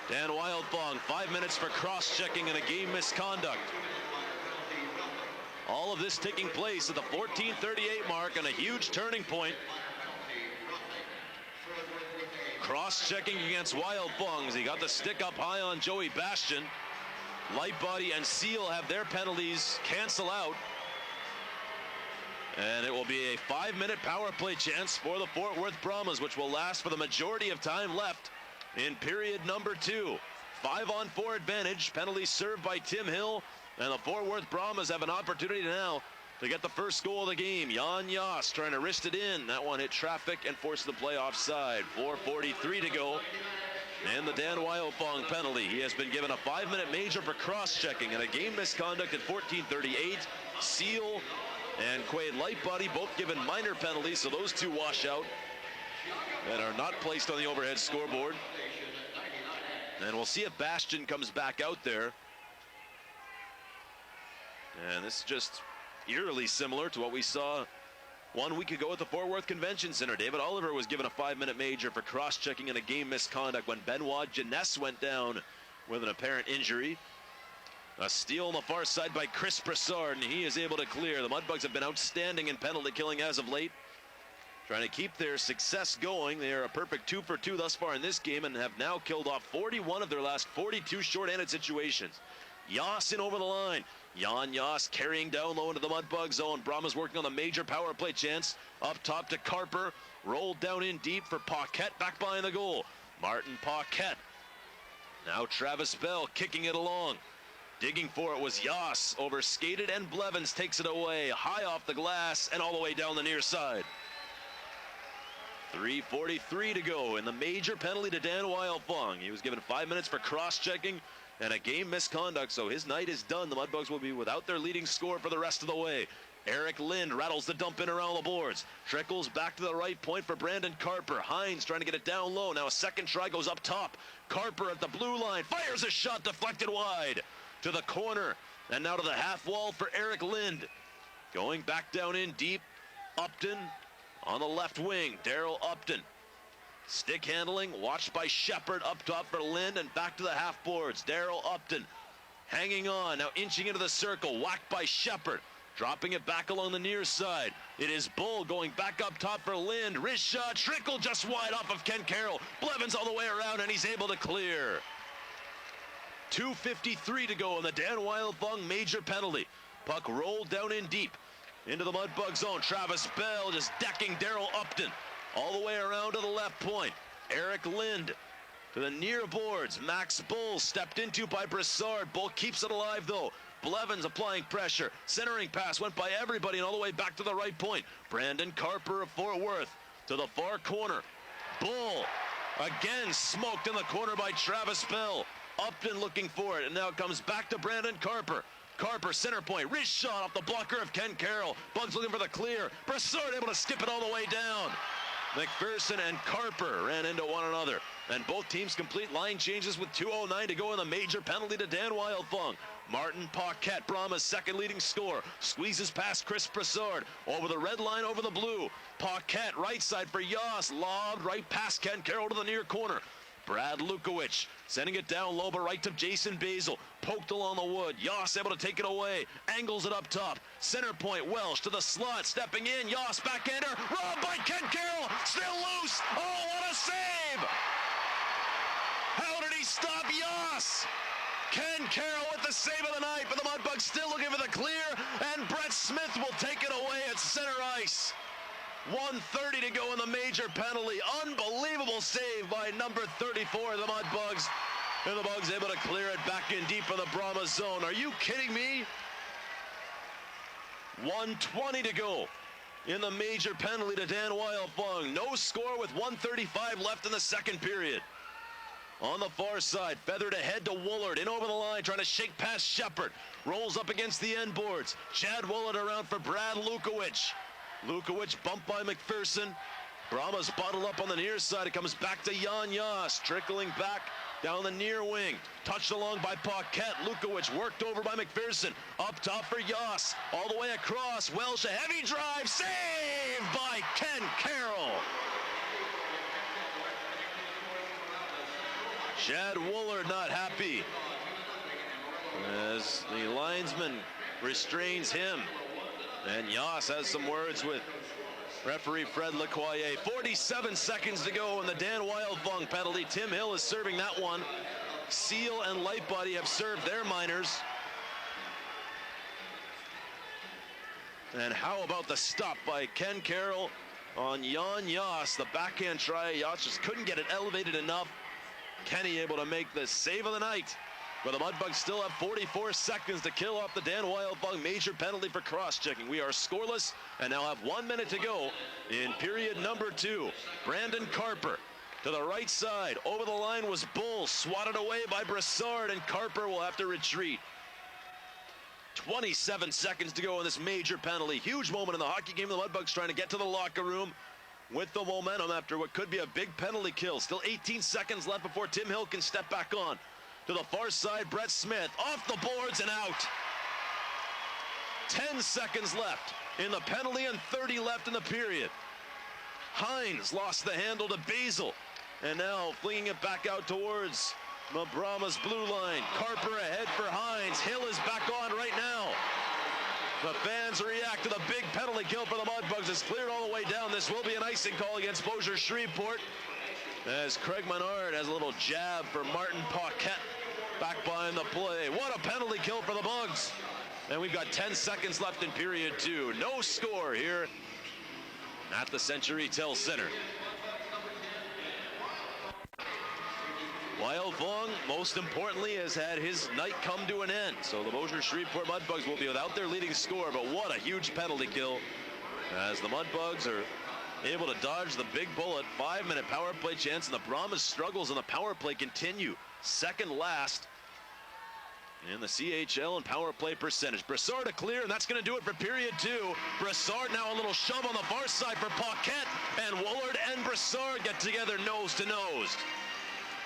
Dan Wildfung, 5 minutes for cross-checking and a game misconduct. All of this taking place at the 14:38 mark, and a huge turning point. Cross-checking against Wildfung as he got the stick up high on Joey Bastion. Lightbody and Seal have their penalties cancel out. And it will be a 5-minute power play chance for the Fort Worth Brahmas, which will last for the majority of time left in period number 2. 5-on-4 advantage. Penalties served by Tim Hill. And the Fort Worth Brahmas have an opportunity now to get the first goal of the game. Jan Yas trying to wrist it in. That one hit traffic and forced the play offside. 4:43 to go. And the Dan Wildfung penalty. He has been given a 5-minute major for cross-checking and a game misconduct at 14:38. Seal and Quade Lightbody both given minor penalties, so those two wash out and are not placed on the overhead scoreboard. And we'll see if Bastion comes back out there. And this is just eerily similar to what we saw 1 week ago at the Fort Worth Convention Center. David Oliver was given a 5-minute major for cross-checking and a game misconduct when Benoit Jeunesse went down with an apparent injury. A steal on the far side by Chris Broussard, and he is able to clear. The Mudbugs have been outstanding in penalty killing as of late, trying to keep their success going. They are a perfect 2 for 2 thus far in this game and have now killed off 41 of their last 42 short-handed situations. Yoss in over the line. Jan Yoss carrying down low into the Mudbug zone. Brahmas working on the major power play chance. Up top to Carper. Rolled down in deep for Paquette back behind the goal. Martin Paquette. Now Travis Bell kicking it along. Digging for it was Yoss. Overskated and Blevins takes it away. High off the glass and all the way down the near side. 3:43 to go in the major penalty to Dan Wildfong. He was given 5 minutes for cross-checking and a game misconduct, so his night is done. The Mudbugs will be without their leading scorer for the rest of the way. Eric Lind rattles the dump in around the boards. Trickles back to the right point for Brandon Carper. Hines trying to get it down low. Now a second try goes up top. Carper at the blue line fires a shot deflected wide to the corner. And now to the half wall for Eric Lind. Going back down in deep. Upton on the left wing. Daryl Upton. Stick handling, watched by Shepard up top for Lind and back to the half boards. Daryl Upton hanging on, now inching into the circle, whacked by Shepard. Dropping it back along the near side. It is Bull going back up top for Lind. Wrist shot, trickle just wide off of Ken Carroll. Blevins all the way around and he's able to clear. 2:53 to go in the Dan Wildfong major penalty. Puck rolled down in deep into the Mudbug zone. Travis Bell just decking Daryl Upton. All the way around to the left point. Eric Lind to the near boards. Max Bull stepped into by Brassard. Bull keeps it alive though. Blevins applying pressure. Centering pass went by everybody and all the way back to the right point. Brandon Carper of Fort Worth to the far corner. Bull again smoked in the corner by Travis Bell. Upton looking for it and now it comes back to Brandon Carper. Carper center point. Wrist shot off the blocker of Ken Carroll. Bugs looking for the clear. Brassard able to skip it all the way down. McPherson and Carper ran into one another. And both teams complete line changes with 2:09 to go in the major penalty to Dan Wildfong. Martin Paquette, Brahma's second leading scorer, squeezes past Chris Brassard. Over the red line, over the blue. Paquette, right side for Yoss. Lobbed right past Ken Carroll to the near corner. Brad Lukowich sending it down low, but right to Jason Basil. Poked along the wood. Yoss able to take it away. Angles it up top. Center point, Welsh to the slot. Stepping in. Yoss backhander. Robbed by Ken Carroll. Still loose. Oh, what a save! How did he stop Yoss? Ken Carroll with the save of the night, but the Mudbugs still looking for the clear, and Brett Smith will take it away at center ice. 1:30 to go in the major penalty. Unbelievable save by number 34 of the Mudbugs. And the Bugs able to clear it back in deep in the Brahmas zone. Are you kidding me? 1:20 to go in the major penalty to Dan Wildfong. No score with 1:35 left in the second period. On the far side, feathered ahead to Woolard. In over the line, trying to shake past Shepard. Rolls up against the end boards. Chad Woolard around for Brad Lukowich. Lukowich bumped by McPherson. Brahmas bottled up on the near side. It comes back to Jan Yoss. Trickling back down the near wing. Touched along by Paquette. Lukowich worked over by McPherson. Up top for Yoss. All the way across. Welsh, a heavy drive. Saved by Ken Carroll. Chad Woolard not happy as the linesman restrains him. And Yoss has some words with referee Fred Lecoyer. 47 seconds to go in the Dan Wildfong penalty. Tim Hill is serving that one. Seal and Lightbody have served their minors. And how about the stop by Ken Carroll on Jan Yoss? The backhand try. Yoss just couldn't get it elevated enough. Kenny able to make the save of the night. But the Mudbugs still have 44 seconds to kill off the Dan Wildfong major penalty for cross-checking. We are scoreless and now have 1 minute to go in period number 2. Brandon Carper to the right side. Over the line was Bull, swatted away by Brassard, and Carper will have to retreat. 27 seconds to go in this major penalty. Huge moment in the hockey game. The Mudbugs trying to get to the locker room with the momentum after what could be a big penalty kill. Still 18 seconds left before Tim Hill can step back on. To the far side, Brett Smith off the boards and out. 10 seconds left in the penalty and 30 left in the period. Hines lost the handle to Basil and now flinging it back out towards the Brahmas blue line. Carper ahead for Hines. Hill is back on right now. The fans react to the big penalty kill for the Mudbugs. It's cleared all the way down. This will be an icing call against Bossier Shreveport as Craig Menard has a little jab for Martin Paquette back behind the play. What a penalty kill. And we've got 10 seconds left in period 2. No score here at the Century Tel Center. Wild Fong, most importantly, has had his night come to an end. So the Bossier Shreveport Mudbugs will be without their leading scorer, but what a huge penalty kill as the Mudbugs are able to dodge the big bullet. 5-minute power play chance, and the Brahmas struggles on the power play continue. Second last in the CHL and power play percentage. Brassard to clear, and that's going to do it for period 2. Brassard now a little shove on the far side for Paquette, and Woolard and Brassard get together nose to nose.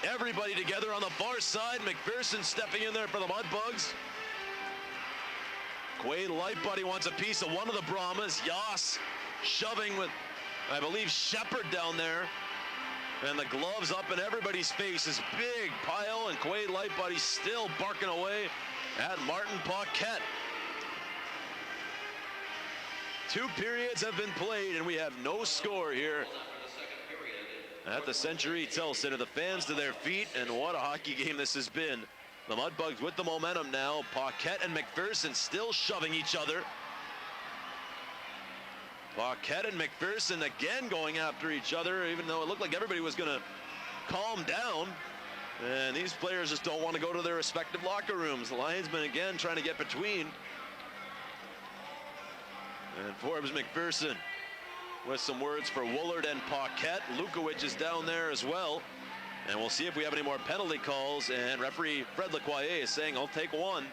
Everybody together on the far side. McPherson stepping in there for the Mudbugs. Quaid Lightbody wants a piece of one of the Brahmas. Yas shoving with, I believe, Shepard down there. And the gloves up in everybody's faces. Big pile, and Quaid Lightbody still barking away at Martin Paquette. 2 periods have been played, and we have no score here at the Century Tel Center. The fans to their feet, and what a hockey game this has been. The Mudbugs with the momentum now. Paquette and McPherson still shoving each other. Paquette and McPherson again going after each other, even though it looked like everybody was going to calm down. And these players just don't want to go to their respective locker rooms. The linesman again trying to get between. And Forbes McPherson with some words for Woolard and Paquette. Lukowich is down there as well. And we'll see if we have any more penalty calls. And referee Fred Lecoyer is saying, I'll take one.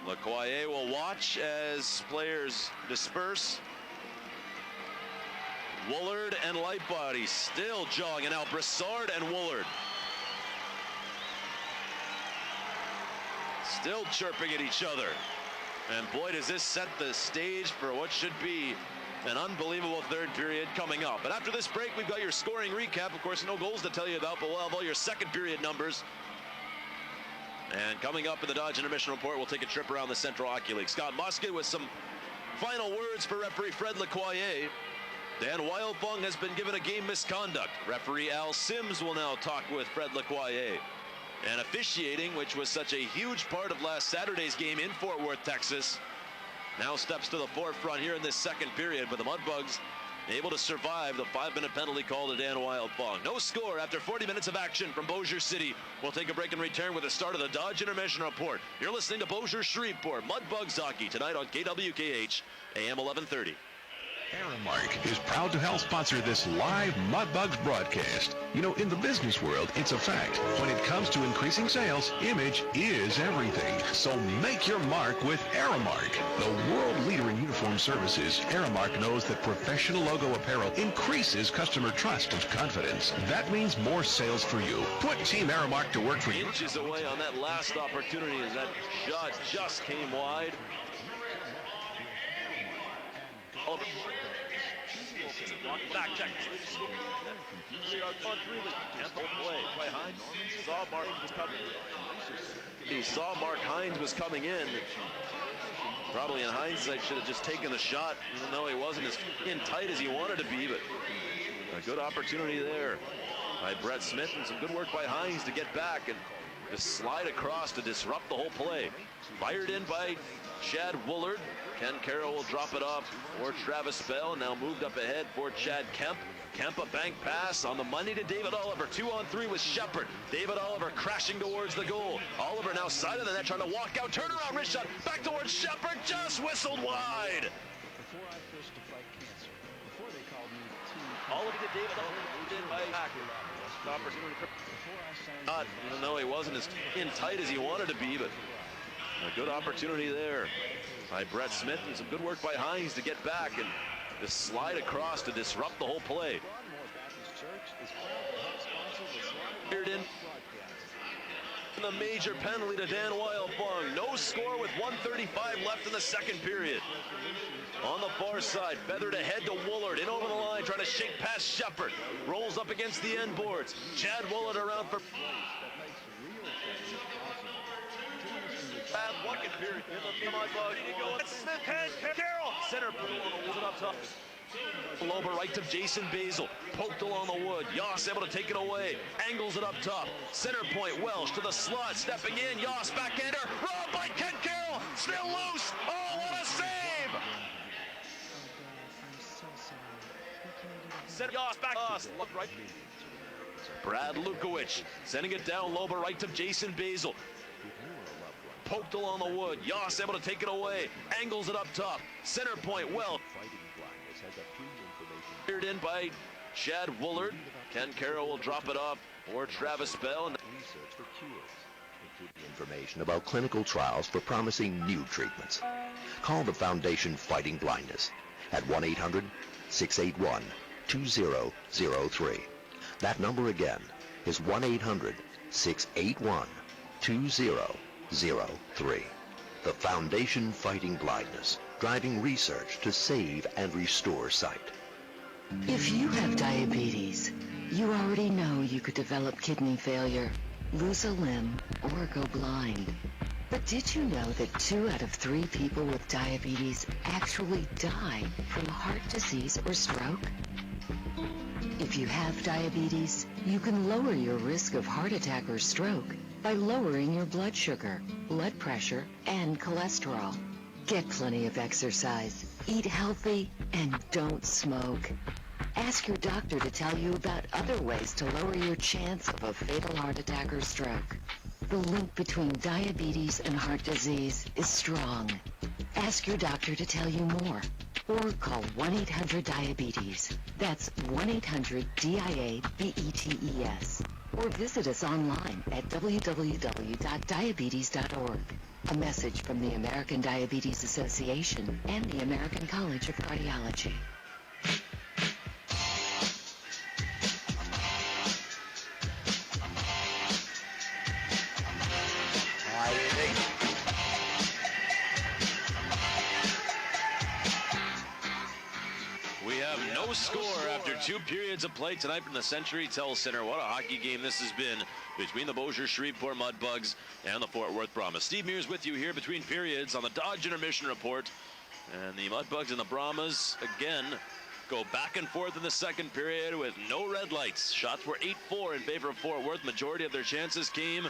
Lecoyer will watch as players disperse. Woolard and Lightbody still jawing, and now Brassard and Woolard still chirping at each other. And boy, does this set the stage for what should be an unbelievable third period coming up. But after this break, we've got your scoring recap. Of course, no goals to tell you about, but we'll have all your second period numbers. And coming up in the Dodge Intermission Report, we'll take a trip around the Central Hockey League. Scott Musket with some final words for referee Fred Lecoyer. Dan Wildfung has been given a game misconduct. Referee Al Sims will now talk with Fred Lecoyer. And officiating, which was such a huge part of last Saturday's game in Fort Worth, Texas, now steps to the forefront here in this second period, but the Mudbugs able to survive the 5-minute penalty call to Dan Wildfong. No score after 40 minutes of action from Bossier City. We'll take a break and return with the start of the Dodge Intermission Report. You're listening to Bossier Shreveport Mudbugs Hockey tonight on KWKH AM 1130. Aramark is proud to help sponsor this live Mudbugs broadcast. You know, in the business world, it's a fact. When it comes to increasing sales, image is everything. So make your mark with Aramark. The world leader in uniform services, Aramark knows that professional logo apparel increases customer trust and confidence. That means more sales for you. Put Team Aramark to work for you. Inches away on that last opportunity as that shot just came wide. Back check. He saw Mark Hines was coming in. Probably in hindsight should have just taken the shot, even though he wasn't as in tight as he wanted to be, but a good opportunity there by Brett Smith, and some good work by Hines to get back and just slide across to disrupt the whole play. Fired in by Chad Woolard. Ken Carroll will drop it off for Travis Bell, and now moved up ahead for Chad Kemp. Kemp a bank pass on the money to David Oliver. 2-on-3 with Shepard. David Oliver crashing towards the goal. Oliver now side of the net trying to walk out. Turn around, wrist shot. Back towards Shepard. Just whistled wide. Before I first to fight cancer, before they called me Oliver to David Oliver. Moved in by Packer. Not, even though he wasn't as in tight as he wanted to be, but a good opportunity there by Brett Smith, and some good work by Hines to get back and just slide across to disrupt the whole play. Here in the major penalty to Dan Wildfung. No score with 1:35 left in the second period. On the far side, feathered ahead to Woolard, in over the line, trying to shake past Shepard. Rolls up against the end boards. Chad Woolard around for bucket period. Smith has Carroll. Center pool up top. Loba right to Jason Basil. Poked along the wood. Yoss able to take it away. Angles it up top. Center point, Welsh to the slot. Stepping in. Yoss backhander. Robbed by Ken Carroll. Still loose. Oh, what a save! Send Yoss back. Look right. Brad Lukowich sending it down low, but right to Jason Basil. Poked along the wood. Yoss able to take it away. Angles it up top. Center point, well. Cleared in by Chad Woolard. Ken Carroll will drop it off for Travis Bell. Research for cures, including information about clinical trials for promising new treatments. Call the Foundation Fighting Blindness at 1-800-681-2003. That number again is 1-800-681-2003. The Foundation Fighting Blindness, driving research to save and restore sight. If you have diabetes, you already know you could develop kidney failure, lose a limb, or go blind. But did you know that 2 out of 3 people with diabetes actually die from heart disease or stroke? If you have diabetes, you can lower your risk of heart attack or stroke by lowering your blood sugar, blood pressure, and cholesterol. Get plenty of exercise, eat healthy, and don't smoke. Ask your doctor to tell you about other ways to lower your chance of a fatal heart attack or stroke. The link between diabetes and heart disease is strong. Ask your doctor to tell you more, or call 1-800-DIABETES. That's 1-800-DIABETES. Or visit us online at www.diabetes.org. A message from the American Diabetes Association and the American College of Cardiology. We have no score after 2 periods of play tonight from the Century Tel Center. What a hockey game this has been between the Bossier Shreveport Mudbugs and the Fort Worth Brahmas. Steve Mears with you here between periods on the Dodge Intermission Report. And the Mudbugs and the Brahmas again go back and forth in the second period with no red lights. Shots were 8-4 in favor of Fort Worth. Majority of their chances came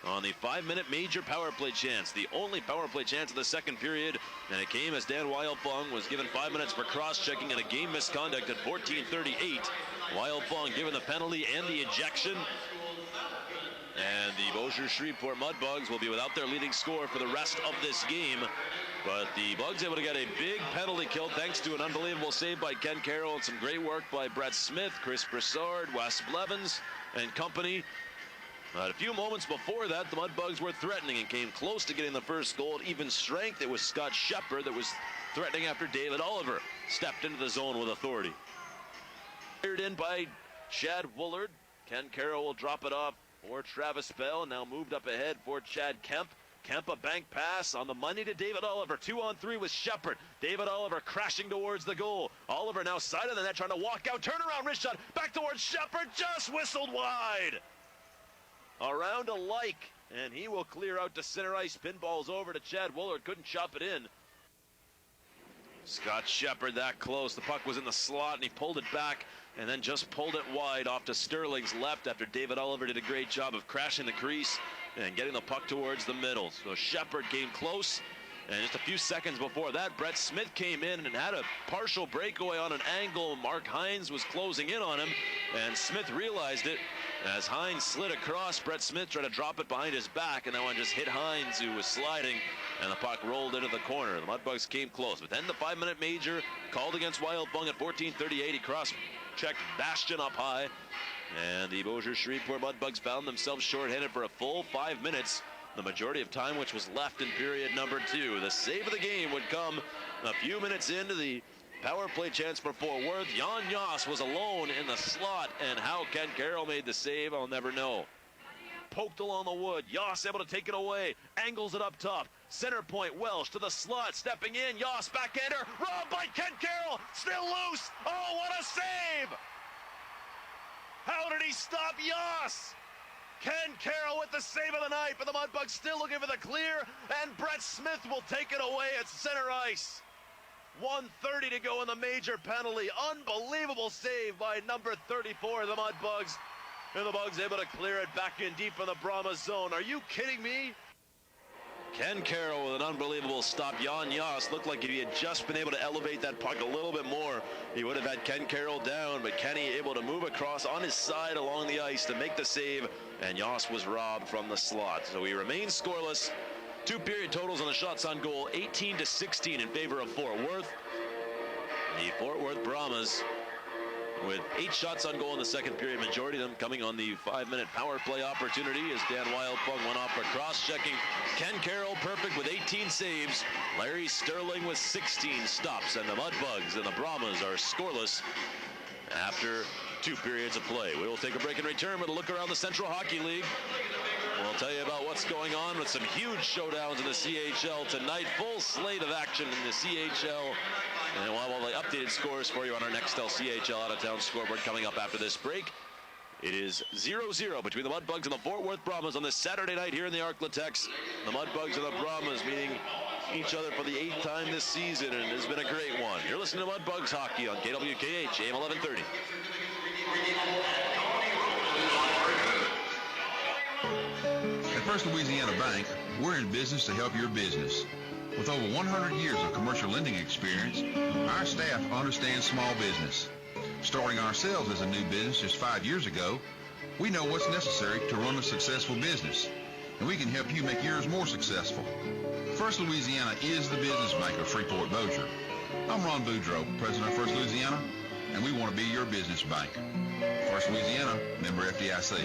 on the 5-minute major power play chance, the only power play chance of the second period, and it came as Dan Wildfong was given 5 minutes for cross-checking and a game misconduct at 14:38. Wildfong given the penalty and the ejection, and the Bossier Shreveport Mudbugs will be without their leading scorer for the rest of this game. But the Bugs able to get a big penalty kill thanks to an unbelievable save by Ken Carroll and some great work by Brett Smith, Chris Broussard, Wes Blevins, and company. A few moments before that, the Mudbugs were threatening and came close to getting the first goal at even strength. It was Scott Shepard that was threatening after David Oliver stepped into the zone with authority. Cleared in by Chad Woolard. Ken Carroll will drop it off for Travis Bell. Now moved up ahead for Chad Kemp. Kemp a bank pass on the money to David Oliver. 2-on-3 with Shepard. David Oliver crashing towards the goal. Oliver now side of the net trying to walk out. Turnaround wrist shot back towards Shepard. Just whistled wide. Around alike, and he will clear out to center ice. Pinball's over to Chad Woolard. Couldn't chop it in. Scott Shepard that close. The puck was in the slot, and he pulled it back, and then just pulled it wide off to Sterling's left after David Oliver did a great job of crashing the crease and getting the puck towards the middle. So Shepard came close, and just a few seconds before that, Brett Smith came in and had a partial breakaway on an angle. Mark Hines was closing in on him, and Smith realized it. As Hines slid across, Brett Smith tried to drop it behind his back, and that one just hit Hines, who was sliding, and the puck rolled into the corner. The Mudbugs came close, but then the 5-minute major called against Wildfong at 14:38. He cross-checked Bastion up high, and the Bossier Shreveport Mudbugs found themselves shorthanded for a full 5 minutes, the majority of time which was left in period number 2. The save of the game would come a few minutes into the power play chance for Fort Worth. Jan Yoss was alone in the slot, and how Ken Carroll made the save, I'll never know. Poked along the wood. Yoss able to take it away. Angles it up top. Center point, Welsh to the slot. Stepping in. Yoss backhander. Robbed by Ken Carroll. Still loose. Oh, what a save! How did he stop Yoss? Ken Carroll with the save of the night, but the Mudbugs still looking for the clear, and Brett Smith will take it away at center ice. 1:30 to go in the major penalty. Unbelievable save by number 34, the Mudbugs. And the Bugs able to clear it back in deep in the Brahmas zone. Are you kidding me? Ken Carroll with an unbelievable stop. Jan Jost looked like if he had just been able to elevate that puck a little bit more, he would have had Ken Carroll down, but Kenny able to move across on his side along the ice to make the save, and Jost was robbed from the slot. So he remains scoreless. 2 period totals on the shots on goal, 18-16 in favor of Fort Worth. The Fort Worth Brahmas with 8 shots on goal in the second period, majority of them coming on the 5-minute power play opportunity as Dan Wildfung went off for cross-checking. Ken Carroll perfect with 18 saves. Larry Sterling with 16 stops, and the Mudbugs and the Brahmas are scoreless after 2 periods of play. We will take a break and return with a look around the Central Hockey League. We'll tell you about what's going on with some huge showdowns in the CHL tonight. Full slate of action in the CHL. And we'll have all the updated scores for you on our next CHL out-of-town scoreboard coming up after this break. It is 0-0 between the Mudbugs and the Fort Worth Brahmas on this Saturday night here in the Arklatex. The Mudbugs and the Brahmas meeting each other for the 8th time this season, and it has been a great one. You're listening to Mudbugs Hockey on KWKH, AM 1130. At First Louisiana Bank, we're in business to help your business. With over 100 years of commercial lending experience, our staff understands small business. Starting ourselves as a new business just 5 years ago, we know what's necessary to run a successful business, and we can help you make yours more successful. First Louisiana is the business bank of Shreveport Bossier. I'm Ron Boudreau, president of First Louisiana, and we want to be your business bank. First Louisiana, member FDIC.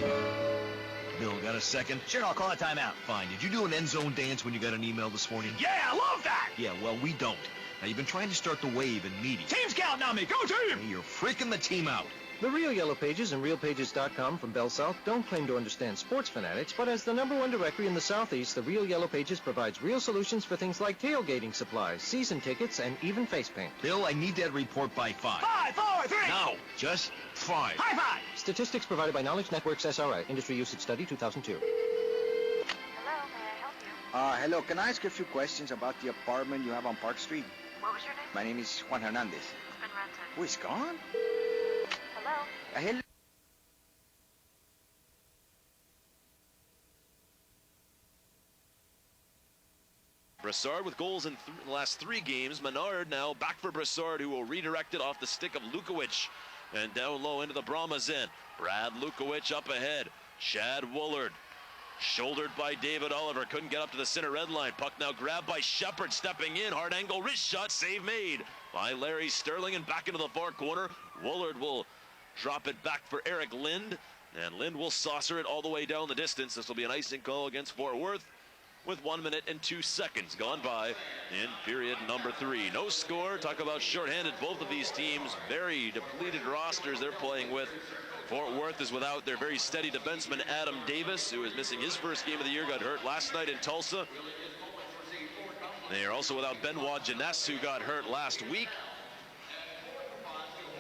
Bill, got a second? Sure, I'll call a timeout. Fine. Did you do an end zone dance when you got an email this morning? Yeah, I love that! Yeah, well, we don't. Now, you've been trying to start the wave in meetings. Team's counting on me! Go team! Hey, you're freaking the team out. The real Yellow Pages and RealPages.com from Bell South don't claim to understand sports fanatics, but as the #1 directory in the Southeast, the real Yellow Pages provides real solutions for things like tailgating supplies, season tickets, and even face paint. Bill, I need that report by 5. 5, 4, 3! No, just 5. High five! Statistics provided by Knowledge Networks SRI, Industry Usage Study 2002. Hello, may I help you? Hello, can I ask you a few questions about the apartment you have on Park Street? What was your name? My name is Juan Hernandez. It's been rented. Oh, it's gone? Hello? Hello? Brassard with goals in the last 3 games. Menard now back for Brassard, who will redirect it off the stick of Lukowich. And down low into the Brahmas end. Brad Lukowich up ahead. Chad Woolard. Shouldered by David Oliver. Couldn't get up to the center red line. Puck now grabbed by Shepard. Stepping in. Hard angle wrist shot. Save made by Larry Sterling. And back into the far corner. Woolard will drop it back for Eric Lind. And Lind will saucer it all the way down the distance. This will be an icing call against Fort Worth with 1 minute and 2 seconds gone by in period number 3. No score. Talk about shorthanded. Both of these teams, very depleted rosters they're playing with. Fort Worth is without their very steady defenseman Adam Davis, who is missing his first game of the year, got hurt last night in Tulsa. They are also without Benoit Jeunesse, who got hurt last week.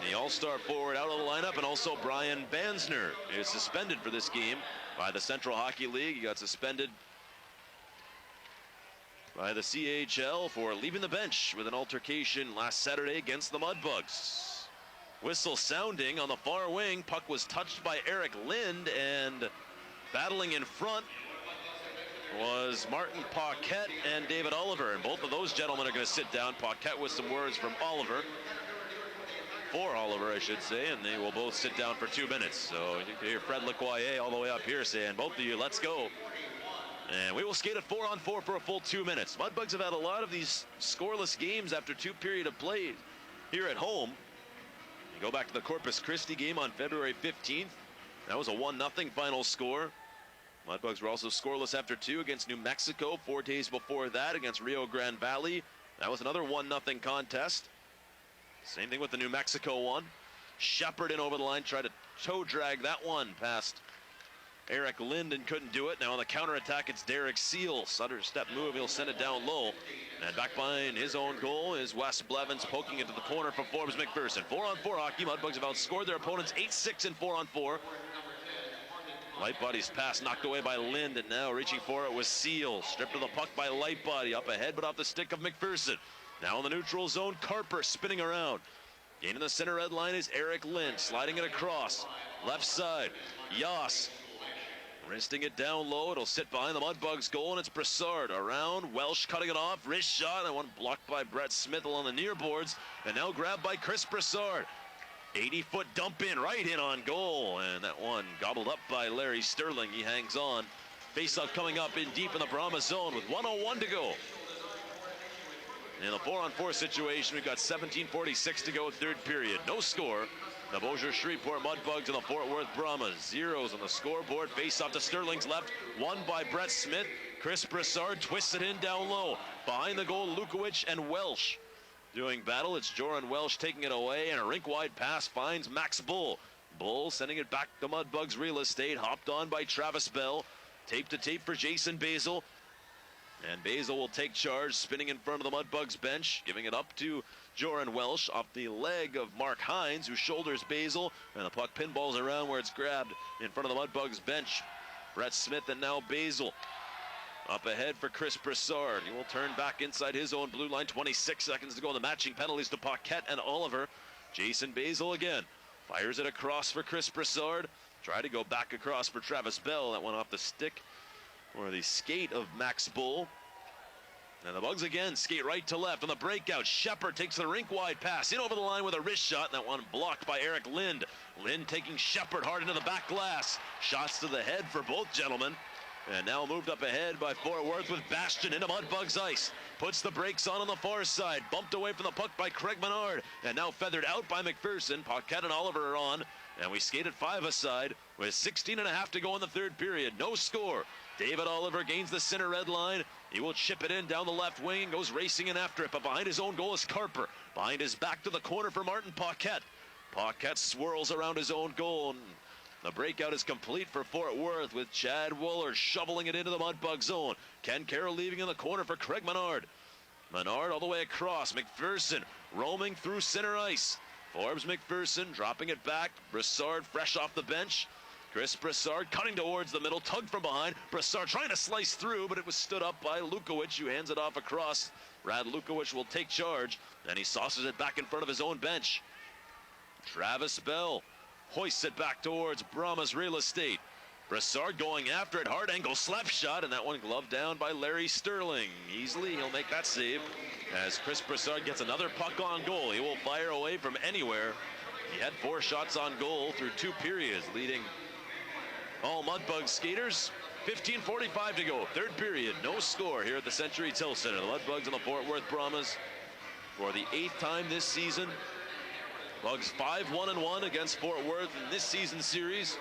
The all-star forward out of the lineup, and also Brian Bansner is suspended for this game by the Central Hockey League. He got suspended by the CHL for leaving the bench with an altercation last Saturday against the Mudbugs. Whistle sounding on the far wing. Puck was touched by Eric Lind, and battling in front was Martin Paquette and David Oliver. And both of those gentlemen are going to sit down. Paquette with some words from Oliver. For Oliver, I should say, and they will both sit down for 2 minutes. So you can hear Fred Lacroix all the way up here saying, both of you, let's go. And we will skate at 4-on-4 for a full 2 minutes. Mudbugs have had a lot of these scoreless games after 2 periods of play here at home. You go back to the Corpus Christi game on February 15th. That was a 1-0 final score. Mudbugs were also scoreless after 2 against New Mexico 4 days before that against Rio Grande Valley. That was another 1-0 contest. Same thing with the New Mexico one. Shepard in over the line, tried to toe drag that one past Eric Linden, couldn't do it. Now on the counterattack, it's Derek Seal. Sutter step move, he'll send it down low. And back behind his own goal is Wes Blevins poking into the corner for Forbes McPherson. 4-on-4 hockey. Mudbugs have outscored their opponents 8-6 in 4-on-4. Lightbody's pass knocked away by Lind, and now reaching for it was Seal. Stripped of the puck by Lightbody. Up ahead, but off the stick of McPherson. Now in the neutral zone, Carper spinning around. Gaining the center red line is Eric Lind, sliding it across. Left side, Yas. Wristing it down low, it'll sit behind the Mudbugs goal, and it's Broussard around. Welsh cutting it off, wrist shot, and one blocked by Brett Smith along the near boards, and now grabbed by Chris Broussard. 80-foot dump in, right in on goal, and that one gobbled up by Larry Sterling. He hangs on. Face-off coming up in deep in the Brahmas zone with 1:01 to go. In the 4-on-4 situation, we've got 17:46 to go, third period. No score. The Bossier Shreveport Mudbugs and the Fort Worth Brahmas. Zeros on the scoreboard. Face off to Sterling's left. Won by Brett Smith. Chris Broussard twists it in down low. Behind the goal, Lukowich and Welsh doing battle. It's Joran Welsh taking it away, and a rink-wide pass finds Max Bull. Bull sending it back to Mudbugs real estate. Hopped on by Travis Bell. Tape to tape for Jason Basil. And Basil will take charge, spinning in front of the Mudbugs bench, giving it up to Joran Welsh off the leg of Mark Hines, who shoulders Basil, and the puck pinballs around where it's grabbed in front of the Mudbugs bench. Brett Smith and now Basil. Up ahead for Chris Broussard. He will turn back inside his own blue line. 26 seconds to go. The matching penalties to Paquette and Oliver. Jason Basil again. Fires it across for Chris Broussard. Try to go back across for Travis Bell. That went off the stick or the skate of Max Bull. And the Bugs again skate right to left on the breakout. Shepard takes the rink-wide pass in over the line with a wrist shot. And that one blocked by Eric Lind. Lind taking Shepard hard into the back glass. Shots to the head for both gentlemen. And now moved up ahead by Fort Worth with Bastion into Mudbugs ice. Puts the brakes on the far side. Bumped away from the puck by Craig Menard. And now feathered out by McPherson. Paquette and Oliver are on. And we skate at 5-a-side with 16.5 to go in the third period. No score. David Oliver gains the center red line. He will chip it in down the left wing and goes racing in after it. But behind his own goal is Carper. Behind his back to the corner for Martin Paquette. Paquette swirls around his own goal. And the breakout is complete for Fort Worth with Chad Wooler shoveling it into the Mudbug zone. Ken Carroll leaving in the corner for Craig Menard. Menard all the way across. McPherson roaming through center ice. Forbes McPherson dropping it back. Broussard fresh off the bench. Chris Broussard cutting towards the middle, tugged from behind. Broussard trying to slice through, but it was stood up by Lukowich, who hands it off across. Brad Lukowich will take charge, and he sauces it back in front of his own bench. Travis Bell hoists it back towards Brahmas real estate. Broussard going after it, hard angle slap shot, and that one gloved down by Larry Sterling. Easily he'll make that save as Chris Broussard gets another puck on goal. He will fire away from anywhere. He had 4 shots on goal through 2 periods, leading all Mudbugs skaters. 15:45 to go, third period. No score here at the Century Till Center. The Mudbugs and the Fort Worth Brahmas for the 8th time this season. Bugs 5-1-1 against Fort Worth in this season series.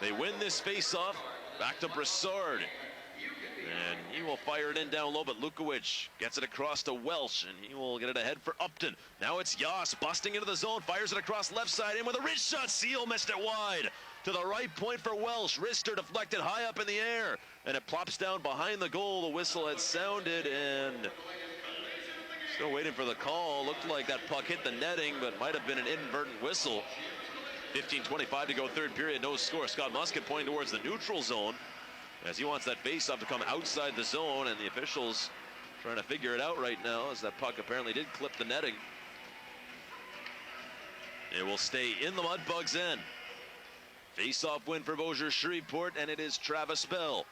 They win this face-off. Back to Broussard. And he will fire it in down low, but Lukowich gets it across to Welsh, and he will get it ahead for Upton. Now it's Yas busting into the zone, fires it across left side in with a wrist shot. Seal missed it wide. To the right point for Welsh. Wrister deflected high up in the air, and it plops down behind the goal. The whistle had sounded, and still waiting for the call. Looked like that puck hit the netting, but might have been an inadvertent whistle. 15:25 to go, third period, no score. Scott Musket pointing towards the neutral zone as he wants that face-off to come outside the zone, and the officials trying to figure it out right now as that puck apparently did clip the netting. It will stay in the Mudbugs' end. Face-off win for Bossier Shreveport, and it is Travis Bell.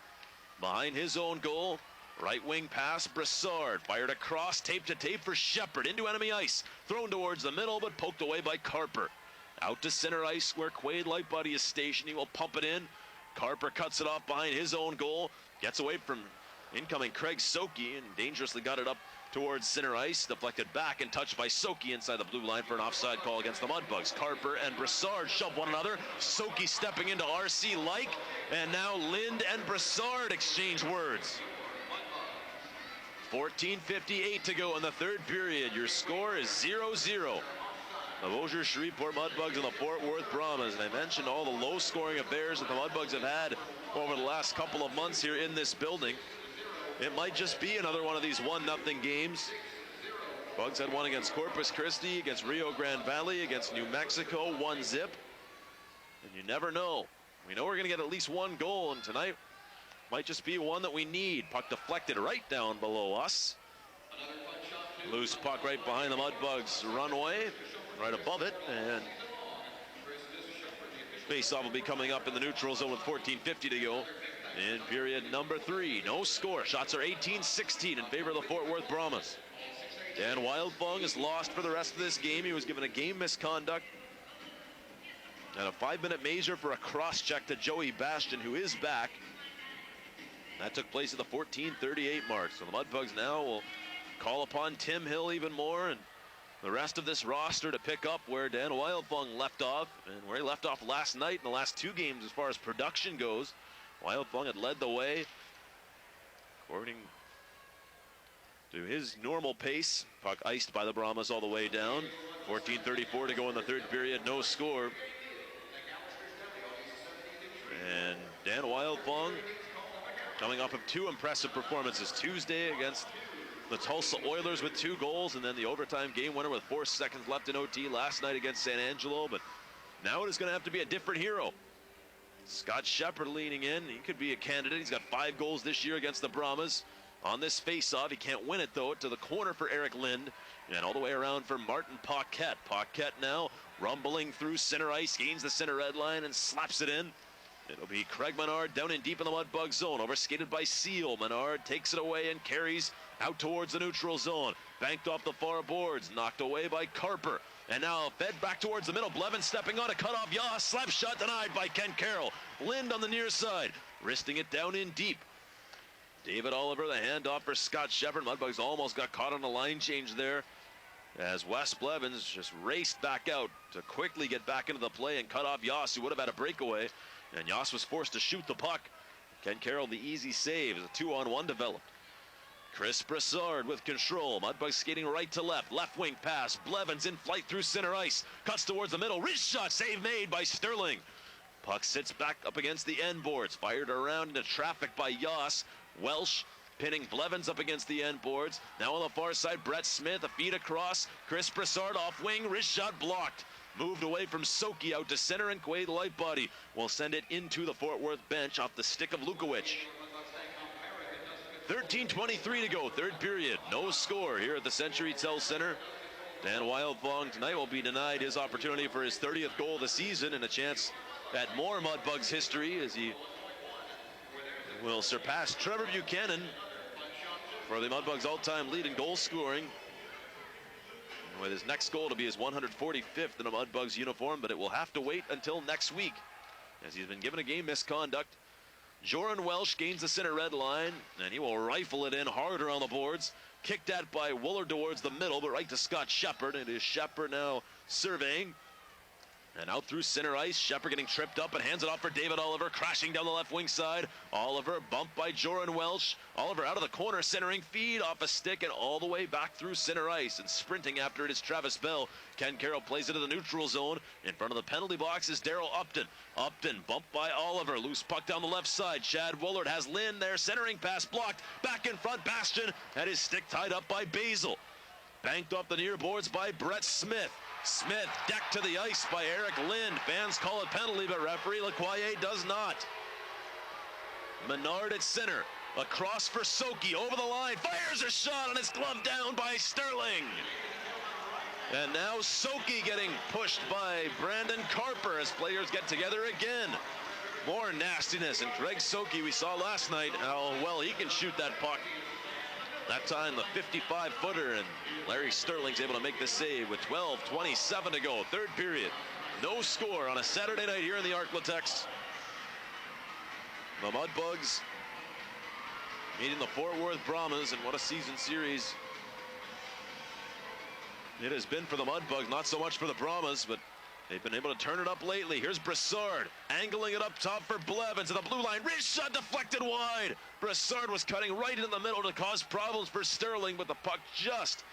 Behind his own goal, right wing pass, Broussard fired across, tape to tape for Shepard into enemy ice. Thrown towards the middle, but poked away by Carper. Out to center ice where Quaid Lightbody is stationed. He will pump it in. Carper cuts it off behind his own goal. Gets away from incoming Craig Soki and dangerously got it up towards center ice. Deflected back and touched by Soki inside the blue line for an offside call against the Mudbugs. Carper and Broussard shove one another. Soki stepping into RC Like. And now Lind and Broussard exchange words. 14:58 to go in the third period. Your score is 0-0. The Bossier Shreveport Mudbugs and the Fort Worth Brahmas. And I mentioned all the low-scoring affairs that the Mudbugs have had over the last couple of months here in this building. It might just be another one of these 1-0 games. Bugs had one against Corpus Christi, against Rio Grande Valley, against New Mexico, 1-0. And you never know. We know we're going to get at least one goal, and tonight might just be one that we need. Puck deflected right down below us. Loose puck right behind the Mudbugs runway, right above it, and faceoff will be coming up in the neutral zone with 14:50 to go in period number 3. No score. Shots are 18-16 in favor of the Fort Worth Brahmas. Dan Wildfung is lost for the rest of this game. He was given a game misconduct and a 5-minute measure for a cross-check to Joey Bastion, who is back. That took place at the 14:38 mark. So the Mudbugs now will call upon Tim Hill even more and the rest of this roster to pick up where Dan Wildfung left off, and where he left off last night in the last 2 games as far as production goes. Wildfung had led the way according to his normal pace. Puck iced by the Brahmas all the way down. 14:34 to go in the 3rd period. No score. And Dan Wildfung coming off of 2 impressive performances. Tuesday against the Tulsa Oilers with 2 goals, and then the overtime game winner with 4 seconds left in OT last night against San Angelo. But now it is going to have to be a different hero. Scott Shepard leaning in. He could be a candidate. He's got 5 goals this year against the Brahmas. On this face-off, he can't win it, though. To the corner for Eric Lind, and all the way around for Martin Paquette. Paquette now rumbling through center ice, gains the center red line, and slaps it in. It'll be Craig Menard down in deep in the Mudbug zone, overskated by Seal. Menard takes it away and carries out towards the neutral zone. Banked off the far boards, knocked away by Carper. And now fed back towards the middle. Blevins stepping on a cutoff yaw. Slap shot denied by Ken Carroll. Lind on the near side, wristing it down in deep. David Oliver, the handoff for Scott Shepard. Mudbugs almost got caught on a line change there as Wes Blevins just raced back out to quickly get back into the play and cut off Yoss, who would have had a breakaway. And Yoss was forced to shoot the puck. Ken Carroll, the easy save as a 2-on-1 developed. Chris Brassard with control. Mudbugs skating right to left. Left wing pass. Blevins in flight through center ice. Cuts towards the middle. Wrist shot. Save made by Sterling. Puck sits back up against the end boards. Fired around into traffic by Yoss. Welsh pinning Blevins up against the end boards. Now on the far side, Brett Smith. A feed across. Chris Brassard off wing. Wrist shot blocked. Moved away from Soki out to center, and Quaid Lightbody will send it into the Fort Worth bench off the stick of Lukowich. 13:23 to go, 3rd period. No score here at the Century Tel Center. Dan Wildfung tonight will be denied his opportunity for his 30th goal of the season and a chance at more Mudbugs history as he will surpass Trevor Buchanan for the Mudbugs all-time lead in goal scoring, with his next goal to be his 145th in a Mudbugs uniform, but it will have to wait until next week as he's been given a game misconduct. Joran Welsh gains the center red line, and he will rifle it in harder on the boards. Kicked at by Wooler towards the middle, but right to Scott Shepard. It is Shepard now surveying. And out through center ice, Shepard getting tripped up and hands it off for David Oliver, crashing down the left wing side. Oliver bumped by Joran Welsh. Oliver out of the corner, centering feed off a stick and all the way back through center ice. And sprinting after it is Travis Bell. Ken Carroll plays it to the neutral zone. In front of the penalty box is Darryl Upton. Upton bumped by Oliver. Loose puck down the left side. Chad Woolard has Lynn there. Centering pass blocked. Back in front, Bastion had his stick tied up by Basil. Banked off the near boards by Brett Smith. Smith decked to the ice by Eric Lind. Fans call it penalty, but referee Lacroix does not. Menard at center. Across for Soki. Over the line. Fires a shot and it's gloved down by Sterling. And now Soki getting pushed by Brandon Carper as players get together again. More nastiness. And Greg Soki, we saw last night how well he can shoot that puck. That time the 55-footer, and Larry Sterling's able to make the save with 12:27 to go. 3rd period. No score on a Saturday night here in the Arklatex. The Mudbugs meeting the Fort Worth Brahmas, and what a season series it has been for the Mudbugs. Not so much for the Brahmas, but they've been able to turn it up lately. Here's Brassard angling it up top for Blevins to the blue line. Wrist shot deflected wide. Brassard was cutting right in the middle to cause problems for Sterling, but the puck just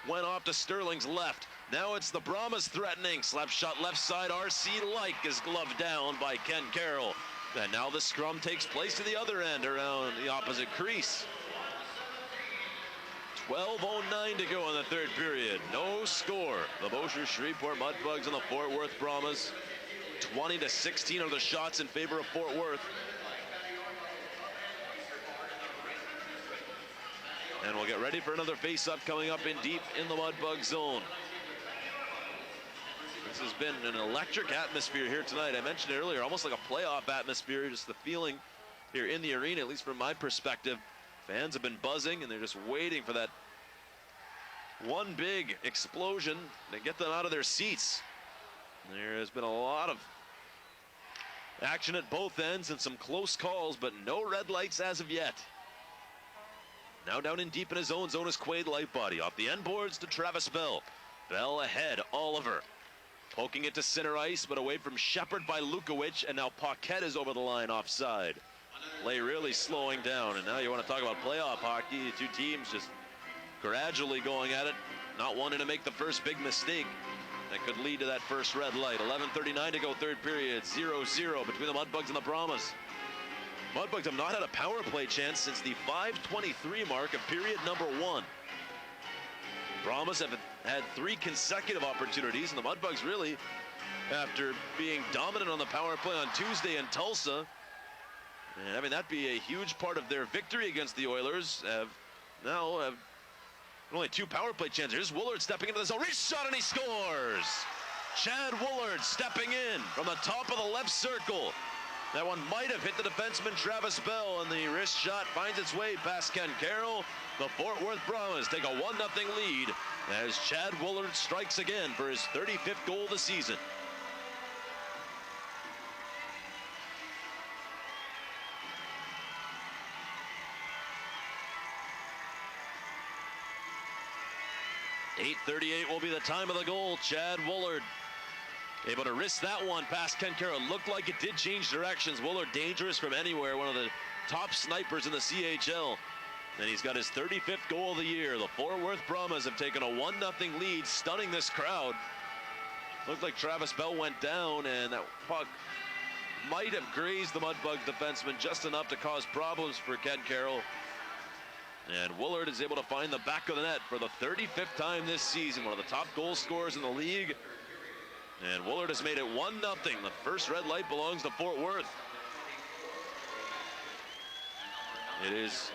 went off to Sterling's left. Now it's the Brahmas threatening. Slap shot left side. RC Like is gloved down by Ken Carroll. And now the scrum takes place to the other end around the opposite crease. 12:09 to go in the 3rd period. No score. The Bossier Shreveport Mudbugs and the Fort Worth Brahmas. 20-16 are the shots in favor of Fort Worth. And we'll get ready for another face-up coming up in deep in the Mudbug zone. This has been an electric atmosphere here tonight. I mentioned it earlier, almost like a playoff atmosphere, just the feeling here in the arena, at least from my perspective. Fans have been buzzing, and they're just waiting for that one big explosion to get them out of their seats. There has been a lot of action at both ends and some close calls, but no red lights as of yet. Now down in deep in his own zone is Quaid Lightbody. Off the end boards to Travis Bell. Bell ahead, Oliver. Poking it to center ice, but away from Shepard by Lukowich, and now Paquette is over the line offside. Play really slowing down, and now you want to talk about playoff hockey. The two teams just gradually going at it, not wanting to make the first big mistake that could lead to that first red light. 11:39 to go, third period, 0-0 between the Mudbugs and the Brahmas. Mudbugs have not had a power play chance since the 5:23 mark of period number 1. Brahmas have had 3 consecutive opportunities, and the Mudbugs really, after being dominant on the power play on Tuesday in Tulsa, and having that be a huge part of their victory against the Oilers, have only 2 power play chances. Here's Woolard stepping into the zone, wrist shot, and he scores! Chad Woolard stepping in from the top of the left circle. That one might have hit the defenseman Travis Bell, and the wrist shot finds its way past Ken Carroll. The Fort Worth Brahmas take a 1-0 lead as Chad Woolard strikes again for his 35th goal of the season. .838 will be the time of the goal. Chad Woolard able to wrist that one past Ken Carroll. Looked like it did change directions. Woolard dangerous from anywhere. One of the top snipers in the CHL. And he's got his 35th goal of the year. The Fort Worth Brahmas have taken a 1-0 lead, stunning this crowd. Looked like Travis Bell went down, and that puck might have grazed the Mudbug defenseman just enough to cause problems for Ken Carroll. And Woolard is able to find the back of the net for the 35th time this season. One of the top goal scorers in the league. And Woolard has made it 1-0. The first red light belongs to Fort Worth. It is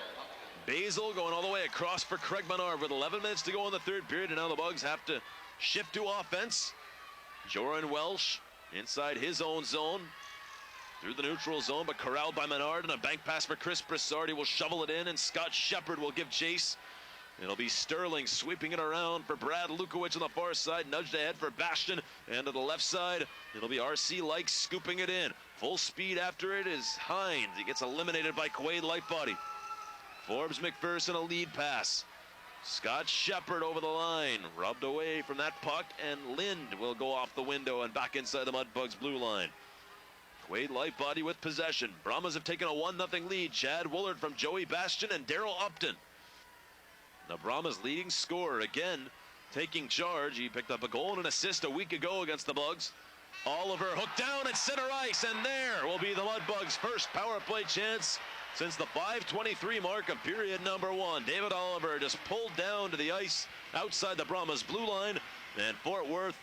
Basil going all the way across for Craig Menard with 11 minutes to go in the third period. And now the Bugs have to shift to offense. Joran Welsh inside his own zone. Through the neutral zone, but corralled by Menard, and a bank pass for Chris Broussard. He will shovel it in, and Scott Shepard will give chase. It'll be Sterling sweeping it around for Brad Lukowich on the far side, nudged ahead for Bastion, and to the left side, it'll be R.C. Lykes scooping it in. Full speed after it is Hines. He gets eliminated by Quaid Lightbody. Forbes McPherson a lead pass. Scott Shepard over the line, rubbed away from that puck, and Lind will go off the window and back inside the Mudbugs blue line. Quaid Lightbody with possession. Brahmas have taken a 1-0 lead. Chad Woolard from Joey Bastion and Daryl Upton. The Brahmas leading scorer again taking charge. He picked up a goal and an assist a week ago against the Bugs. Oliver hooked down at center ice, and there will be the Mudbugs' first power play chance since the 5:23 mark of period number 1. David Oliver just pulled down to the ice outside the Brahmas blue line, and Fort Worth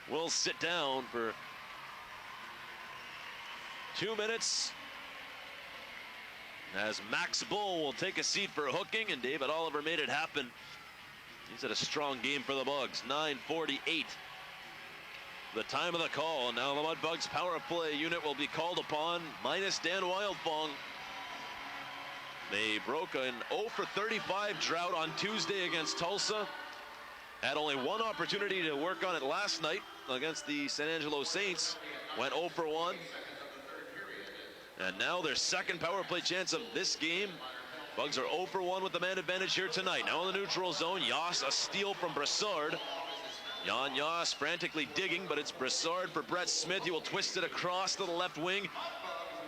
will sit down for 2 minutes as Max Bull will take a seat for hooking, and David Oliver made it happen. He's had a strong game for the Bugs. 9:48. The time of the call. Now the Mudbugs power play unit will be called upon, minus Dan Wildfong. They broke an 0 for 35 drought on Tuesday against Tulsa. Had only one opportunity to work on it last night against the San Angelo Saints. Went 0 for 1. And now their second power play chance of this game. Bugs are 0 for 1 with the man advantage here tonight. Now in the neutral zone, Yoss, a steal from Broussard. Jan Yoss frantically digging, but it's Broussard for Brett Smith. He will twist it across to the left wing.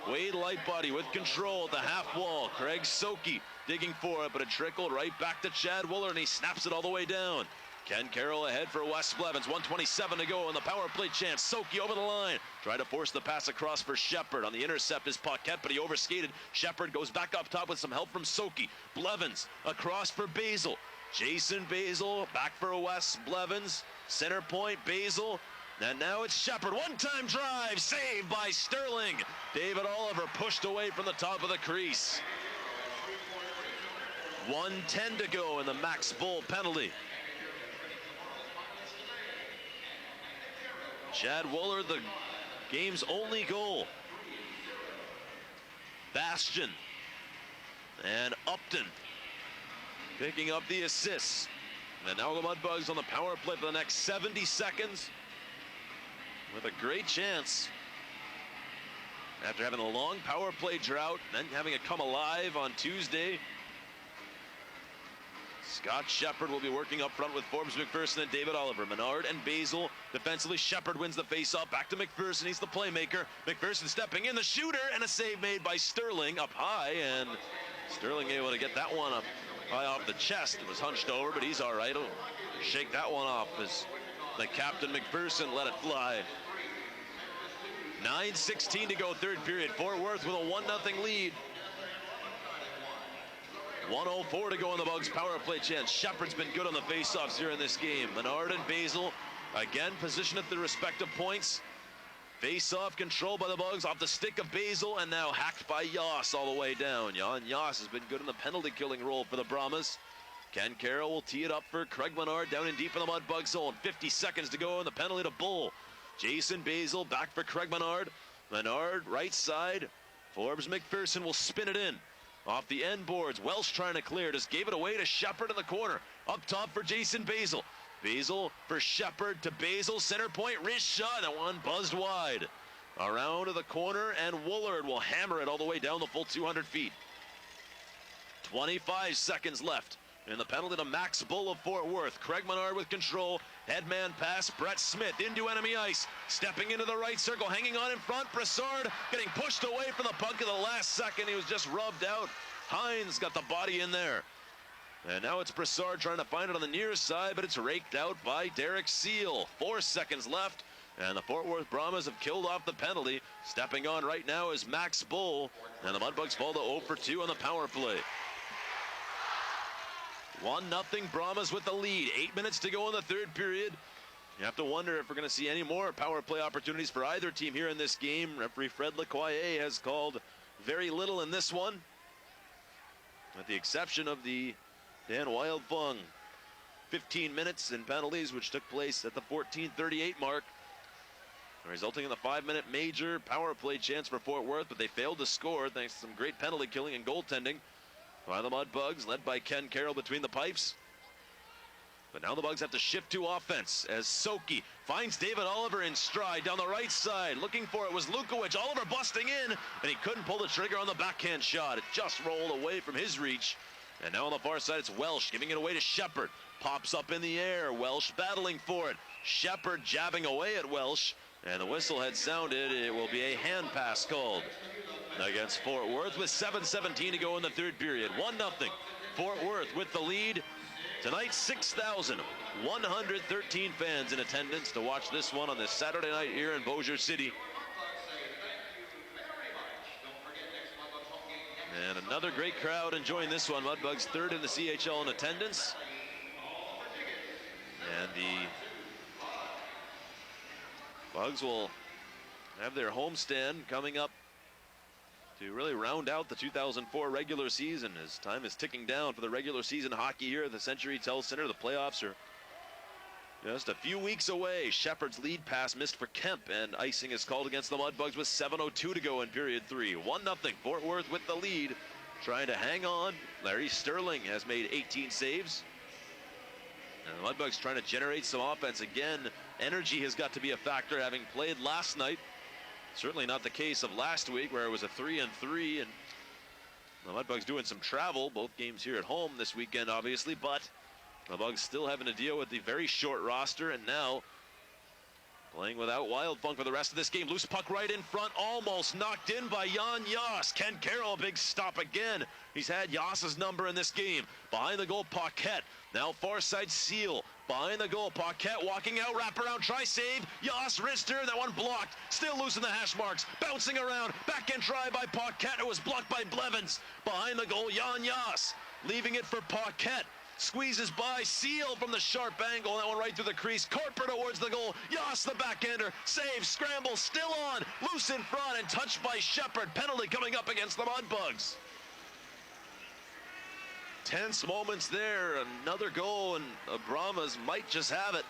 Quaid Lightbody with control at the half wall. Craig Soki digging for it, but it trickled right back to Chad Woolard, and he snaps it all the way down. Ken Carroll ahead for Wes Blevins. 1:27 to go in the power play chance. Soki over the line. Try to force the pass across for Shepard. On the intercept is Paquette, but he overskated. Shepard goes back up top with some help from Soki. Blevins across for Basil. Jason Basil back for Wes Blevins. Center point, Basil. And now it's Shepard. One-time drive. Saved by Sterling. David Oliver pushed away from the top of the crease. 1:10 to go in the Max Bull penalty. Chad Wooler, the game's only goal. Bastion and Upton picking up the assists. And now the Mudbugs on the power play for the next 70 seconds with a great chance. After having a long power play drought, then having it come alive on Tuesday. Scott Shepard will be working up front with Forbes McPherson and David Oliver. Menard and Basil defensively. Shepard wins the faceoff. Back to McPherson. He's the playmaker. McPherson stepping in, the shooter, and a save made by Sterling up high. And Sterling able to get that one up high off the chest. It was hunched over, but he's all right. He'll shake that one off as the captain McPherson let it fly. 9:16 to go, third period. Fort Worth with a 1-0 lead. 1:04 to go in the Bugs power play chance. Shepard's been good on the faceoffs here in this game. Menard and Basil again positioned at their respective points. Face-off control by the Bugs off the stick of Basil, and now hacked by Yoss all the way down. Jan Yoss has been good in the penalty killing role for the Brahmas. Ken Carroll will tee it up for Craig Menard down in deep in the Mudbug zone. 50 seconds to go in the penalty to Bull. Jason Basil back for Craig Menard. Menard right side. Forbes McPherson will spin it in. Off the end boards, Welsh trying to clear, just gave it away to Shepard in the corner. Up top for Jason Basil. Basil for Shepard to Basil, center point, wrist shot, that one buzzed wide. Around to the corner, and Woolard will hammer it all the way down the full 200 feet. 25 seconds left in the penalty to Max Bull of Fort Worth. Craig Menard with control. Headman pass, Brett Smith into enemy ice. Stepping into the right circle, hanging on in front. Brassard getting pushed away from the puck at the last second. He was just rubbed out. Hines got the body in there. And now it's Brassard trying to find it on the near side, but it's raked out by Derek Seal. 4 seconds left, and the Fort Worth Brahmas have killed off the penalty. Stepping on right now is Max Bull, and the Mudbugs fall to 0 for 2 on the power play. 1-0 Brahmas with the lead. 8 minutes to go in the third period. You have to wonder if we're going to see any more power play opportunities for either team here in this game. Referee Fred Lukowich has called very little in this one, with the exception of the Dan Wildfung 15 minutes in penalties, which took place at the 14:38 mark, resulting in the 5-minute major power play chance for Fort Worth, but they failed to score thanks to some great penalty killing and goaltending by the Mudbugs, led by Ken Carroll between the pipes. But now the Bugs have to shift to offense as Soki finds David Oliver in stride down the right side. Looking for it was Lukowich. Oliver busting in, and he couldn't pull the trigger on the backhand shot. It just rolled away from his reach. And now on the far side, it's Welsh giving it away to Shepard. Pops up in the air. Welsh battling for it. Shepard jabbing away at Welsh. And the whistle had sounded. It will be a hand pass called against Fort Worth with 7:17 to go in the third period. 1-0. Fort Worth with the lead. Tonight, 6,113 fans in attendance to watch this one on this Saturday night here in Bossier City. And another great crowd enjoying this one. Mudbugs third in the CHL in attendance. And the Bugs will have their homestand coming up to really round out the 2004 regular season as time is ticking down for the regular season hockey here at the Century Tel Center. The playoffs are just a few weeks away. Shepard's lead pass missed for Kemp, and icing is called against the Mudbugs with 7:02 to go in period 3. 1-0 Fort Worth with the lead, trying to hang on. Larry Sterling has made 18 saves. And the Mudbugs trying to generate some offense. Again, energy has got to be a factor, having played last night. Certainly not the case of last week, where it was a 3-3, and the Mudbugs doing some travel, both games here at home this weekend, obviously, but the Bugs still having to deal with the very short roster, and now playing without Wildfunk for the rest of this game. Loose puck right in front, almost knocked in by Jan Yoss. Ken Carroll, a big stop again. He's had Yoss's number in this game. Behind the goal, Paquette. Now far side, Seal. Behind the goal, Paquette walking out, wraparound, try save. Yoss, wrister, that one blocked. Still loose in the hash marks. Bouncing around, backhand try by Paquette. It was blocked by Blevins. Behind the goal, Jan Yoss. Leaving it for Paquette. Squeezes by Seal from the sharp angle. That one right through the crease. Corper towards the goal. Yoss, the backhander. Save, scramble, still on. Loose in front and touched by Shepard. Penalty coming up against the Mudbugs. tense moments there. Another goal, and Brahmas might just have it.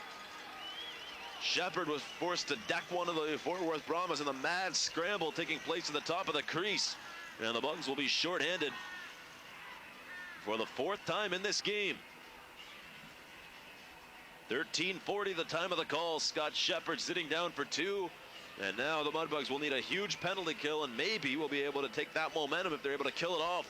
Shepard was forced to deck one of the Fort Worth Brahmas in the mad scramble taking place at the top of the crease. And the Bugs will be shorthanded for the 4th time in this game. 13:40 the time of the call. Scott Shepard sitting down for 2. And now the Mudbugs will need a huge penalty kill, and maybe we'll be able to take that momentum if they're able to kill it off.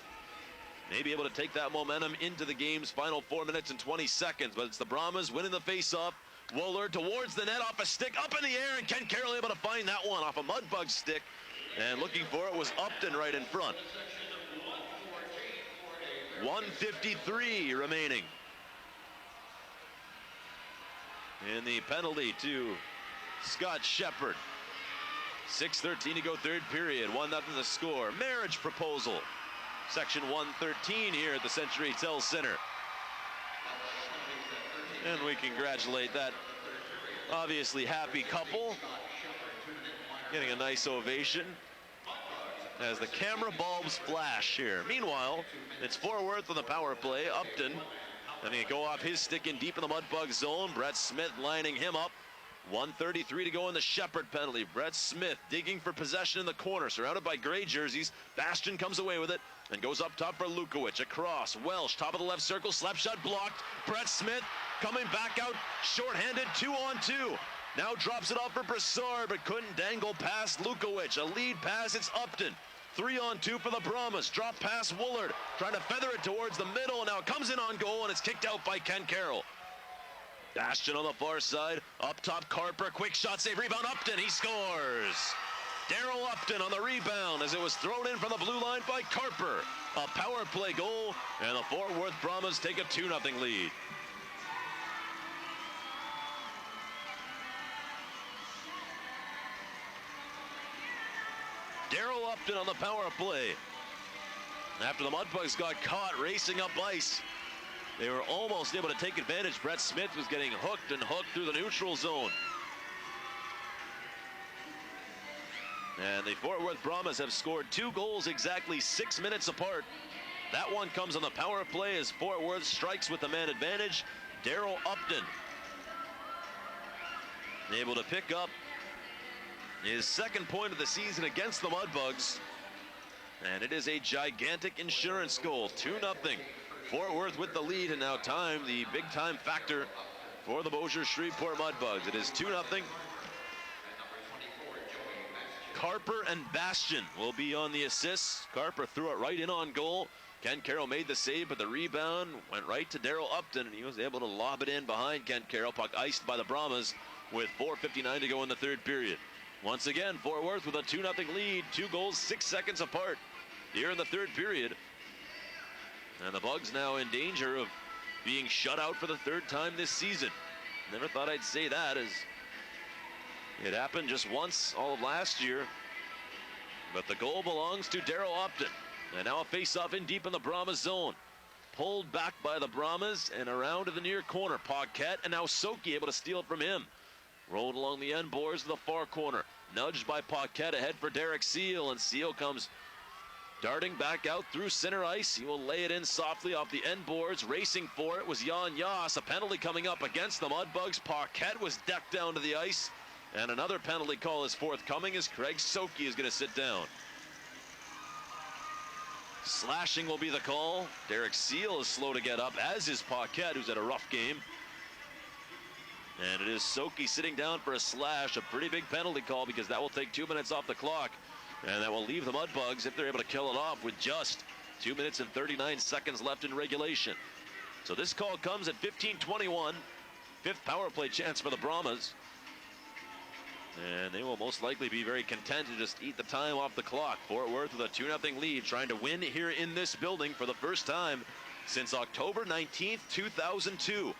Maybe able to take that momentum into the game's final 4 minutes and 20 seconds. But it's the Brahmas winning the face-off. Woolard towards the net, off a stick, up in the air, and Ken Carroll able to find that one off a Mudbug stick. And looking for it was Upton right in front. 1:53 remaining. And the penalty to Scott Shepard. 6:13 to go, third period. 1-0 the score. Marriage proposal. Section 113 here at the Century Tel Center. And we congratulate that obviously happy couple. Getting a nice ovation as the camera bulbs flash here. Meanwhile, it's Fort Worth on the power play. Upton, and he go off his stick in deep in the Mudbug zone. Brett Smith lining him up. 1:33 to go in the Shepard penalty. Brett Smith digging for possession in the corner, surrounded by gray jerseys. Bastian comes away with it and goes up top for Lukowich. Across, Welsh, top of the left circle, slap shot blocked. Brett Smith coming back out, shorthanded, 2-on-2. Now drops it off for Brassard, but couldn't dangle past Lukowich. A lead pass, it's Upton. 3-on-2 for the Brahmas. Drop pass Woolard, trying to feather it towards the middle. Now it comes in on goal, and it's kicked out by Ken Carroll. Bastian on the far side, up top Carper, quick shot, save, rebound, Upton, he scores! Daryl Upton on the rebound as it was thrown in from the blue line by Carper. A power play goal, and the Fort Worth Brahmas take a 2-0 lead. Daryl Upton on the power play. After the Mudbugs got caught racing up ice, they were almost able to take advantage. Brett Smith was getting hooked and hooked through the neutral zone. And the Fort Worth Brahmas have scored 2 goals exactly 6 minutes apart. That one comes on the power play as Fort Worth strikes with the man advantage. Daryl Upton able to pick up his 2nd point of the season against the Mudbugs. And it is a gigantic insurance goal, 2-0. Fort Worth with the lead, and now time, the big time factor for the Bossier Shreveport Mudbugs. It is 2-0. Carper and Bastian will be on the assists. Carper threw it right in on goal. Ken Carroll made the save, but the rebound went right to Daryl Upton, and he was able to lob it in behind Ken Carroll. Puck iced by the Brahmas with 4:59 to go in the 3rd period. Once again, Fort Worth with a 2-0 lead, 2 goals, 6 seconds apart here in the 3rd period. And the Bugs now in danger of being shut out for the 3rd time this season. Never thought I'd say that, as it happened just once all of last year. But the goal belongs to Daryl Upton. And now a face-off in deep in the Brahmas zone. Pulled back by the Brahmas and around to the near corner. Paquette, and now Soki able to steal it from him. Rolled along the end boards of the far corner. Nudged by Paquette ahead for Derek Seal, and Seal comes darting back out through center ice. He will lay it in softly off the end boards. Racing for it was Jan Yas. A penalty coming up against the Mudbugs. Paquette was decked down to the ice. And another penalty call is forthcoming as Craig Soki is going to sit down. Slashing will be the call. Derek Seal is slow to get up, as is Paquette, who's had a rough game. And it is Soki sitting down for a slash. A pretty big penalty call, because that will take 2 minutes off the clock. And that will leave the Mudbugs, if they're able to kill it off, with just 2 minutes and 39 seconds left in regulation. So this call comes at 15:21. 5th power play chance for the Brahmas. And they will most likely be very content to just eat the time off the clock. Fort Worth with a 2-0 lead, trying to win here in this building for the first time since October 19th, 2002.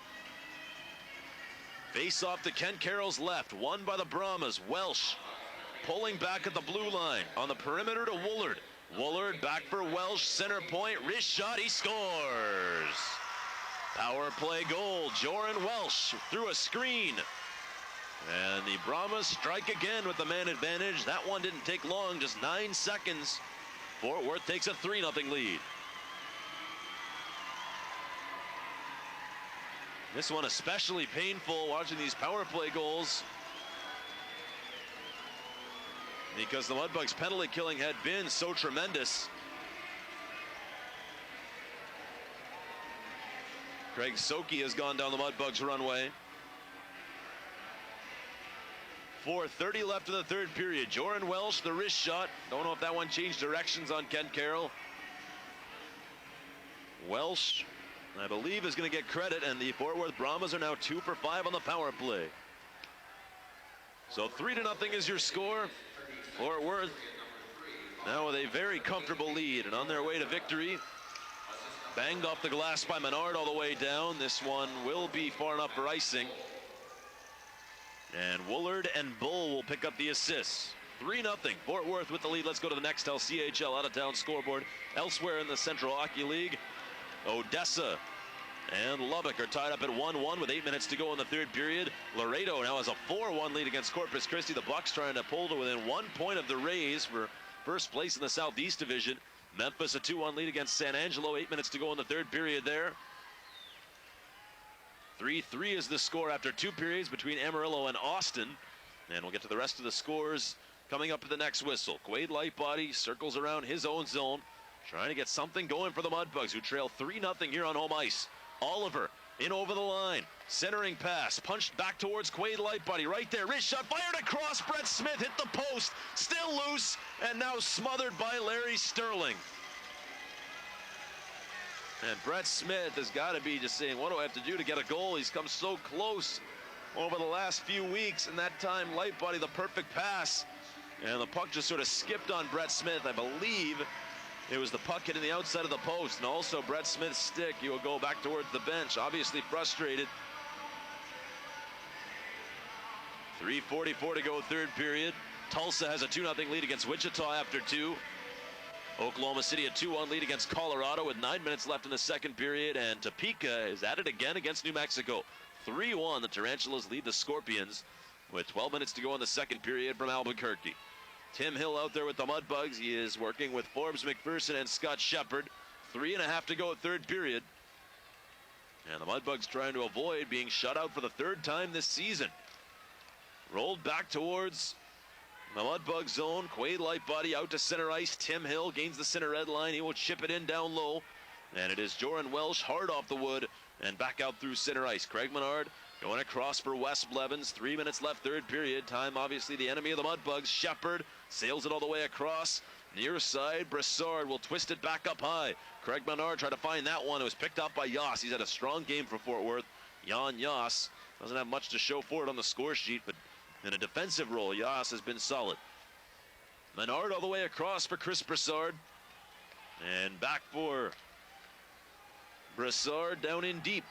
Face off to Ken Carroll's left, won by the Brahmas. Welsh pulling back at the blue line on the perimeter to Woolard. Woolard back for Welsh, center point, wrist shot, he scores. Power play goal, Joran Welsh through a screen. And the Brahmas strike again with the man advantage. That one didn't take long, just 9 seconds. Fort Worth takes a 3-0 lead. This one especially painful, watching these power play goals, because the Mudbugs' penalty killing had been so tremendous. Craig Soki has gone down the Mudbugs' runway. 4:30 left in the third period. Joran Welsh, the wrist shot. Don't know if that one changed directions on Ken Carroll. Welsh, I believe, is going to get credit, and the Fort Worth Brahmas are now 2 for 5 on the power play. So 3-0 is your score. Fort Worth now with a very comfortable lead and on their way to victory. Banged off the glass by Menard all the way down. This one will be far enough for icing. And Woolard and Bull will pick up the assists. 3-0, Fort Worth with the lead. Let's go to the Nextel CHL out-of-town scoreboard. Elsewhere in the Central Hockey League, Odessa and Lubbock are tied up at 1-1 with 8 minutes to go in the third period. Laredo now has a 4-1 lead against Corpus Christi. The Bucks trying to pull to within 1 point of the Rays for first place in the Southeast Division. Memphis a 2-1 lead against San Angelo. 8 minutes to go in the third period there. 3-3 is the score after 2 periods between Amarillo and Austin. And we'll get to the rest of the scores coming up at the next whistle. Quaid Lightbody circles around his own zone, trying to get something going for the Mudbugs, who trail 3-0 here on home ice. Oliver in over the line, centering pass, punched back towards Quaid Lightbody, right there, wrist shot, fired across, Brett Smith hit the post, still loose, and now smothered by Larry Sterling. And Brett Smith has got to be just saying, what do I have to do to get a goal? He's come so close over the last few weeks, and that time Lightbody the perfect pass, and the puck just sort of skipped on Brett Smith. I believe it was the puck hitting the outside of the post, and also Brett Smith's stick. He will go back towards the bench, obviously frustrated. 3:44 to go third period. Tulsa has a 2-0 lead against Wichita after 2. Oklahoma City a 2-1 lead against Colorado with 9 minutes left in the second period, and Topeka is at it again against New Mexico. 3-1, the Tarantulas lead the Scorpions with 12 minutes to go in the second period from Albuquerque. Tim Hill out there with the Mudbugs. He is working with Forbes McPherson and Scott Shepard. 3.5 to go third period. And the Mudbugs trying to avoid being shut out for the third time this season. Rolled back towards the Mudbug zone. Quaid Lightbody out to center ice. Tim Hill gains the center red line. He will chip it in down low. And it is Joran Welsh hard off the wood and back out through center ice. Craig Menard going across for Wes Blevins. 3 minutes left third period. Time obviously the enemy of the Mudbugs. Shepard sails it all the way across. Near side, Broussard will twist it back up high. Craig Menard tried to find that one. It was picked up by Yoss. He's had a strong game for Fort Worth. Jan Yoss doesn't have much to show for it on the score sheet, but in a defensive role, Yoss has been solid. Menard all the way across for Chris Broussard. And back for Broussard down in deep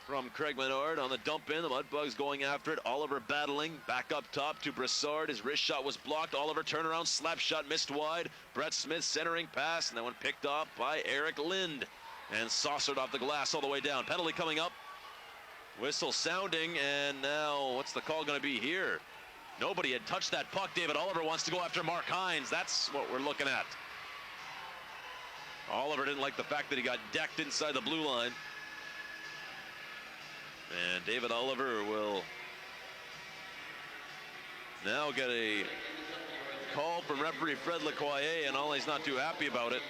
from Craig Menard on the dump in. The Mudbugs going after it. Oliver battling back up top to Broussard. His wrist shot was blocked. Oliver turnaround slap shot missed wide. Brett Smith centering pass, and that one picked off by Eric Lind and saucered off the glass all the way down. Penalty coming up. Whistle sounding, and now what's the call going to be here? Nobody had touched that puck. David Oliver wants to go after Mark Hines. That's what we're looking at. Oliver didn't like the fact that he got decked inside the blue line. And David Oliver will now get a call from referee Fred Lecoyer, and Ollie's not too happy about it.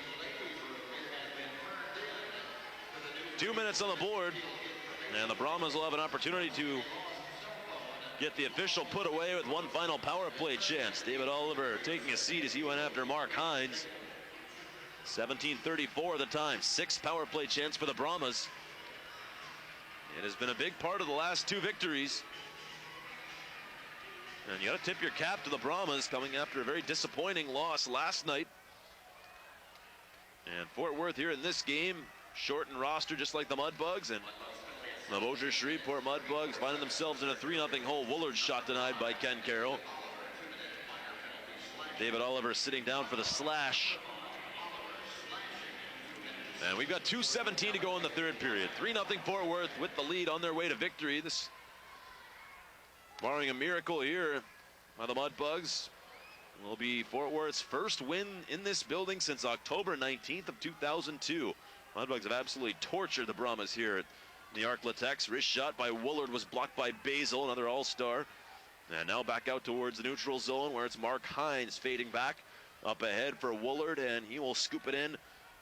2 minutes on the board, and the Brahmas will have an opportunity to get the official put away with one final power play chance. David Oliver taking a seat as he went after Mark Hines. 17:34 the time. 6th power play chance for the Brahmas. It has been a big part of the last 2 victories. And you got to tip your cap to the Brahmas coming after a very disappointing loss last night. And Fort Worth here in this game, shortened roster just like the Mudbugs, and the Bossier Shreveport Mudbugs finding themselves in a 3-0 hole. Woolard shot denied by Ken Carroll. David Oliver sitting down for the slash. And we've got 2:17 to go in the third period. 3-0 Fort Worth with the lead on their way to victory. This, barring a miracle here by the Mudbugs, will be Fort Worth's first win in this building since October 19th of 2002. Mudbugs have absolutely tortured the Brahmas here at The Arklatex. Wrist shot by Woolard was blocked by Basil, another all-star. And now back out towards the neutral zone where it's Mark Hines fading back. Up ahead for Woolard, and he will scoop it in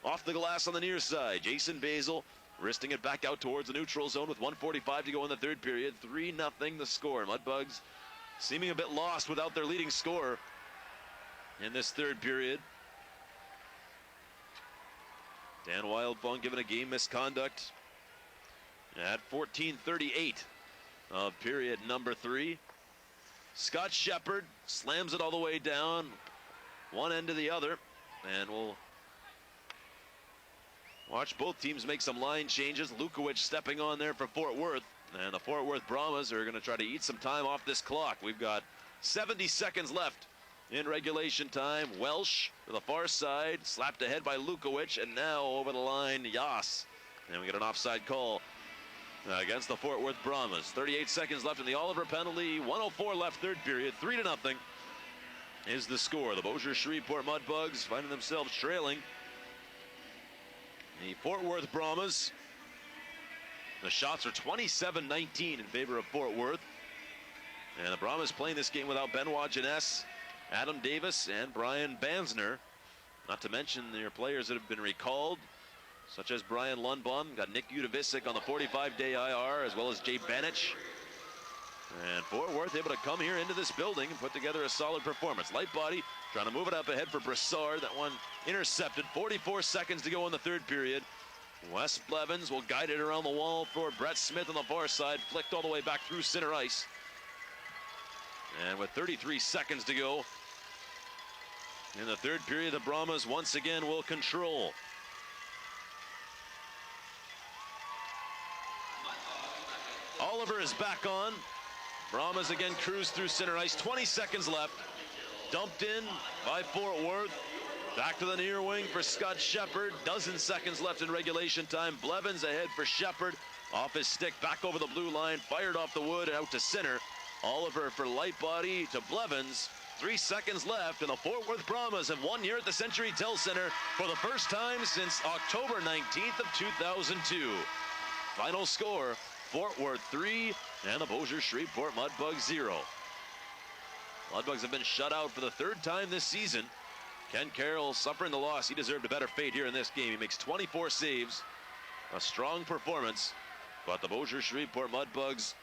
off the glass on the near side. Jason Basil wristing it back out towards the neutral zone with 1:45 to go in the third period. 3-0 the score. Mudbugs seeming a bit lost without their leading scorer in this third period. Dan Wildfong given a game misconduct at 14:38 of period number 3. Scott Shepard slams it all the way down one end to the other, and we'll watch both teams make some line changes. Lukowich stepping on there for Fort Worth, and the Fort Worth Brahmas are going to try to eat some time off this clock. We've got 70 seconds left in regulation time. Welsh to the far side, slapped ahead by Lukowich, and now over the line, Yas. And we get an offside call against the Fort Worth Brahmas. 38 seconds left in the Oliver penalty. 1:04 left third period. 3-0 is the score. The Bossier Shreveport Mudbugs finding themselves trailing the Fort Worth Brahmas. The shots are 27-19 in favor of Fort Worth. And the Brahmas playing this game without Benoit Jeunesse, Adam Davis, and Brian Bansner. Not to mention their players that have been recalled, such as Brian Lundblom. Got Nick Udovicic on the 45-day IR, as well as Jay Banich. And Fort Worth able to come here into this building and put together a solid performance. Light body trying to move it up ahead for Brassard. That one intercepted. 44 seconds to go in the third period. Wes Blevins will guide it around the wall for Brett Smith on the far side. Flicked all the way back through center ice. And with 33 seconds to go in the third period, the Brahmas once again will control. Oliver is back on. Brahmas again cruise through center ice. 20 seconds left. Dumped in by Fort Worth. Back to the near wing for Scott Shepard. Dozen seconds left in regulation time. Blevins ahead for Shepard. Off his stick, back over the blue line. Fired off the wood and out to center. Oliver for light body to Blevins. 3 seconds left, and the Fort Worth Brahmas have won here at the Century Tel Center for the first time since October 19th of 2002. Final score, Fort Worth 3 and the Bossier Shreveport Mudbugs 0. Mudbugs have been shut out for the third time this season. Ken Carroll suffering the loss. He deserved a better fate here in this game. He makes 24 saves. A strong performance. But the Bossier Shreveport Mudbugs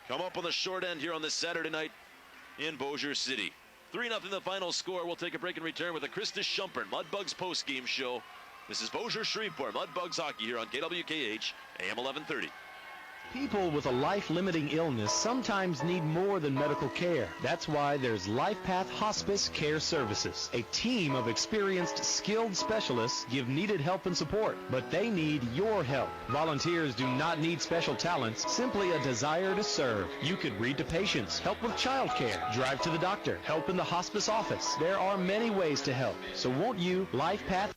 come up on the short end here on this Saturday night in Bossier City. 3-0 the final score. We'll take a break and return with a Krista Schumpert Mudbugs post-game show. This is Bossier Shreveport Mudbugs hockey here on KWKH AM 1130. People with a life-limiting illness sometimes need more than medical care. That's why there's LifePath Hospice Care Services. A team of experienced, skilled specialists give needed help and support, but they need your help. Volunteers do not need special talents, simply a desire to serve. You could read to patients, help with child care, drive to the doctor, help in the hospice office. There are many ways to help. So won't you, LifePath